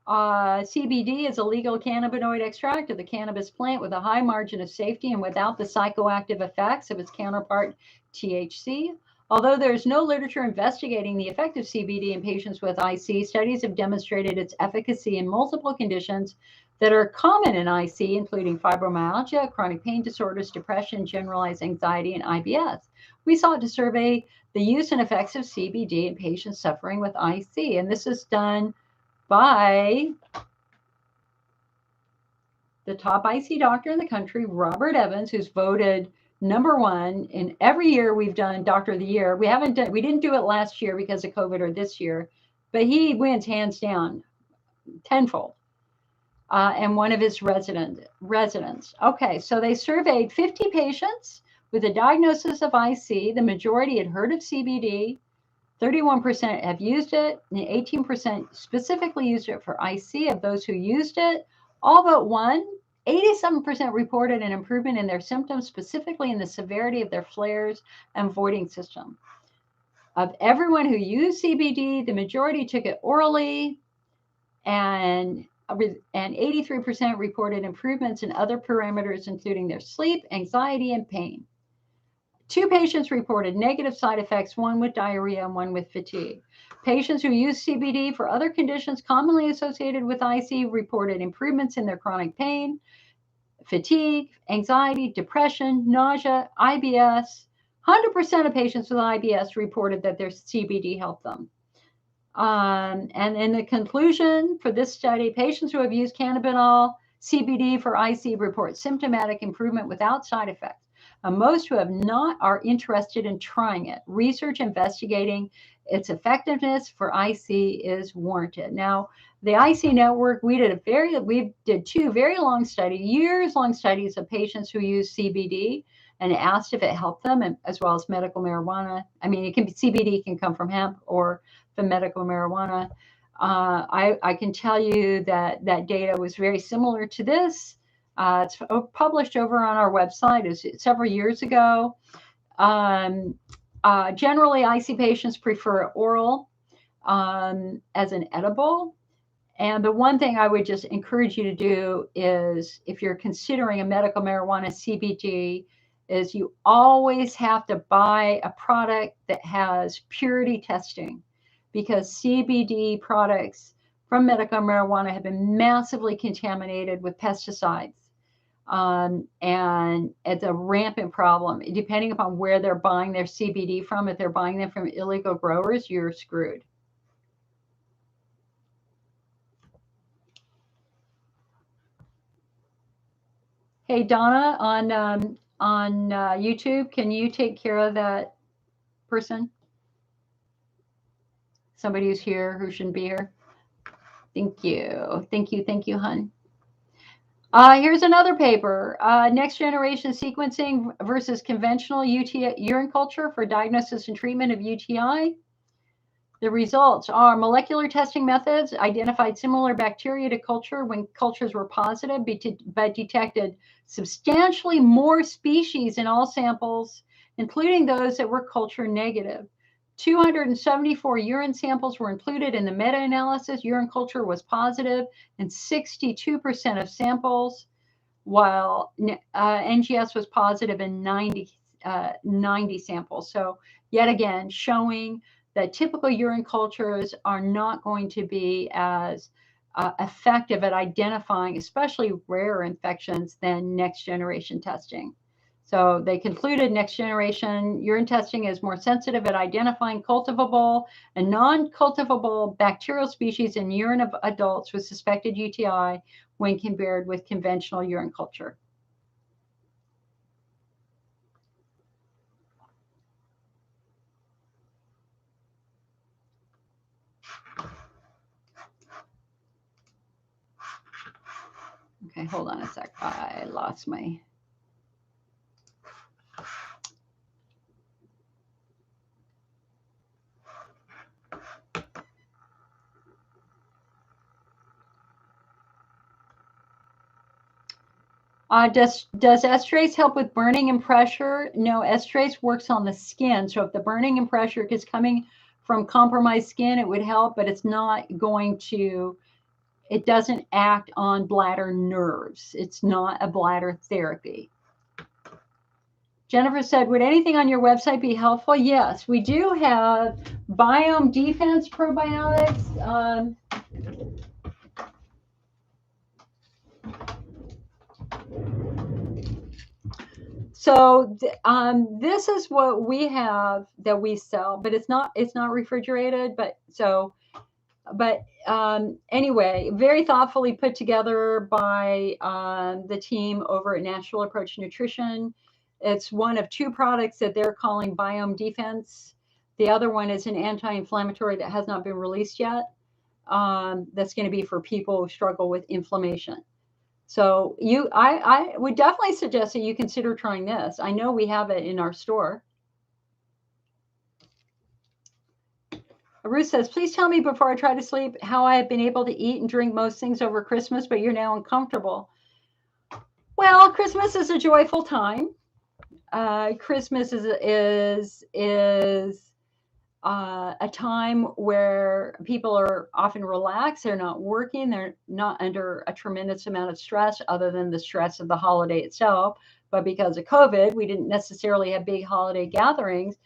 [SPEAKER 1] CBD is a legal cannabinoid extract of the cannabis plant with a high margin of safety and without the psychoactive effects of its counterpart, THC. Although there is no literature investigating the effect of CBD in patients with IC, studies have demonstrated its efficacy in multiple conditions that are common in IC, including fibromyalgia, chronic pain disorders, depression, generalized anxiety, and IBS. We sought to survey the use and effects of CBD in patients suffering with IC, and this is done by the top IC doctor in the country, Robert Evans, who's voted #1 in every year we've done Doctor of the Year. We didn't do it last year because of COVID or this year, but he wins hands down tenfold. And one of his residents. Okay, so they surveyed 50 patients with a diagnosis of IC. The majority had heard of CBD. 31% have used it, and 18% specifically used it for IC. Of those who used it, all but one, 87% reported an improvement in their symptoms, specifically in the severity of their flares and voiding system. Of everyone who used CBD, the majority took it orally, and 83% reported improvements in other parameters, including their sleep, anxiety, and pain. 2 patients reported negative side effects, one with diarrhea and one with fatigue. Patients who use CBD for other conditions commonly associated with IC reported improvements in their chronic pain, fatigue, anxiety, depression, nausea, IBS. 100% of patients with IBS reported that their CBD helped them. And in the conclusion for this study, patients who have used cannabinol CBD for IC report symptomatic improvement without side effects. Most who have not are interested in trying it. Research investigating its effectiveness for IC is warranted. Now, the IC network, we did 2 very long studies, years-long studies of patients who use CBD and asked if it helped them, and as well as medical marijuana. I mean, CBD can come from hemp or from medical marijuana. I can tell you that that data was very similar to this. It's published over on our website. It's several years ago. Generally, IC patients prefer oral as an edible. And the one thing I would just encourage you to do is, if you're considering a medical marijuana CBD, is you always have to buy a product that has purity testing, because CBD products from medical marijuana have been massively contaminated with pesticides. And it's a rampant problem. Depending upon where they're buying their CBD from, if they're buying them from illegal growers, you're screwed. Hey, Donna, on YouTube, can you take care of that person? Somebody who's here who shouldn't be here. Thank you. Thank you. Thank you, hun. Here's another paper, next generation sequencing versus conventional urine culture for diagnosis and treatment of UTI. The results are molecular testing methods identified similar bacteria to culture when cultures were positive, but detected substantially more species in all samples, including those that were culture negative. 274 urine samples were included in the meta-analysis. Urine culture was positive in 62% of samples, while NGS was positive in 90 samples. So yet again, showing that typical urine cultures are not going to be as effective at identifying, especially rare infections, than next generation testing. So they concluded next generation urine testing is more sensitive at identifying cultivable and non-cultivable bacterial species in urine of adults with suspected UTI when compared with conventional urine culture. Okay, hold on a sec. I lost my... Does estrase help with burning and pressure? No, estrase works on the skin. So if the burning and pressure is coming from compromised skin, it would help, but it's not going to, it doesn't act on bladder nerves. It's not a bladder therapy. Jennifer said, would anything on your website be helpful? Yes, we do have biome defense probiotics. So this is what we have that we sell, but it's not refrigerated. Anyway, very thoughtfully put together by the team over at Natural Approach Nutrition. It's one of 2 products that they're calling Biome Defense. The other one is an anti-inflammatory that has not been released yet. That's going to be for people who struggle with inflammation. So I would definitely suggest that you consider trying this. I know we have it in our store. Ruth says, please tell me before I try to sleep how I have been able to eat and drink most things over Christmas, but you're now uncomfortable. Well, Christmas is a joyful time. Christmas is a time where people are often relaxed. They're not working. They're not under a tremendous amount of stress other than the stress of the holiday itself. But because of COVID, we didn't necessarily have big holiday gatherings,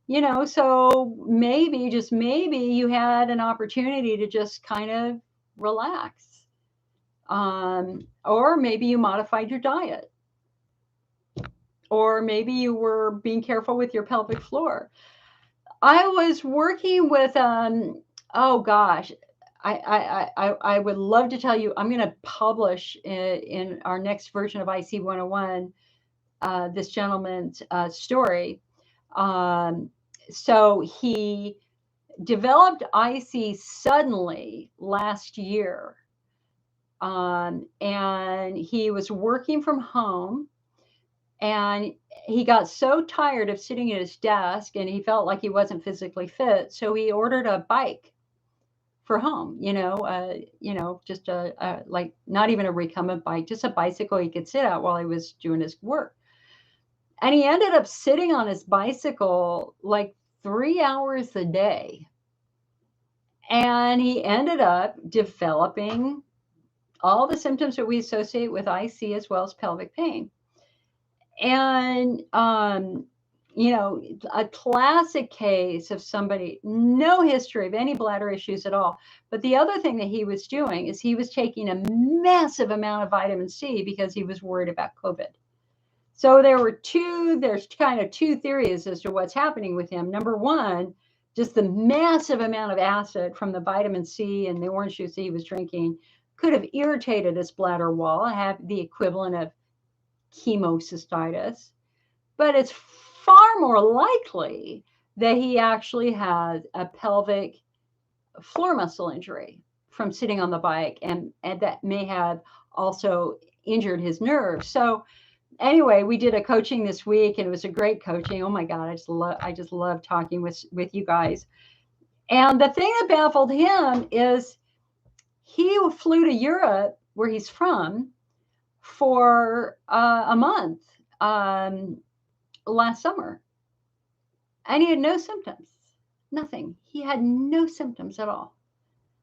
[SPEAKER 1] so maybe, just maybe, you had an opportunity to just kind of relax. Or maybe you modified your diet. Or maybe you were being careful with your pelvic floor. I was working with, oh gosh, I would love to tell you, I'm going to publish in our next version of IC 101 this gentleman's story. So he developed IC suddenly last year. And he was working from home, and he got so tired of sitting at his desk, and he felt like he wasn't physically fit. So he ordered a bike for home, just like not even a recumbent bike, just a bicycle he could sit at while he was doing his work. And he ended up sitting on his bicycle like 3 hours a day. And he ended up developing all the symptoms that we associate with IC as well as pelvic pain. And, a classic case of somebody, no history of any bladder issues at all. But the other thing that he was doing is he was taking a massive amount of vitamin C because he was worried about COVID. So there's kind of two theories as to what's happening with him. Number one, just the massive amount of acid from the vitamin C and the orange juice that he was drinking could have irritated his bladder wall, have the equivalent of chemocystitis. But it's far more likely that he actually had a pelvic floor muscle injury from sitting on the bike, and that may have also injured his nerves. So anyway, we did a coaching this week, and it was a great coaching. Oh my God, I just love talking with you guys. And the thing that baffled him is he flew to Europe, where he's from, for a month last summer, and he had no symptoms, nothing. He had no symptoms at all.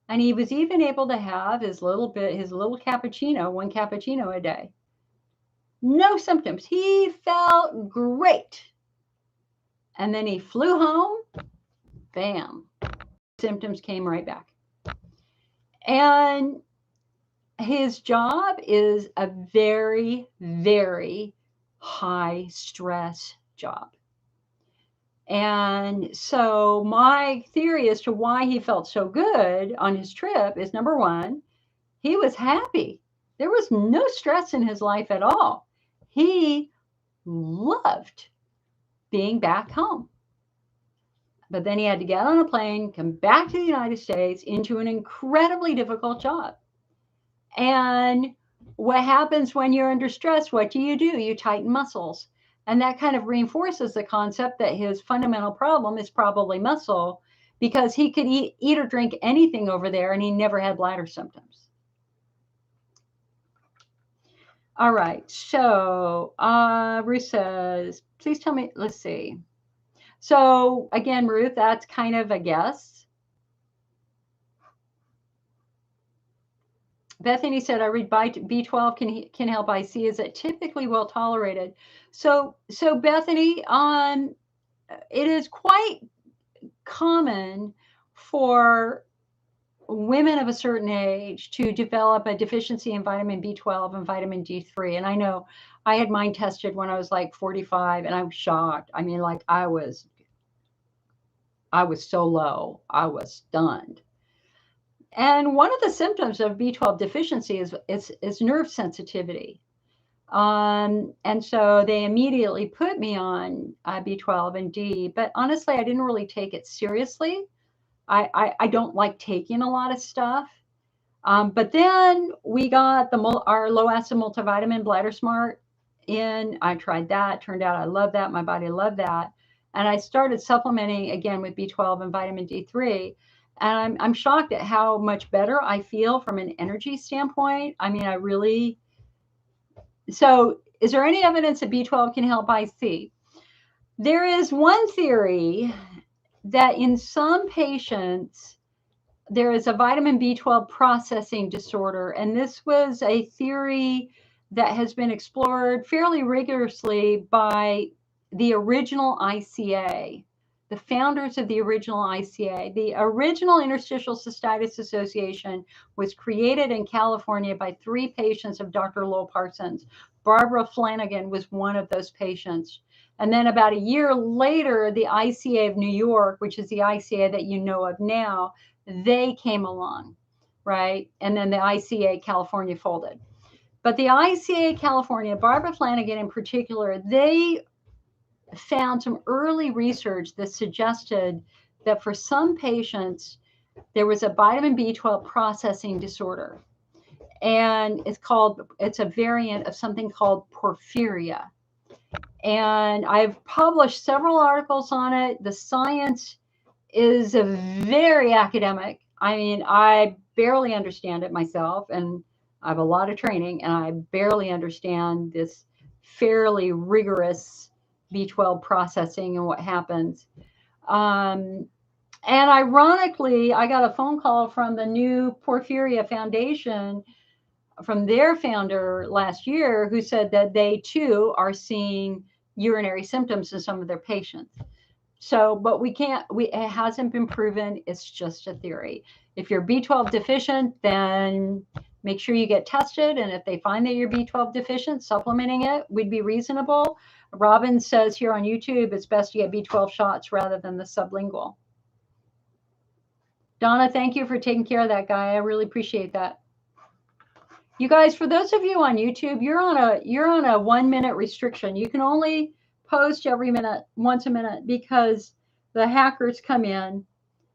[SPEAKER 1] And he was even able to have his little cappuccino, one cappuccino a day. No symptoms. He felt great. And then he flew home, bam, symptoms came right back. And his job is a very, very high stress job. And so my theory as to why he felt so good on his trip is, number one, he was happy. There was no stress in his life at all. He loved being back home. But then he had to get on a plane, come back to the United States into an incredibly difficult job. And what happens when you're under stress? What do? You tighten muscles. And that kind of reinforces the concept that his fundamental problem is probably muscle, because he could eat or drink anything over there and he never had bladder symptoms. All right. So Ruth says, please tell me, let's see. So again, Ruth, that's kind of a guess. Bethany said, I read B12 can help IC. Is it typically well tolerated? So Bethany, it is quite common for women of a certain age to develop a deficiency in vitamin B12 and vitamin D3. And I know I had mine tested when I was like 45, and I was shocked. I mean, like I was so low, I was stunned. And one of the symptoms of B12 deficiency is nerve sensitivity. And so they immediately put me on B12 and D, but honestly, I didn't really take it seriously. I don't like taking a lot of stuff. But then we got our low acid multivitamin Bladder Smart in. I tried that. Turned out I love that. My body loved that. And I started supplementing again with B12 and vitamin D3. And I'm shocked at how much better I feel from an energy standpoint. I mean, I really. So, is there any evidence that B12 can help IC? There is one theory that in some patients, there is a vitamin B12 processing disorder. And this was a theory that has been explored fairly rigorously by the original ICA, the founders of the original ICA. The original Interstitial Cystitis Association was created in California by 3 patients of Dr. Lowell Parsons. Barbara Flanagan was one of those patients. And then about a year later, the ICA of New York, which is the ICA that you know of now, they came along, right? And then the ICA California folded. But the ICA California, Barbara Flanagan in particular, they found some early research that suggested that for some patients, there was a vitamin B12 processing disorder. And it's a variant of something called porphyria. And I've published several articles on it. The science is a very academic. I mean, I barely understand it myself, and I have a lot of training, and I barely understand this fairly rigorous B12 processing and what happens. And ironically, I got a phone call from the new Porphyria Foundation from their founder last year who said that they too are seeing urinary symptoms in some of their patients. So, but it hasn't been proven. It's just a theory. If you're B12 deficient, then make sure you get tested. And if they find that you're B12 deficient, supplementing it would be reasonable. Robin says here on YouTube, it's best to get B12 shots rather than the sublingual. Donna, thank you for taking care of that guy. I really appreciate that. You guys, for those of you on YouTube, you're on a 1 minute restriction. You can only post once a minute, because the hackers come in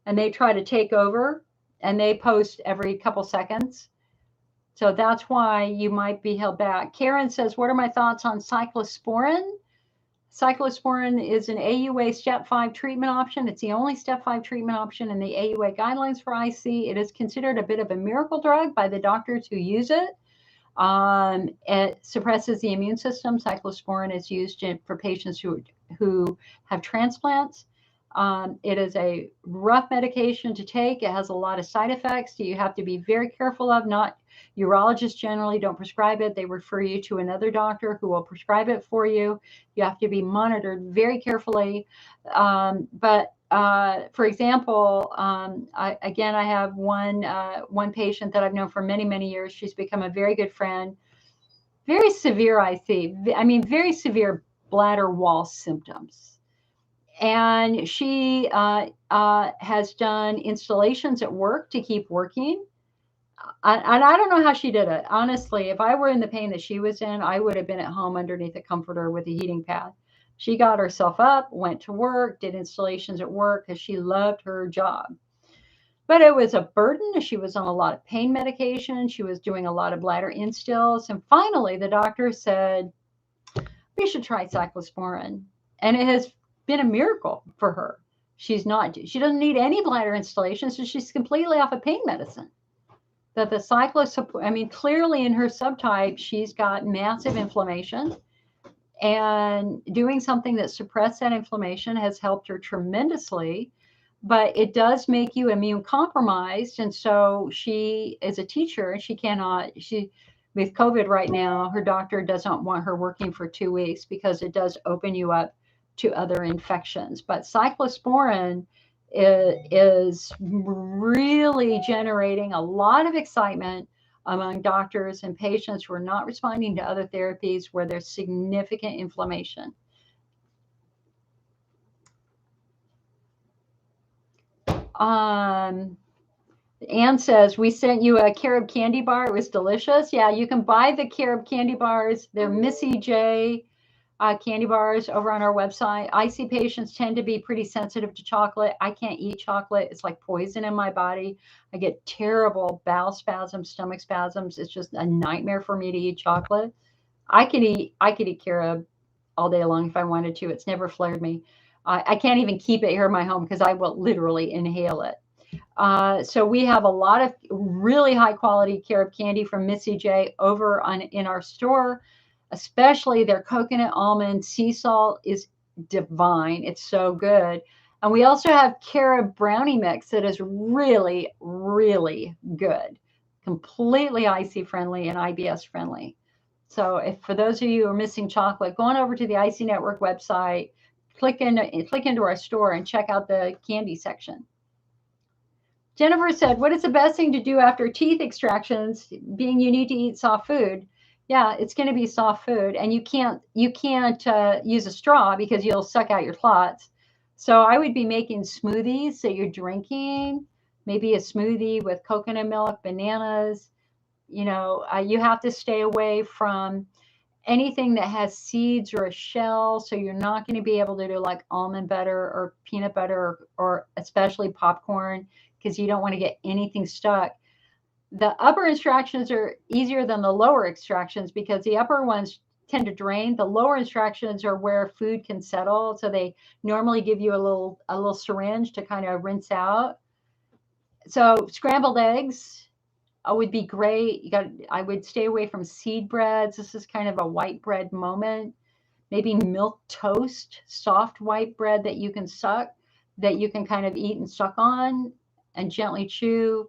[SPEAKER 1] and they try to take over and they post every couple seconds. So that's why you might be held back. Karen says, what are my thoughts on cyclosporin? Cyclosporin is an AUA step 5 treatment option. It's the only step 5 treatment option in the AUA guidelines for IC. It is considered a bit of a miracle drug by the doctors who use it. It suppresses the immune system. Cyclosporin is used for patients who have transplants. It is a rough medication to take. It has a lot of side effects that you have to be very careful of. Urologists generally don't prescribe it. They refer you to another doctor who will prescribe it for you. You have to be monitored very carefully. But for example, I have one patient that I've known for many, many years. She's become a very good friend. Very severe IC. I mean, very severe bladder wall symptoms. And she has done installations at work to keep working. And I don't know how she did it. Honestly, if I were in the pain that she was in, I would have been at home underneath a comforter with a heating pad. She got herself up, went to work, did installations at work because she loved her job. But it was a burden. She was on a lot of pain medication. She was doing a lot of bladder instills. And finally, the doctor said, we should try cyclosporin. And it has been a miracle for her. She doesn't need any bladder installation, so she's completely off of pain medicine. That the clearly in her subtype, she's got massive inflammation, and doing something that suppressed that inflammation has helped her tremendously. But it does make you immune compromised. And so she is a teacher, and with COVID right now, her doctor doesn't want her working for 2 weeks because it does open you up to other infections. But cyclosporin is really generating a lot of excitement among doctors and patients who are not responding to other therapies where there's significant inflammation. Anne says, we sent you a carob candy bar. It was delicious. Yeah, you can buy the carob candy bars. They're Missy J candy bars over on our website. IC patients tend to be pretty sensitive to chocolate. I can't eat chocolate. It's like poison in my body. I get terrible bowel spasms, stomach spasms. It's just a nightmare for me to eat chocolate. I could eat carob all day long if I wanted to. It's never flared me. I can't even keep it here in my home because I will literally inhale it. So we have a lot of really high quality carob candy from Missy J over in our store, especially their coconut almond sea salt is divine. It's so good. And we also have carob brownie mix that is really, really good. Completely IC friendly and IBS friendly. So if for those of you who are missing chocolate, go on over to the IC Network website, click into our store and check out the candy section. Jennifer said, what is the best thing to do after teeth extractions, being you need to eat soft food? Yeah, it's going to be soft food, and you can't use a straw because you'll suck out your clots. So I would be making smoothies that you're drinking, maybe a smoothie with coconut milk, bananas. You have to stay away from anything that has seeds or a shell. So you're not going to be able to do like almond butter or peanut butter or especially popcorn because you don't want to get anything stuck. The upper extractions are easier than the lower extractions because the upper ones tend to drain. The lower extractions are where food can settle. So they normally give you a little syringe to kind of rinse out. So scrambled eggs would be great. I would stay away from seed breads. This is kind of a white bread moment. Maybe milk toast, soft white bread that you can suck, that you can kind of eat and suck on and gently chew.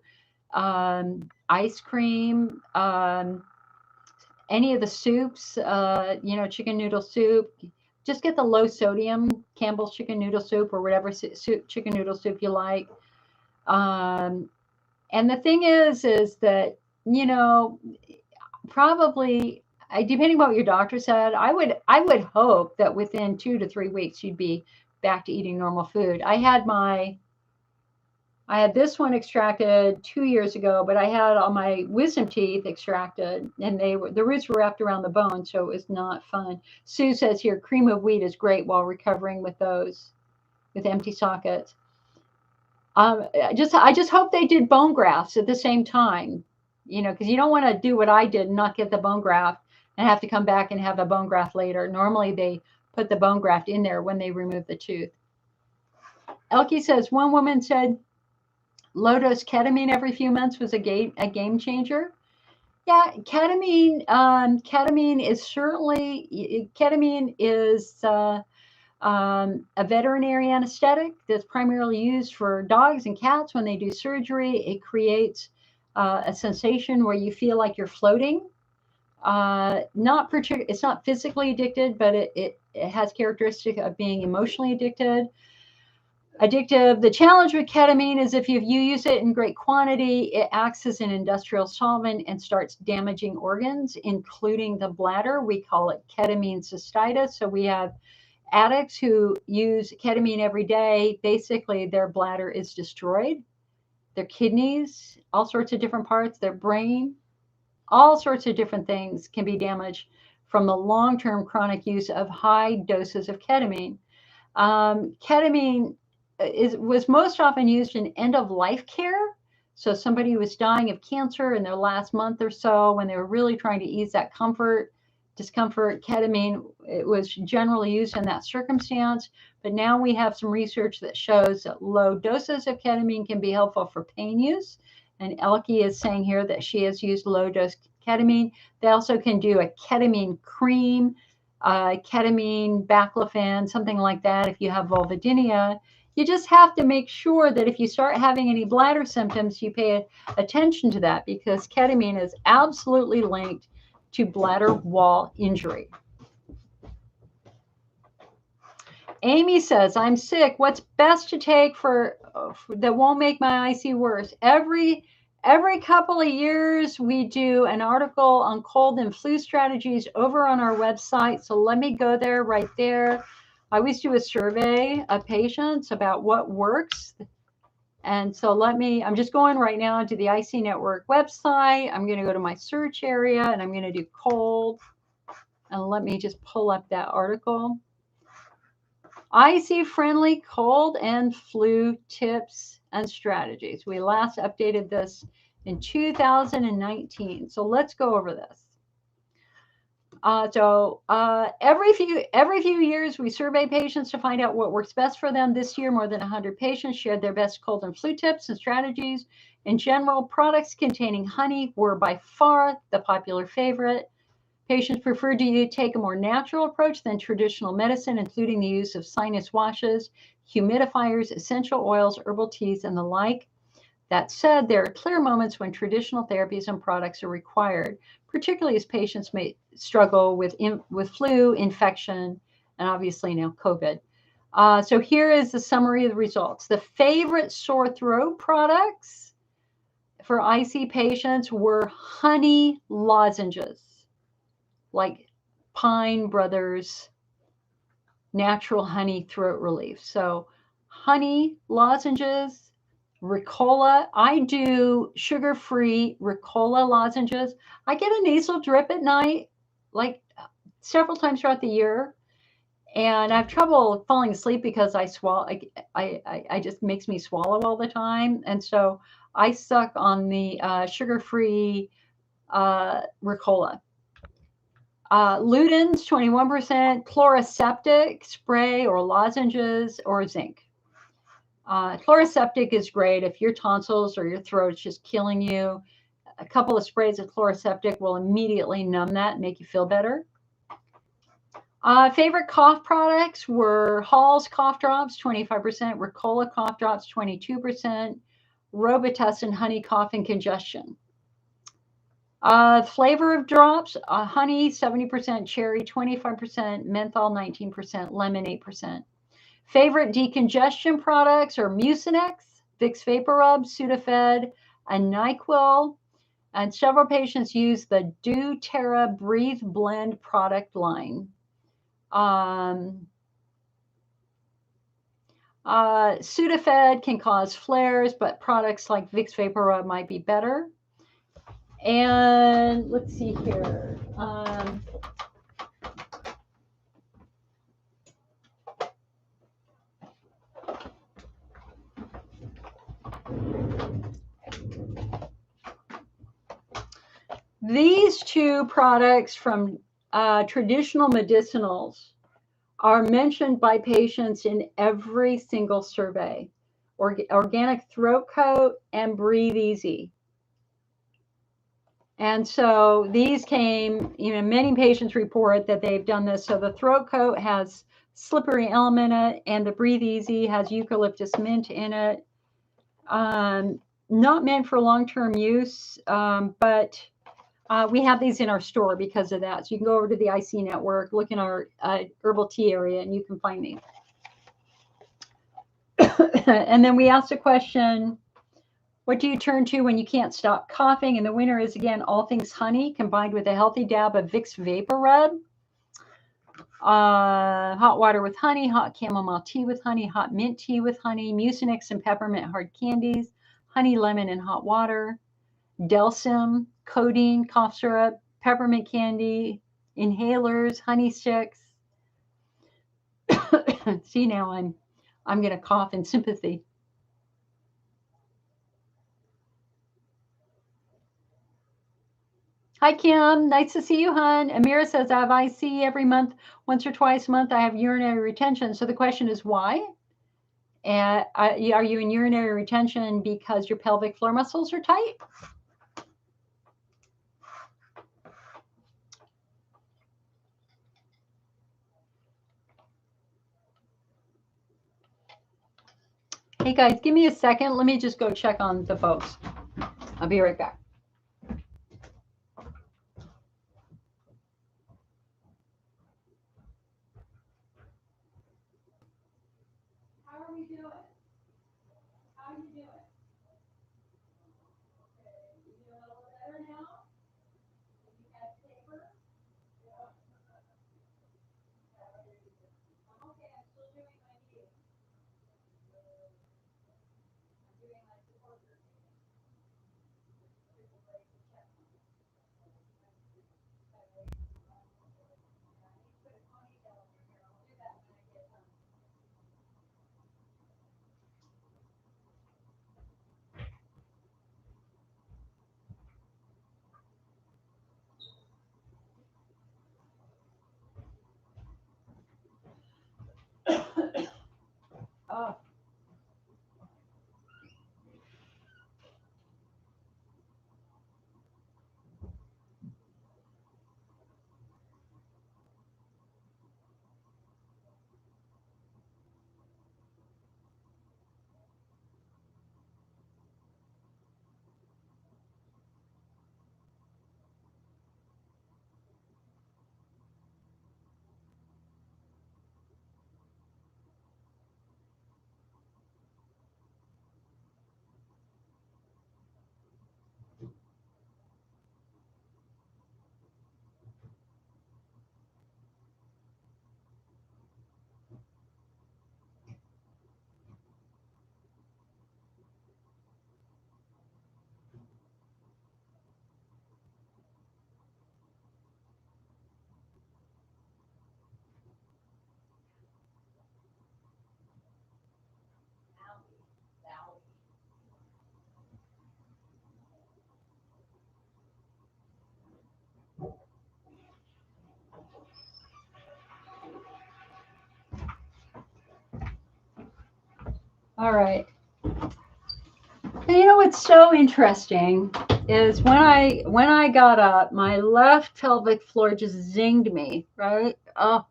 [SPEAKER 1] Ice cream, any of the soups, chicken noodle soup. Just get the low sodium Campbell's chicken noodle soup or whatever chicken noodle soup you like. And the thing is that, probably, depending on what your doctor said, I would hope that within 2 to 3 weeks you'd be back to eating normal food. I had this one extracted 2 years ago, but I had all my wisdom teeth extracted, and the roots were wrapped around the bone, so it was not fun. Sue says here, cream of wheat is great while recovering with empty sockets. I just hope they did bone grafts at the same time, because you don't want to do what I did and not get the bone graft and have to come back and have a bone graft later. Normally they put the bone graft in there when they remove the tooth. Elke says, one woman said low dose ketamine every few months was a game changer. Yeah, ketamine is a veterinary anesthetic that's primarily used for dogs and cats when they do surgery. It creates a sensation where you feel like you're floating. It's not physically addicted, but it has characteristic of being emotionally addictive. The challenge with ketamine is if you use it in great quantity, it acts as an industrial solvent and starts damaging organs, including the bladder. We call it ketamine cystitis. So we have addicts who use ketamine every day. Basically, their bladder is destroyed, their kidneys, all sorts of different parts, their brain, all sorts of different things can be damaged from the long-term chronic use of high doses of ketamine. Ketamine was most often used in end-of-life care. So somebody who was dying of cancer in their last month or so, when they were really trying to ease that discomfort, ketamine, it was generally used in that circumstance. But now we have some research that shows that low doses of ketamine can be helpful for pain use. And Elke is saying here that she has used low dose ketamine. They also can do a ketamine cream, ketamine baclofen, something like that if you have vulvodynia. You just have to make sure that if you start having any bladder symptoms, you pay attention to that, because ketamine is absolutely linked to bladder wall injury. Amy says, I'm sick. What's best to take that won't make my IC worse? Every couple of years, we do an article on cold and flu strategies over on our website. So let me go there right there. I always do a survey of patients about what works. And so I'm just going right now to the IC Network website. I'm going to go to my search area and I'm going to do cold. And let me just pull up that article. IC friendly cold and flu tips and strategies. We last updated this in 2019. So let's go over this. Every few years, we survey patients to find out what works best for them. This year, more than 100 patients shared their best cold and flu tips and strategies. In general, products containing honey were by far the popular favorite. Patients preferred to take a more natural approach than traditional medicine, including the use of sinus washes, humidifiers, essential oils, herbal teas, and the like. That said, there are clear moments when traditional therapies and products are required, particularly as patients may struggle with flu, infection, and obviously now COVID. So here is the summary of the results. The favorite sore throat products for IC patients were honey lozenges, like Pine Brothers natural honey throat relief. So honey lozenges, Ricola. I do sugar-free Ricola lozenges. I get a nasal drip at night, like several times throughout the year, and I have trouble falling asleep because I swallow. I just makes me swallow all the time, and so I suck on the sugar-free Ricola. Ludens, 21%, chloroseptic spray or lozenges, or zinc. Chloroseptic is great if your tonsils or your throat's just killing you. A couple of sprays of chloroseptic will immediately numb that and make you feel better. Favorite cough products were Hall's cough drops, 25%, Ricola cough drops, 22%, Robitussin honey cough and congestion. Flavor of drops, honey, 70%, cherry, 25%, menthol, 19%, lemon, 8%. Favorite decongestion products are Mucinex, Vicks VapoRub, Sudafed, and NyQuil. And several patients use the doTERRA Breathe Blend product line. Sudafed can cause flares, but products like Vicks VapoRub might be better. And let's see here. These two products from traditional medicinals are mentioned by patients in every single survey. Organic throat coat and Breathe Easy. And so these came, many patients report that they've done this. So the throat coat has slippery elm in it, and the Breathe Easy has eucalyptus mint in it. Not meant for long-term use, but we have these in our store because of that. So you can go over to the IC network, look in our herbal tea area, and you can find these. And then we asked a question, what do you turn to when you can't stop coughing? And the winner is, again, all things honey combined with a healthy dab of Vicks VapoRub. Hot water with honey, hot chamomile tea with honey, hot mint tea with honey, Mucinex and peppermint hard candies, honey, lemon, and hot water. Delsym, codeine, cough syrup, peppermint candy, inhalers, honey sticks. See, now I'm going to cough in sympathy. Hi, Kim. Nice to see you, hon. Amira says, I have IC every month, once or twice a month. I have urinary retention. So the question is why? Are you in urinary retention because your pelvic floor muscles are tight? Hey, guys, give me a second. Let me just go check on the folks. I'll be right back. How are we doing? How are you doing? Okay, you doing a little better now? Have you had paper? Yeah. I'm okay. I'm still doing my meeting. I'm doing my support group meeting. People ready to check on me. I need to put a ponytail in your hair. I'll do that when I get home. All right. And you know what's so interesting is when I got up, my left pelvic floor just zinged me, right? Oh,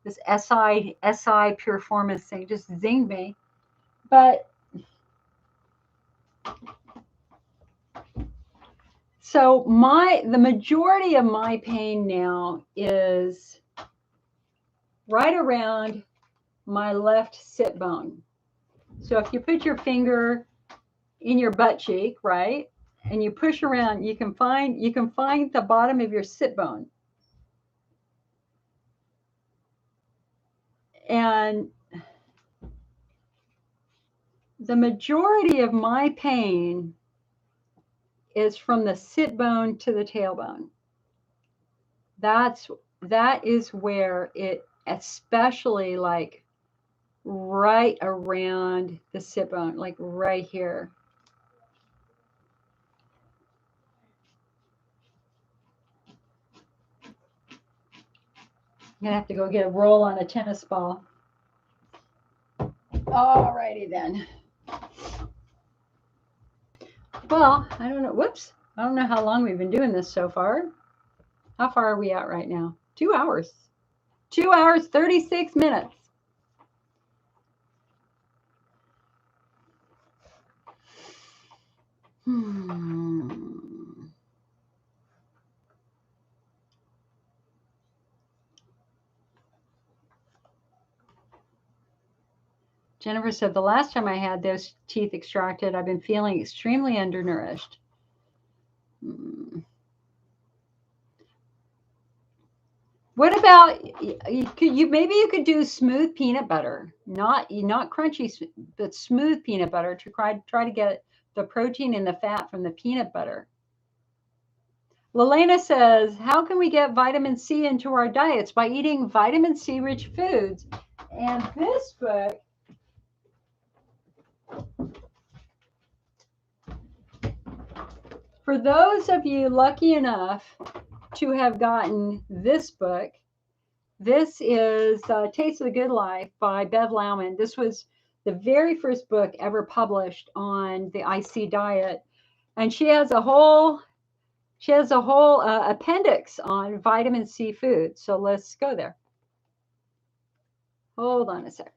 [SPEAKER 1] this SI Puriformis thing just zinged me. But so the majority of my pain now is right around my left sit bone. So if you put your finger in your butt cheek, right, and you push around, you can find the bottom of your sit bone. And the majority of my pain is from the sit bone to the tailbone. That is where it, especially like right around the sit bone, like right here. I'm gonna have to go get a roll on a tennis ball. All righty then. Well, I don't know. Whoops. I don't know how long we've been doing this so far. How far are we at right now? 2 hours. 2 hours, 36 minutes. Jennifer said, the last time I had those teeth extracted, I've been feeling extremely undernourished. What about maybe you could do smooth peanut butter, not crunchy, but smooth peanut butter to try to get the protein and the fat from the peanut butter. Lelena says, how can we get vitamin C into our diets? By eating vitamin C rich foods. And this book for those of you lucky enough to have gotten this book, this is Taste of the Good Life by Bev Lauman. This was the very first book ever published on the IC diet. And she has a whole appendix on vitamin C food. So let's go there. Hold on a second.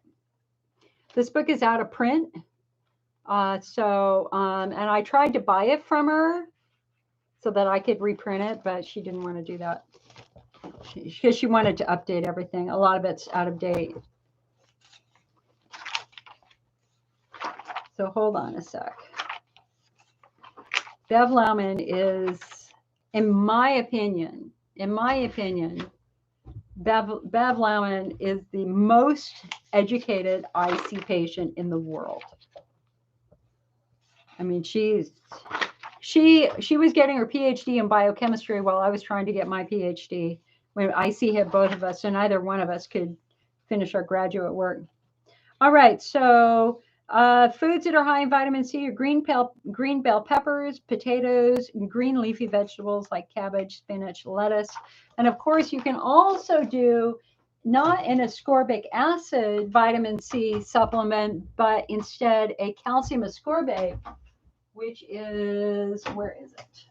[SPEAKER 1] This book is out of print. And I tried to buy it from her so that I could reprint it, but she didn't want to do that because she wanted to update everything. A lot of it's out of date. So hold on a sec. Bev Lauman is, in my opinion, Bev Lauman is the most educated IC patient in the world. I mean, she was getting her PhD in biochemistry while I was trying to get my PhD when IC had both of us, so neither one of us could finish our graduate work. All right, so foods that are high in vitamin C are green bell peppers, potatoes, and green leafy vegetables like cabbage, spinach, lettuce. And of course, you can also do not an ascorbic acid vitamin C supplement, but instead a calcium ascorbate, which is, where is it?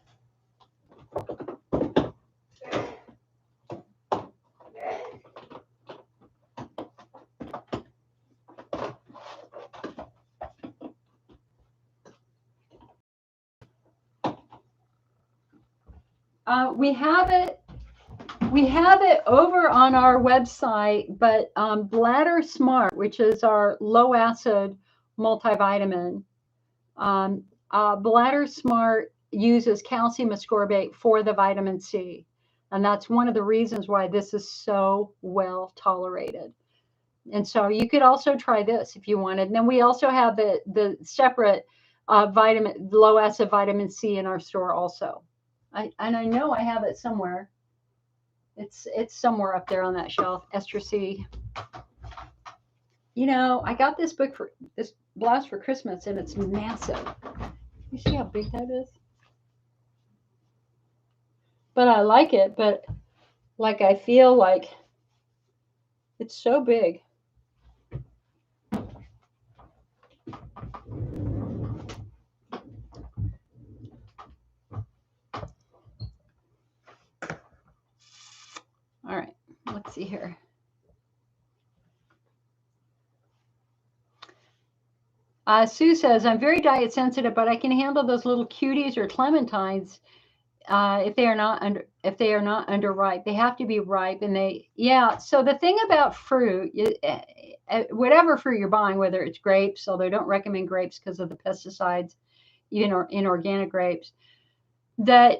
[SPEAKER 1] We have it over on our website, but Bladder Smart, which is our low acid multivitamin, Bladder Smart uses calcium ascorbate for the vitamin C. And that's one of the reasons why this is so well tolerated. And so you could also try this if you wanted. And then we also have the separate low acid vitamin C in our store also. And I know I have it somewhere. It's somewhere up there on that shelf. Estrogen. You know, I got this blouse for Christmas, and it's massive. You see how big that is? But I like it. But like I feel like it's so big. see here. Sue says, I'm very diet sensitive, but I can handle those little cuties or clementines if they are not underripe. They have to be ripe, and so the thing about fruit, whatever fruit you're buying, whether it's grapes, although I don't recommend grapes because of the pesticides, even in organic grapes, that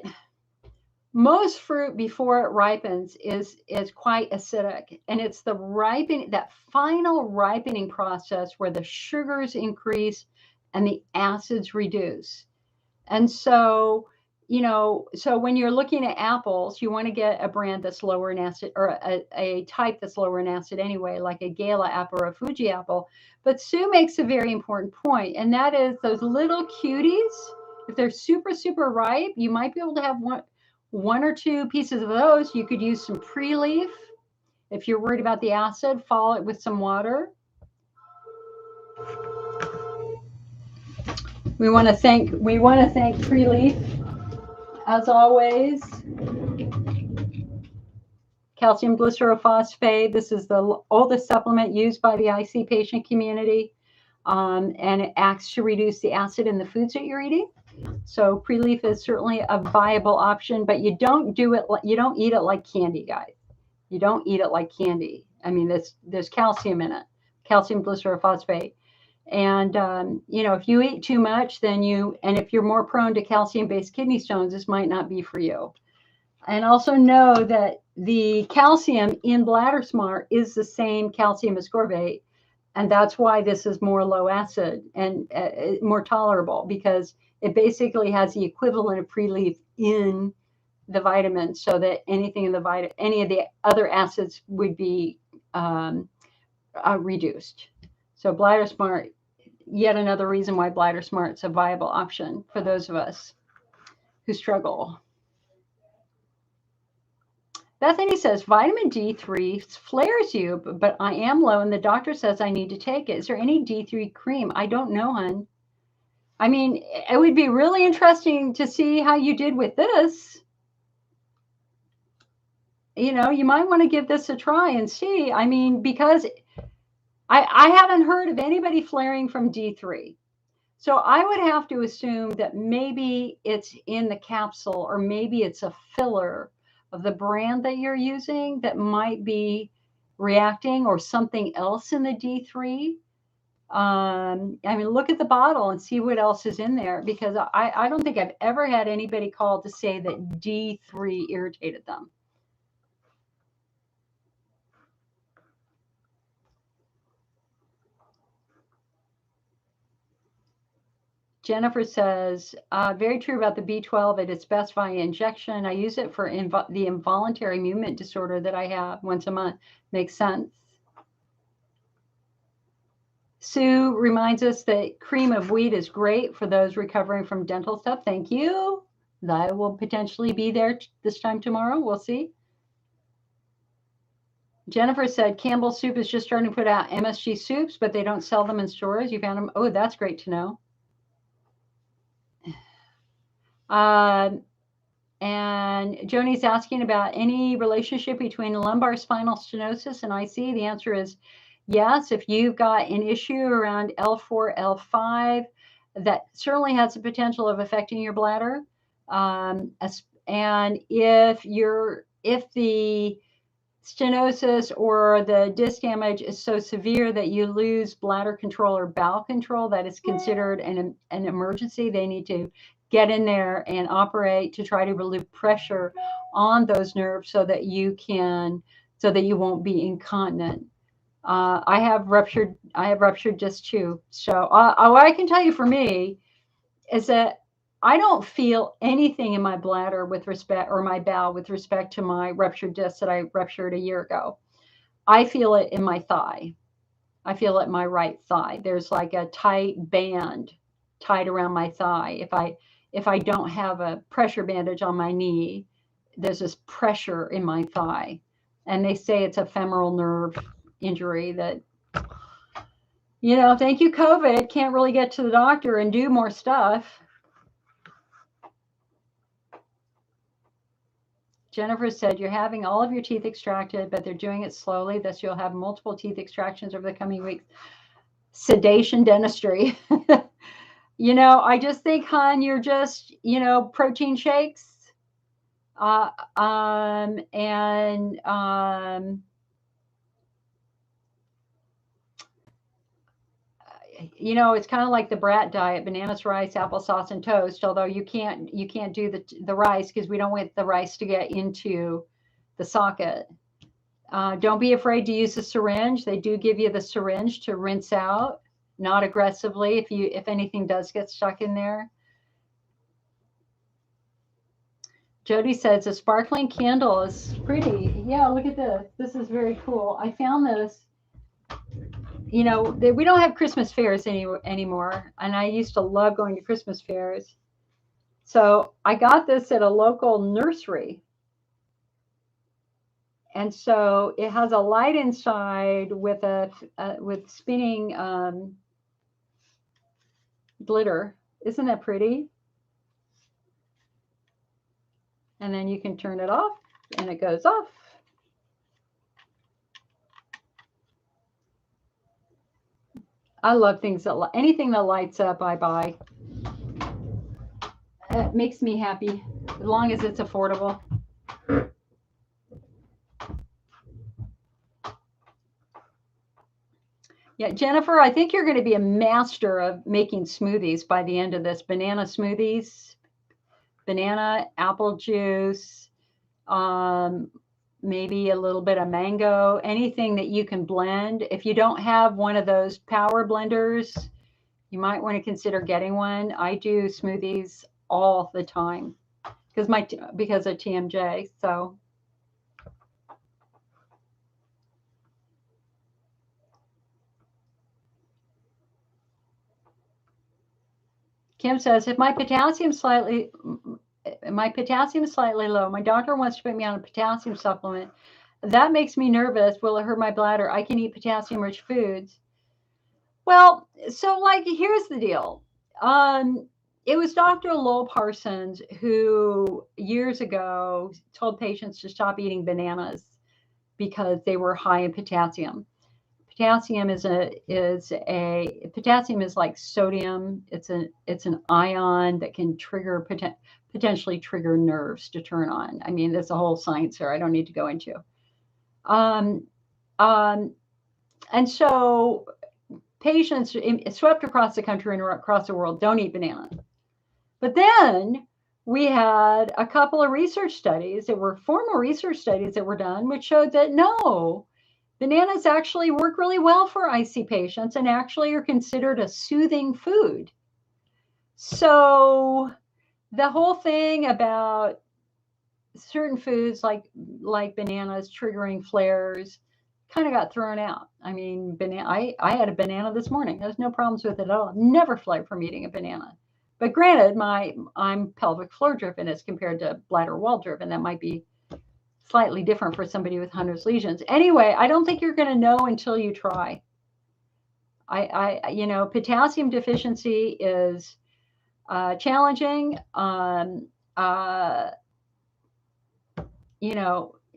[SPEAKER 1] most fruit before it ripens is quite acidic, and it's the ripening, that final ripening process where the sugars increase and the acids reduce. And so, so when you're looking at apples, you want to get a brand that's lower in acid, or a type that's lower in acid anyway, like a Gala apple or a Fuji apple. But Sue makes a very important point, and that is those little cuties, if they're super, super ripe, you might be able to have one or two pieces of those. You could use some pre-leaf. If you're worried about the acid, follow it with some water. We want to thank pre-leaf as always. Calcium glycerophosphate. This is the oldest supplement used by the IC patient community, and it acts to reduce the acid in the foods that you're eating. So pre-leaf is certainly a viable option, but you don't eat it like candy, guys. You don't eat it like candy. I mean, there's calcium in it, calcium glycerophosphate. And, if you eat too much, and if you're more prone to calcium-based kidney stones, this might not be for you. And also know that the calcium in Bladder Smart is the same calcium ascorbate. And that's why this is more low acid and more tolerable, because it basically has the equivalent of pre-leaf in the vitamins, so that any of the other acids would be reduced. So Bladder Smart, yet another reason why Bladder Smart's a viable option for those of us who struggle. Bethany says, vitamin D3 flares you, but I am low and the doctor says I need to take it. Is there any D3 cream? I don't know, hon. I mean, it would be really interesting to see how you did with this. You might want to give this a try and see. I mean, because I haven't heard of anybody flaring from D3. So I would have to assume that maybe it's in the capsule, or maybe it's a filler of the brand that you're using that might be reacting, or something else in the D3. I mean, look at the bottle and see what else is in there, because I don't think I've ever had anybody call to say that D3 irritated them. Jennifer says, very true about the B12. It is best via injection. I use it for the involuntary movement disorder that I have once a month. Makes sense. Sue reminds us that cream of wheat is great for those recovering from dental stuff. Thank you. I will potentially be there this time tomorrow. We'll see. Jennifer said Campbell's Soup is just starting to put out MSG soups, but they don't sell them in stores. You found them? Oh, that's great to know. And Joni's asking about any relationship between lumbar spinal stenosis and IC. The answer is yes. If you've got an issue around L4, L5, that certainly has the potential of affecting your bladder. And if the stenosis or the disc damage is so severe that you lose bladder control or bowel control, that is considered an emergency. They need to get in there and operate to try to relieve pressure on those nerves so that you won't be incontinent. I have ruptured disc too. So what I can tell you for me is that I don't feel anything in my bladder with respect, or my bowel with respect to my ruptured disc that I ruptured a year ago. I feel it in my thigh. I feel it in my right thigh. There's like a tight band tied around my thigh. If I don't have a pressure bandage on my knee, there's this pressure in my thigh. And they say it's a femoral nerve injury that, thank you, COVID, can't really get to the doctor and do more stuff. Jennifer said, you're having all of your teeth extracted, but they're doing it slowly. Thus, you'll have multiple teeth extractions over the coming weeks. Sedation dentistry. I just think, hon, you're just, protein shakes. It's kind of like the brat diet: bananas, rice, applesauce, and toast. Although you can't do the rice, because we don't want the rice to get into the socket. Don't be afraid to use the syringe. They do give you the syringe to rinse out, not aggressively, if anything does get stuck in there. Jody says a sparkling candle is pretty. Yeah, look at this. This is very cool. I found this. We don't have Christmas fairs anymore, and I used to love going to Christmas fairs. So I got this at a local nursery. And so it has a light inside with with spinning glitter. Isn't that pretty? And then you can turn it off, and it goes off. I love things anything that lights up, I buy. It makes me happy, as long as it's affordable. Yeah, Jennifer, I think you're going to be a master of making smoothies by the end of this. Banana smoothies, banana, apple juice, maybe a little bit of mango, anything that you can blend. If you don't have one of those power blenders, you might want to consider getting one. I do smoothies all the time because of TMJ. So Kim says, if my potassium is slightly low, my doctor wants to put me on a potassium supplement. That makes me nervous. Will it hurt my bladder? I can eat potassium-rich foods. Well, so here's the deal. It was Dr. Lowell Parsons who years ago told patients to stop eating bananas because they were high in potassium. Potassium is like sodium. It's an ion that can potentially trigger nerves to turn on. I mean, there's a whole science here I don't need to go into. And so patients swept across the country and across the world don't eat bananas. But then we had a couple of research studies that were formal research studies that were done, which showed that no, bananas actually work really well for IC patients and actually are considered a soothing food. So the whole thing about certain foods like bananas triggering flares kind of got thrown out. I mean, I had a banana this morning. There's no problems with it at all. Never flared from eating a banana. But granted, I'm pelvic floor driven as compared to bladder wall driven. That might be slightly different for somebody with Hunner's lesions. Anyway, I don't think you're going to know until you try. Potassium deficiency is challenging.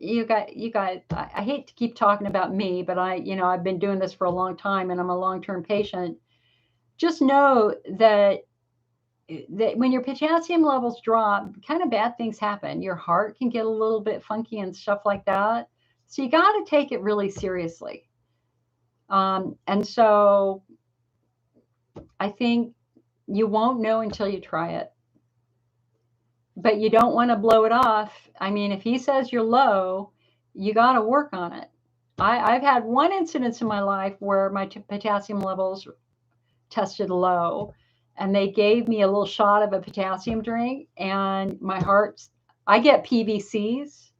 [SPEAKER 1] You guys, I hate to keep talking about me, but I've been doing this for a long time and I'm a long-term patient. Just know that when your potassium levels drop, kind of bad things happen. Your heart can get a little bit funky and stuff like that. So you got to take it really seriously. And so I think you won't know until you try it. But you don't want to blow it off. I mean, if he says you're low, you got to work on it. I've had one incident in my life where my potassium levels tested low, and they gave me a little shot of a potassium drink, and I get PVCs,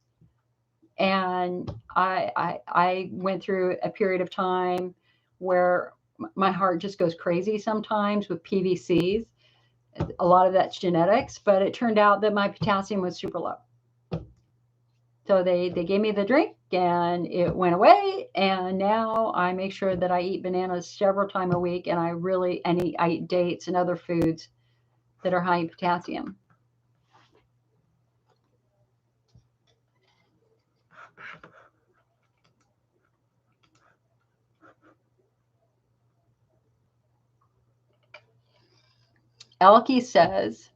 [SPEAKER 1] and I went through a period of time where my heart just goes crazy sometimes with PVCs. A lot of that's genetics, but it turned out that my potassium was super low. So they gave me the drink and it went away. And now I make sure that I eat bananas several times a week, and I eat dates and other foods that are high in potassium. Elke says,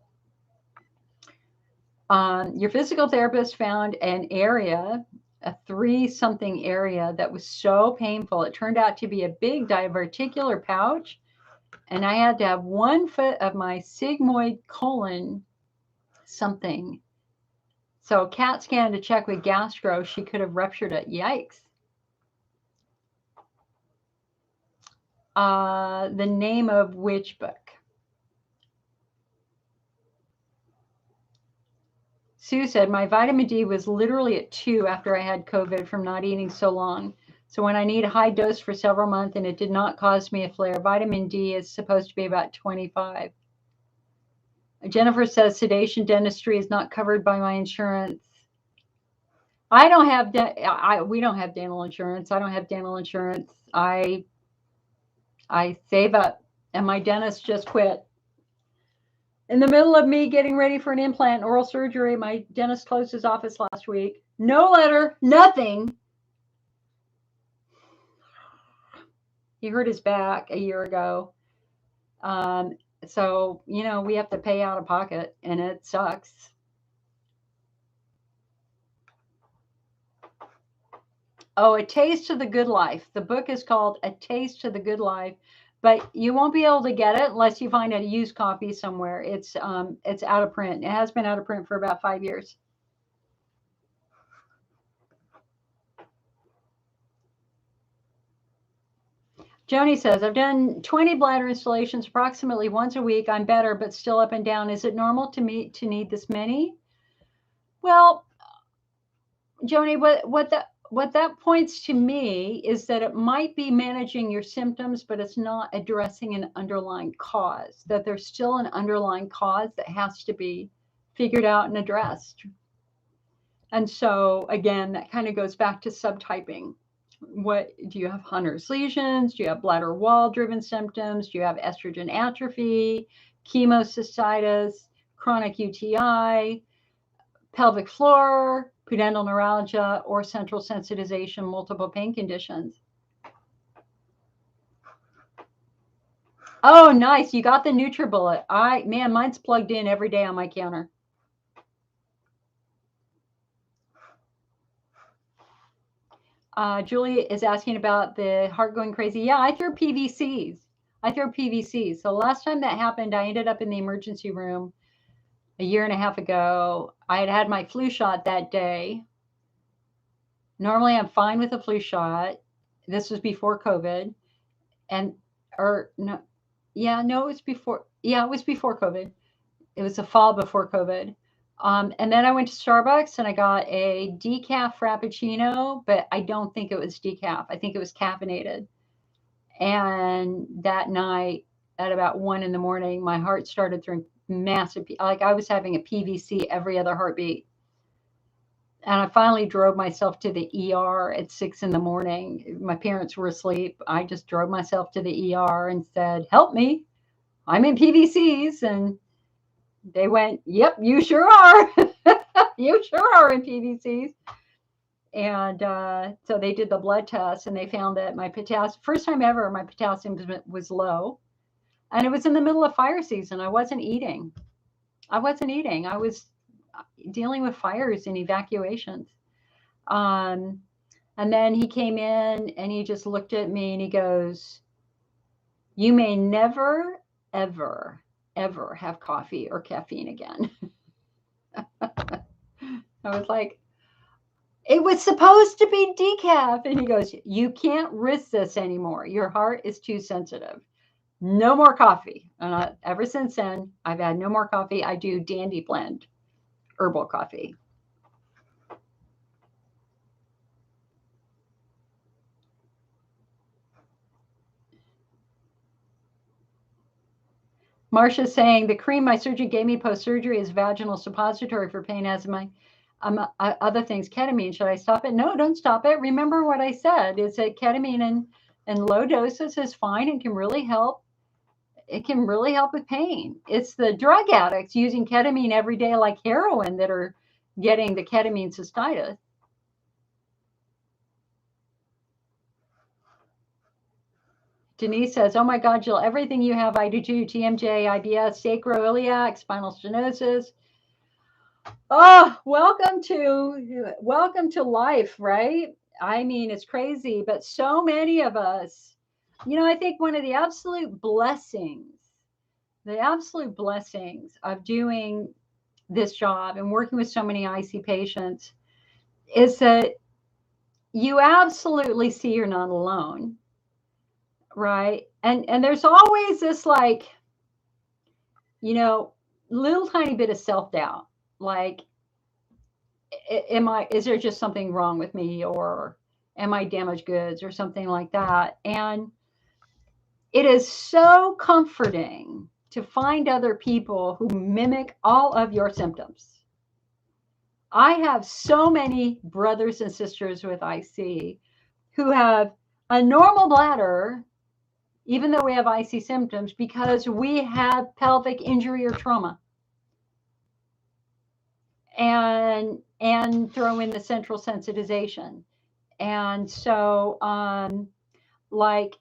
[SPEAKER 1] your physical therapist found an area, a 3-something area that was so painful. It turned out to be a big diverticular pouch, and I had to have 1 foot of my sigmoid colon something. So CAT scan to check with gastro, she could have ruptured it. Yikes. The name of which book? Sue said, my vitamin D was literally at 2 after I had COVID from not eating so long. So when I need a high dose for several months and it did not cause me a flare, vitamin D is supposed to be about 25. Jennifer says, sedation dentistry is not covered by my insurance. I don't have, we don't have dental insurance. I don't have dental insurance. I save up, and my dentist just quit. In the middle of me getting ready for an implant, oral surgery, my dentist closed his office last week. No letter, nothing. He hurt his back a year ago. So, we have to pay out of pocket, and it sucks. Oh, A Taste of the Good Life. The book is called A Taste of the Good Life, but you won't be able to get it unless you find a used copy somewhere. It's out of print. It has been out of print for about 5 years. Joni says, I've done 20 bladder installations approximately once a week. I'm better, but still up and down. Is it normal to need this many? Well, Joni, what that points to me is that it might be managing your symptoms, but it's not addressing an underlying cause, that there's still an underlying cause that has to be figured out and addressed. And so, again, that kind of goes back to subtyping. What do you have? Hunner's lesions? Do you have bladder wall driven symptoms? Do you have estrogen atrophy, chemocystitis, chronic UTI, pelvic floor, pudendal neuralgia, or central sensitization, multiple pain conditions? Oh, nice. You got the NutriBullet. Man, mine's plugged in every day on my counter. Julie is asking about the heart going crazy. Yeah, I throw PVCs. So last time that happened, I ended up in the emergency room a year and a half ago. I had my flu shot that day. Normally, I'm fine with a flu shot. This was before COVID. It was before. Yeah, it was before COVID. It was the fall before COVID. And then I went to Starbucks and I got a decaf Frappuccino, but I don't think it was decaf. I think it was caffeinated. And that night at about 1 a.m, my heart started throwing massive, like I was having a PVC every other heartbeat. And I finally drove myself to the ER at 6 a.m. My parents were asleep. I just drove myself to the ER and said, help me. I'm in PVCs. And they went, yep, you sure are. You sure are in PVCs. And so they did the blood test and they found that my potassium, first time ever, my potassium was low. And it was in the middle of fire season. I wasn't eating. I was dealing with fires and evacuations. And then he came in and he just looked at me and he goes, you may never, ever, ever have coffee or caffeine again. I was like, it was supposed to be decaf. And he goes, you can't risk this anymore. Your heart is too sensitive. No more coffee. And ever since then, I've had no more coffee. I do Dandy Blend herbal coffee. Marcia's saying the cream my surgeon gave me post-surgery is vaginal suppository for pain as my other things, ketamine. Should I stop it? No, don't stop it. Remember what I said is that ketamine in low doses is fine and can really help. It can really help with pain. It's the drug addicts using ketamine every day like heroin that are getting the ketamine cystitis. Denise says, oh my God, Jill, everything you have, I do too. TMJ, IBS, sacroiliac, spinal stenosis. Oh, welcome to life, right? I mean, it's crazy, but so many of us, I think one of the absolute blessings of doing this job and working with so many IC patients is that you absolutely see you're not alone, right? And there's always this like, little tiny bit of self-doubt, like, is there just something wrong with me, or am I damaged goods or something like that? And it is so comforting to find other people who mimic all of your symptoms. I have so many brothers and sisters with IC who have a normal bladder, even though we have IC symptoms, because we have pelvic injury or trauma. And throw in the central sensitization. And so, like,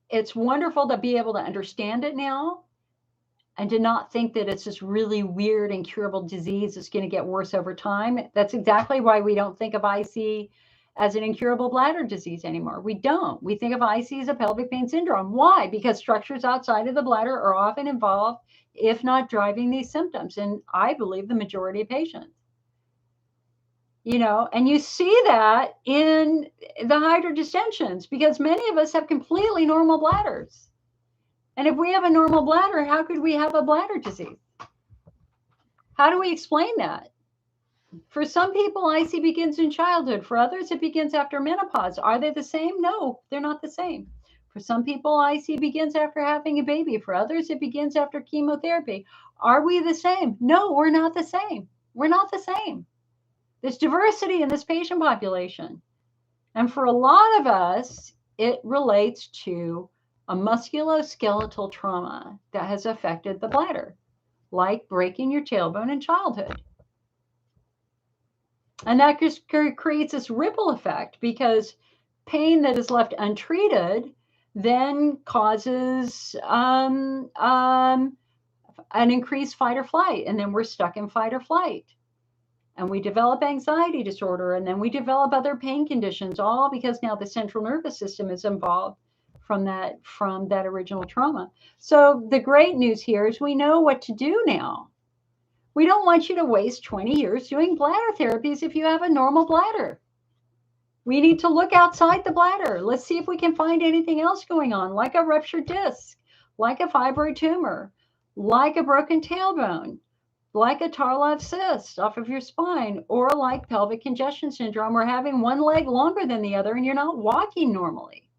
[SPEAKER 1] it's wonderful to be able to understand it now and to not think that it's this really weird incurable disease that's going to get worse over time. That's exactly why we don't think of IC as an incurable bladder disease anymore. We don't. We think of IC as a pelvic pain syndrome. Why? Because structures outside of the bladder are often involved, if not driving these symptoms. And I believe the majority of patients. And you see that in the hydrodistensions, because many of us have completely normal bladders. And if we have a normal bladder, how could we have a bladder disease? How do we explain that? For some people, IC begins in childhood. For others, it begins after menopause. Are they the same? No, they're not the same. For some people, IC begins after having a baby. For others, it begins after chemotherapy. Are we the same? No, we're not the same. We're not the same. There's diversity in this patient population. And for a lot of us, it relates to a musculoskeletal trauma that has affected the bladder, like breaking your tailbone in childhood. And that just creates this ripple effect, because pain that is left untreated then causes an increased fight or flight. And then we're stuck in fight or flight. And we develop anxiety disorder, and then we develop other pain conditions, all because now the central nervous system is involved from that original trauma. So the great news here is we know what to do now. We don't want you to waste 20 years doing bladder therapies if you have a normal bladder. We need to look outside the bladder. Let's see if we can find anything else going on, like a ruptured disc, like a fibroid tumor, like a broken tailbone, like a Tarlov cyst off of your spine, or like pelvic congestion syndrome, or having one leg longer than the other and you're not walking normally.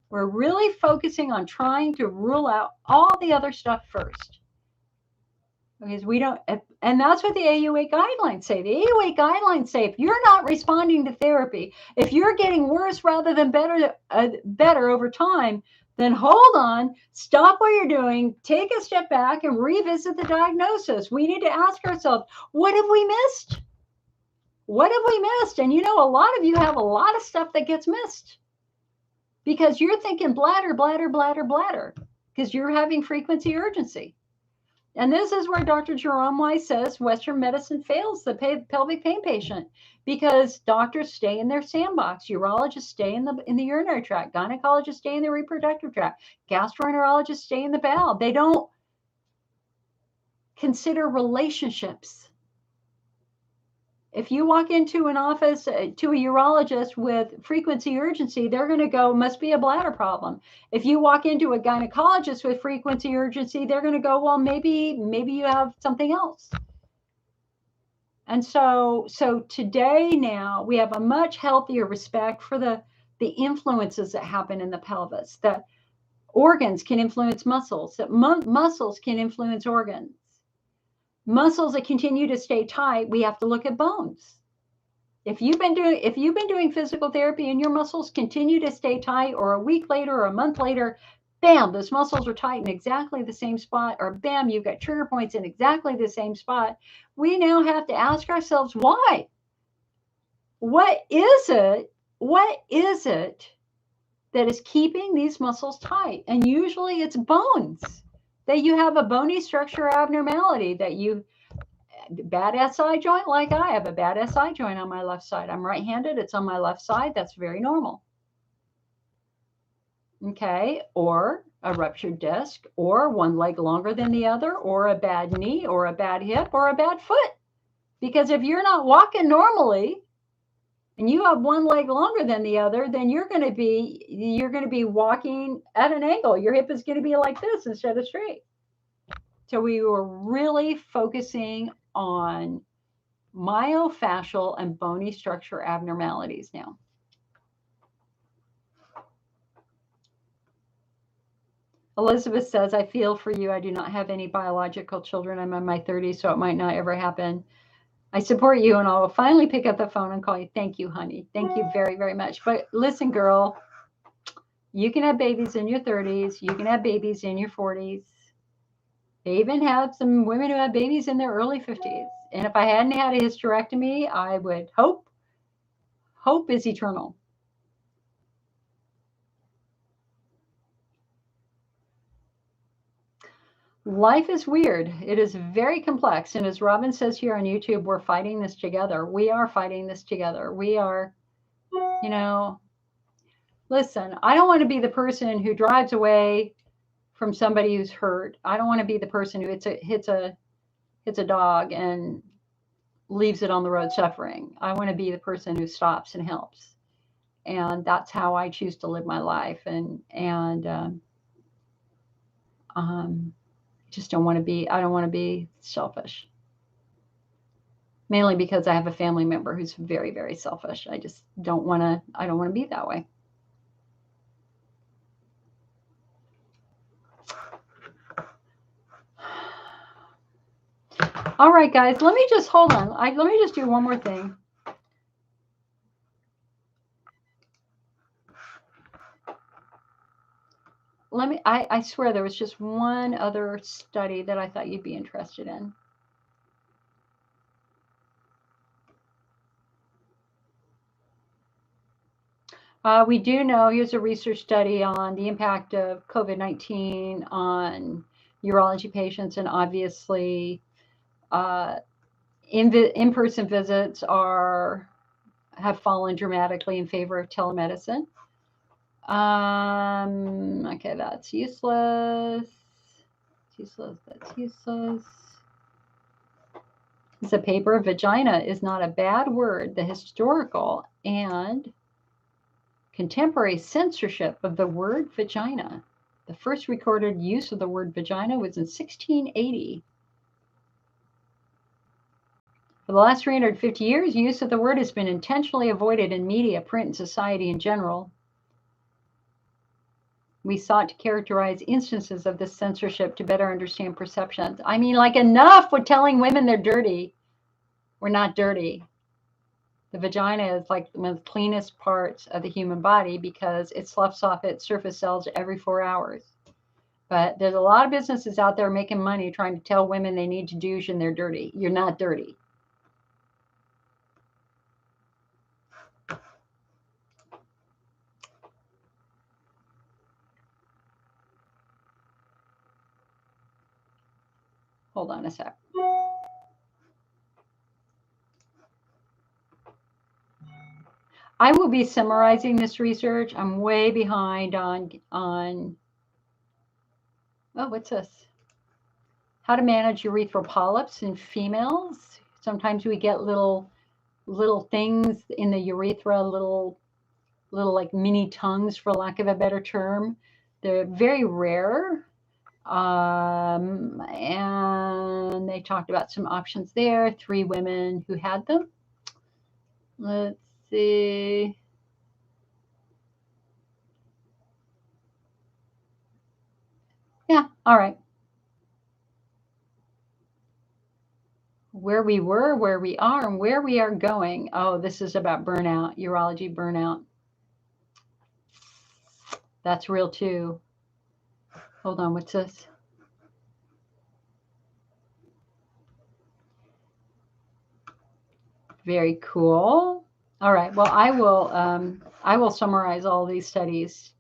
[SPEAKER 1] We're really focusing on trying to rule out all the other stuff first. Because we don't, and that's what the AUA guidelines say. The AUA guidelines say if you're not responding to therapy, if you're getting worse rather than better over time, then hold on, stop what you're doing, take a step back and revisit the diagnosis. We need to ask ourselves, what have we missed? What have we missed? And a lot of you have a lot of stuff that gets missed because you're thinking bladder, bladder, bladder, bladder, because you're having frequency urgency. And this is where Dr. Jerome Weiss says Western medicine fails the pelvic pain patient, because doctors stay in their sandbox. Urologists stay in the urinary tract. Gynecologists stay in the reproductive tract. Gastroenterologists stay in the bowel. They don't consider relationships. If you walk into an office to a urologist with frequency urgency, they're going to go, must be a bladder problem. If you walk into a gynecologist with frequency urgency, they're going to go, well, maybe you have something else. And so today now we have a much healthier respect for the influences that happen in the pelvis, that organs can influence muscles, that muscles can influence organs. Muscles that continue to stay tight, we have to look at bones. If you've been doing physical therapy and your muscles continue to stay tight, or a week later or a month later, bam, those muscles are tight in exactly the same spot, or bam, you've got trigger points in exactly the same spot, we now have to ask ourselves why. What is it what is it that is keeping these muscles tight? And usually it's bones, that you have a bony structure abnormality, that you, bad SI joint, like I have a bad SI joint on my left side. I'm right-handed, it's on my left side. That's very normal. Okay, or a ruptured disc, or one leg longer than the other, or a bad knee, or a bad hip, or a bad foot. Because if you're not walking normally and you have one leg longer than the other, then you're going to be walking at an angle. Your hip is going to be like this instead of straight. So we were really focusing on myofascial and bony structure abnormalities now. Elizabeth says, I feel for you. I do not have any biological children. I'm in my 30s, so it might not ever happen. I support you, and I'll finally pick up the phone and call you. Thank you, honey. Thank you very, very much. But listen, girl, you can have babies in your 30s. You can have babies in your 40s. They even have some women who have babies in their early 50s. And if I hadn't had a hysterectomy, I would hope. Hope is eternal. Life is weird. It is very complex. And as Robin says here on YouTube, we're fighting this together. We are fighting this together. We are, listen, I don't want to be the person who drives away from somebody who's hurt. I don't want to be the person who hits a dog and leaves it on the road suffering. I want to be the person who stops and helps. And that's how I choose to live my life. And just don't want to be, I don't want to be selfish. Mainly because I have a family member who's very, very selfish. I just don't want to be that way. All right, guys, let me just hold on. Let me just do one more thing. I swear there was just one other study that I thought you'd be interested in. We do know, here's a research study on the impact of COVID-19 on urology patients, and obviously in-person visits have fallen dramatically in favor of telemedicine. Okay, that's useless. That's useless. It's a paper. Vagina is not a bad word. The historical and contemporary censorship of the word vagina. The first recorded use of the word vagina was in 1680. For the last 350 years, use of the word has been intentionally avoided in media, print, and society in general. We sought to characterize instances of this censorship to better understand perceptions. I mean, like, enough with telling women they're dirty. We're not dirty. The vagina is like one of the cleanest parts of the human body because it sloughs off its surface cells every 4 hours. But there's a lot of businesses out there making money trying to tell women they need to douche and they're dirty. You're not dirty. Hold on a sec. I will be summarizing this research. I'm way behind on oh, what's this? How to manage urethral polyps in females. Sometimes we get little things in the urethra, little like mini tongues, for lack of a better term. They're very rare. And they talked about some options there. 3 women who had them. Let's see. Yeah, all right. Where we were, where we are, and where we are going. Oh, this is about burnout, urology burnout. That's real too. Hold on, what's this? Very cool. All right. Well, I will summarize all these studies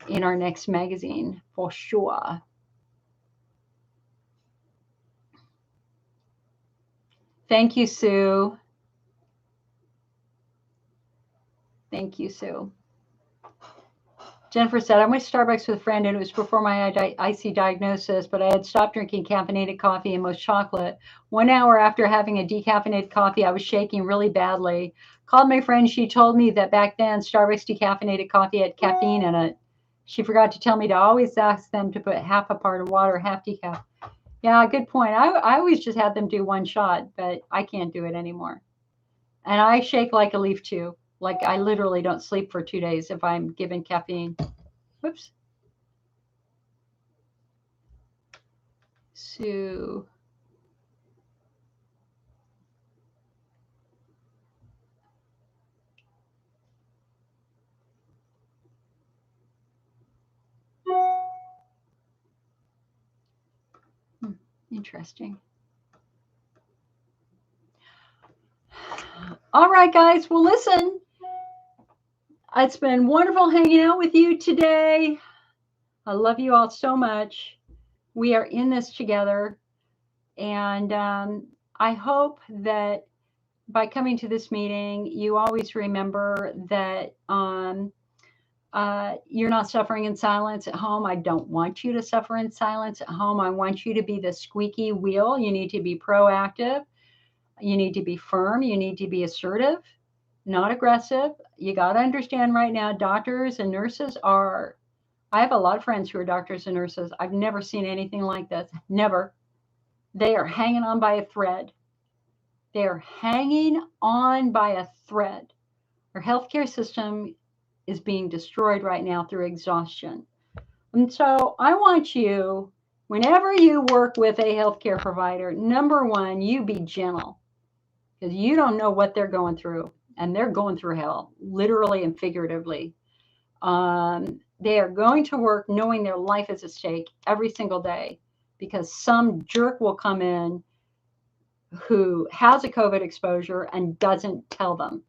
[SPEAKER 1] in our next magazine for sure. Thank you, Sue. Thank you, Sue. Jennifer said, I went to Starbucks with a friend and it was before my IC diagnosis, but I had stopped drinking caffeinated coffee and most chocolate. 1 hour after having a decaffeinated coffee, I was shaking really badly. Called my friend. She told me that back then Starbucks decaffeinated coffee had caffeine in it. She forgot to tell me to always ask them to put half a part of water, half decaf. Yeah, good point. I always just had them do 1 shot, but I can't do it anymore. And I shake like a leaf too. Like I literally don't sleep for 2 days if I'm given caffeine. Whoops. So interesting. All right, guys. Well, listen, it's been wonderful hanging out with you today. I love you all so much. We are in this together. And I hope that by coming to this meeting, you always remember that you're not suffering in silence at home. I don't want you to suffer in silence at home. I want you to be the squeaky wheel. You need to be proactive. You need to be firm. You need to be assertive, not aggressive. You got to understand right now, doctors and nurses are, I have a lot of friends who are doctors and nurses. I've never seen anything like this. Never. They are hanging on by a thread. They are hanging on by a thread. Our healthcare system is being destroyed right now through exhaustion. And so I want you, whenever you work with a healthcare provider, number one, you be gentle because you don't know what they're going through. And they're going through hell, literally and figuratively. They are going to work knowing their life is at stake every single day because some jerk will come in who has a COVID exposure and doesn't tell them,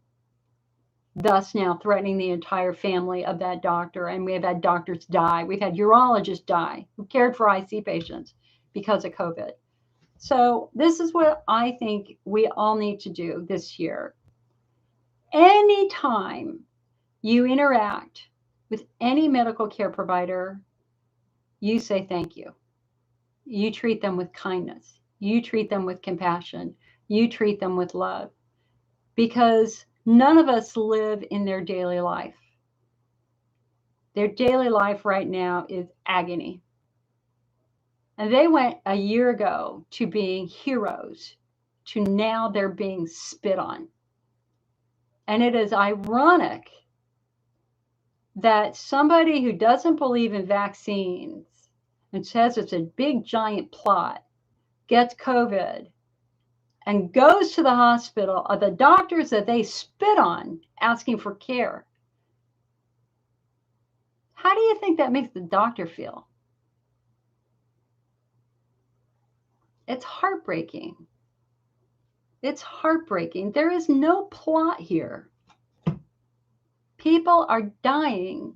[SPEAKER 1] thus now threatening the entire family of that doctor. And we have had doctors die. We've had urologists die who cared for IC patients because of COVID. So this is what I think we all need to do this year. Anytime you interact with any medical care provider, you say thank you. You treat them with kindness. You treat them with compassion. You treat them with love. Because none of us live in their daily life. Their daily life right now is agony. And they went a year ago to being heroes to now they're being spit on. And it is ironic that somebody who doesn't believe in vaccines and says it's a big giant plot gets COVID and goes to the hospital of the doctors that they spit on asking for care. How do you think that makes the doctor feel? It's heartbreaking. It's heartbreaking. There is no plot here. People are dying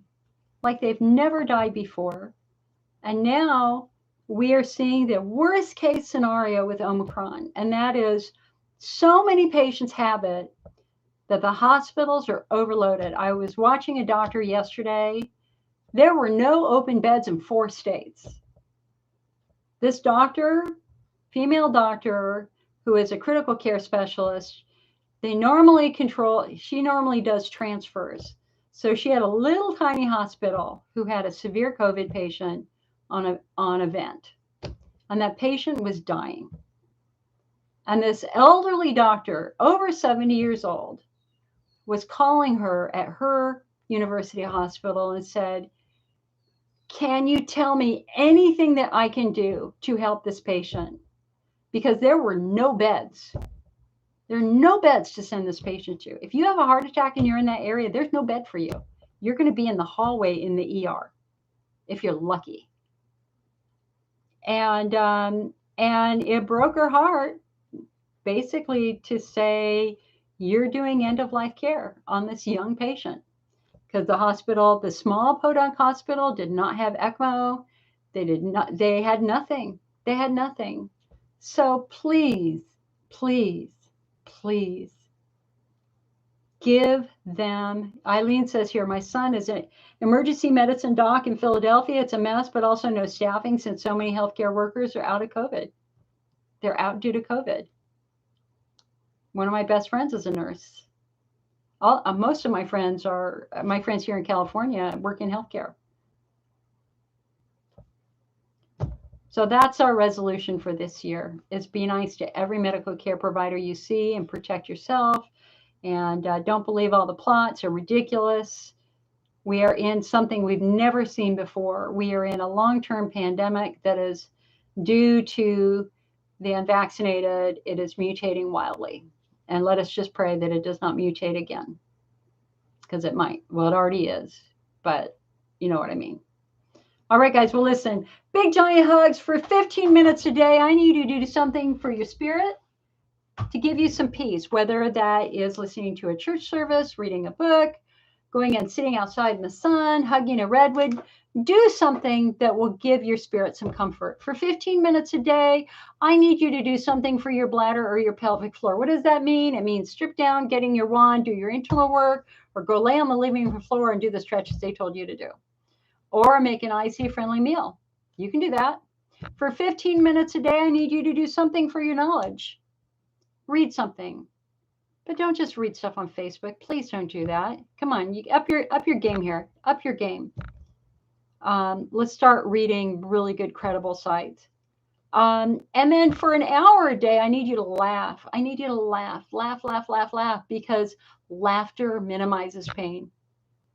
[SPEAKER 1] like they've never died before. And now we are seeing the worst case scenario with Omicron. And that is so many patients have it that the hospitals are overloaded. I was watching a doctor yesterday. There were no open beds in 4 states. This doctor, female doctor, who is a critical care specialist, she normally does transfers. So she had a little tiny hospital who had a severe COVID patient on a vent. And that patient was dying. And this elderly doctor, over 70 years old, was calling her at her university hospital and said, can you tell me anything that I can do to help this patient? Because there were no beds. There are no beds to send this patient to. If you have a heart attack and you're in that area, there's no bed for you. You're going to be in the hallway in the ER, if you're lucky. And it broke her heart, basically, to say, you're doing end-of-life care on this young patient because the hospital, the small podunk hospital, did not have ECMO. They had nothing. They had nothing. So please, please, please give them. Eileen says here, my son is an emergency medicine doc in Philadelphia. It's a mess, but also no staffing since so many healthcare workers are out of COVID. They're out due to COVID. One of my best friends is a nurse. Most of my friends here in California work in healthcare. So that's our resolution for this year, is be nice to every medical care provider you see and protect yourself. And don't believe all the plots are ridiculous. We are in something we've never seen before. We are in a long-term pandemic that is due to the unvaccinated. It is mutating wildly. And let us just pray that it does not mutate again, because it might. Well, it already is, but you know what I mean. All right, guys. Well, listen, big giant hugs for 15 minutes a day. I need you to do something for your spirit to give you some peace, whether that is listening to a church service, reading a book, going and sitting outside in the sun, hugging a redwood. Do something that will give your spirit some comfort. For 15 minutes a day, I need you to do something for your bladder or your pelvic floor. What does that mean? It means strip down, getting your wand, do your internal work, or go lay on the living room floor and do the stretches they told you to do. Or make an IC-friendly meal. You can do that. For 15 minutes a day, I need you to do something for your knowledge. Read something. But don't just read stuff on Facebook. Please don't do that. Come on, you up your game here. Up your game. Let's start reading really good, credible sites. And then for an hour a day, I need you to laugh. I need you to laugh, because laughter minimizes pain.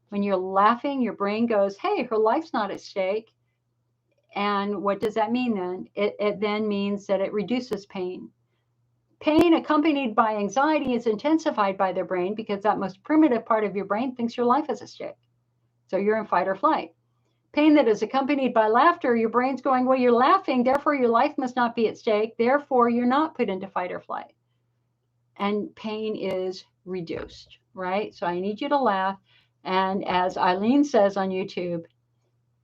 [SPEAKER 1] When you're laughing, your brain goes, hey, her life's not at stake. And what does that mean then? It then means that it reduces pain. Pain accompanied by anxiety is intensified by the brain because that most primitive part of your brain thinks your life is at stake. So you're in fight or flight. Pain that is accompanied by laughter, your brain's going, well, you're laughing, therefore your life must not be at stake, therefore you're not put into fight or flight. And pain is reduced, right? So I need you to laugh. And as Eileen says on YouTube,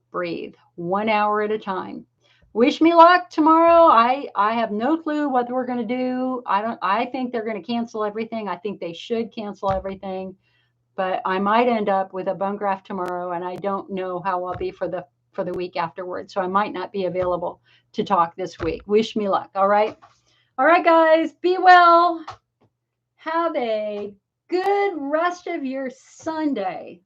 [SPEAKER 1] breathe 1 hour at a time. Wish me luck tomorrow. I have no clue what we're going to do. I think they're going to cancel everything. I think they should cancel everything, but I might end up with a bone graft tomorrow, and I don't know how I'll be for the week afterwards. So I might not be available to talk this week. Wish me luck. All right. All right, guys, be well. Have a good rest of your Sunday.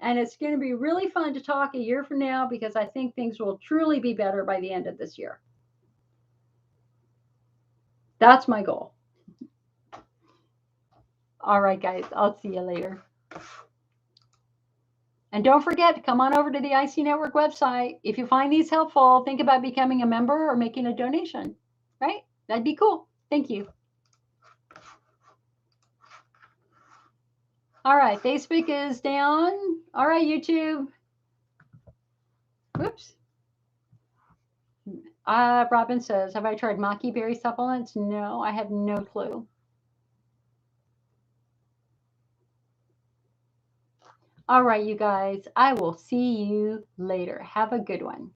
[SPEAKER 1] And it's going to be really fun to talk a year from now, because I think things will truly be better by the end of this year. That's my goal. All right, guys, I'll see you later. And don't forget to come on over to the IC Network website. If you find these helpful, think about becoming a member or making a donation, right? That'd be cool. Thank you. All right, Facebook is down. All right, YouTube. Whoops. Robin says, have I tried maki berry supplements? No, I have no clue. All right, you guys, I will see you later. Have a good one.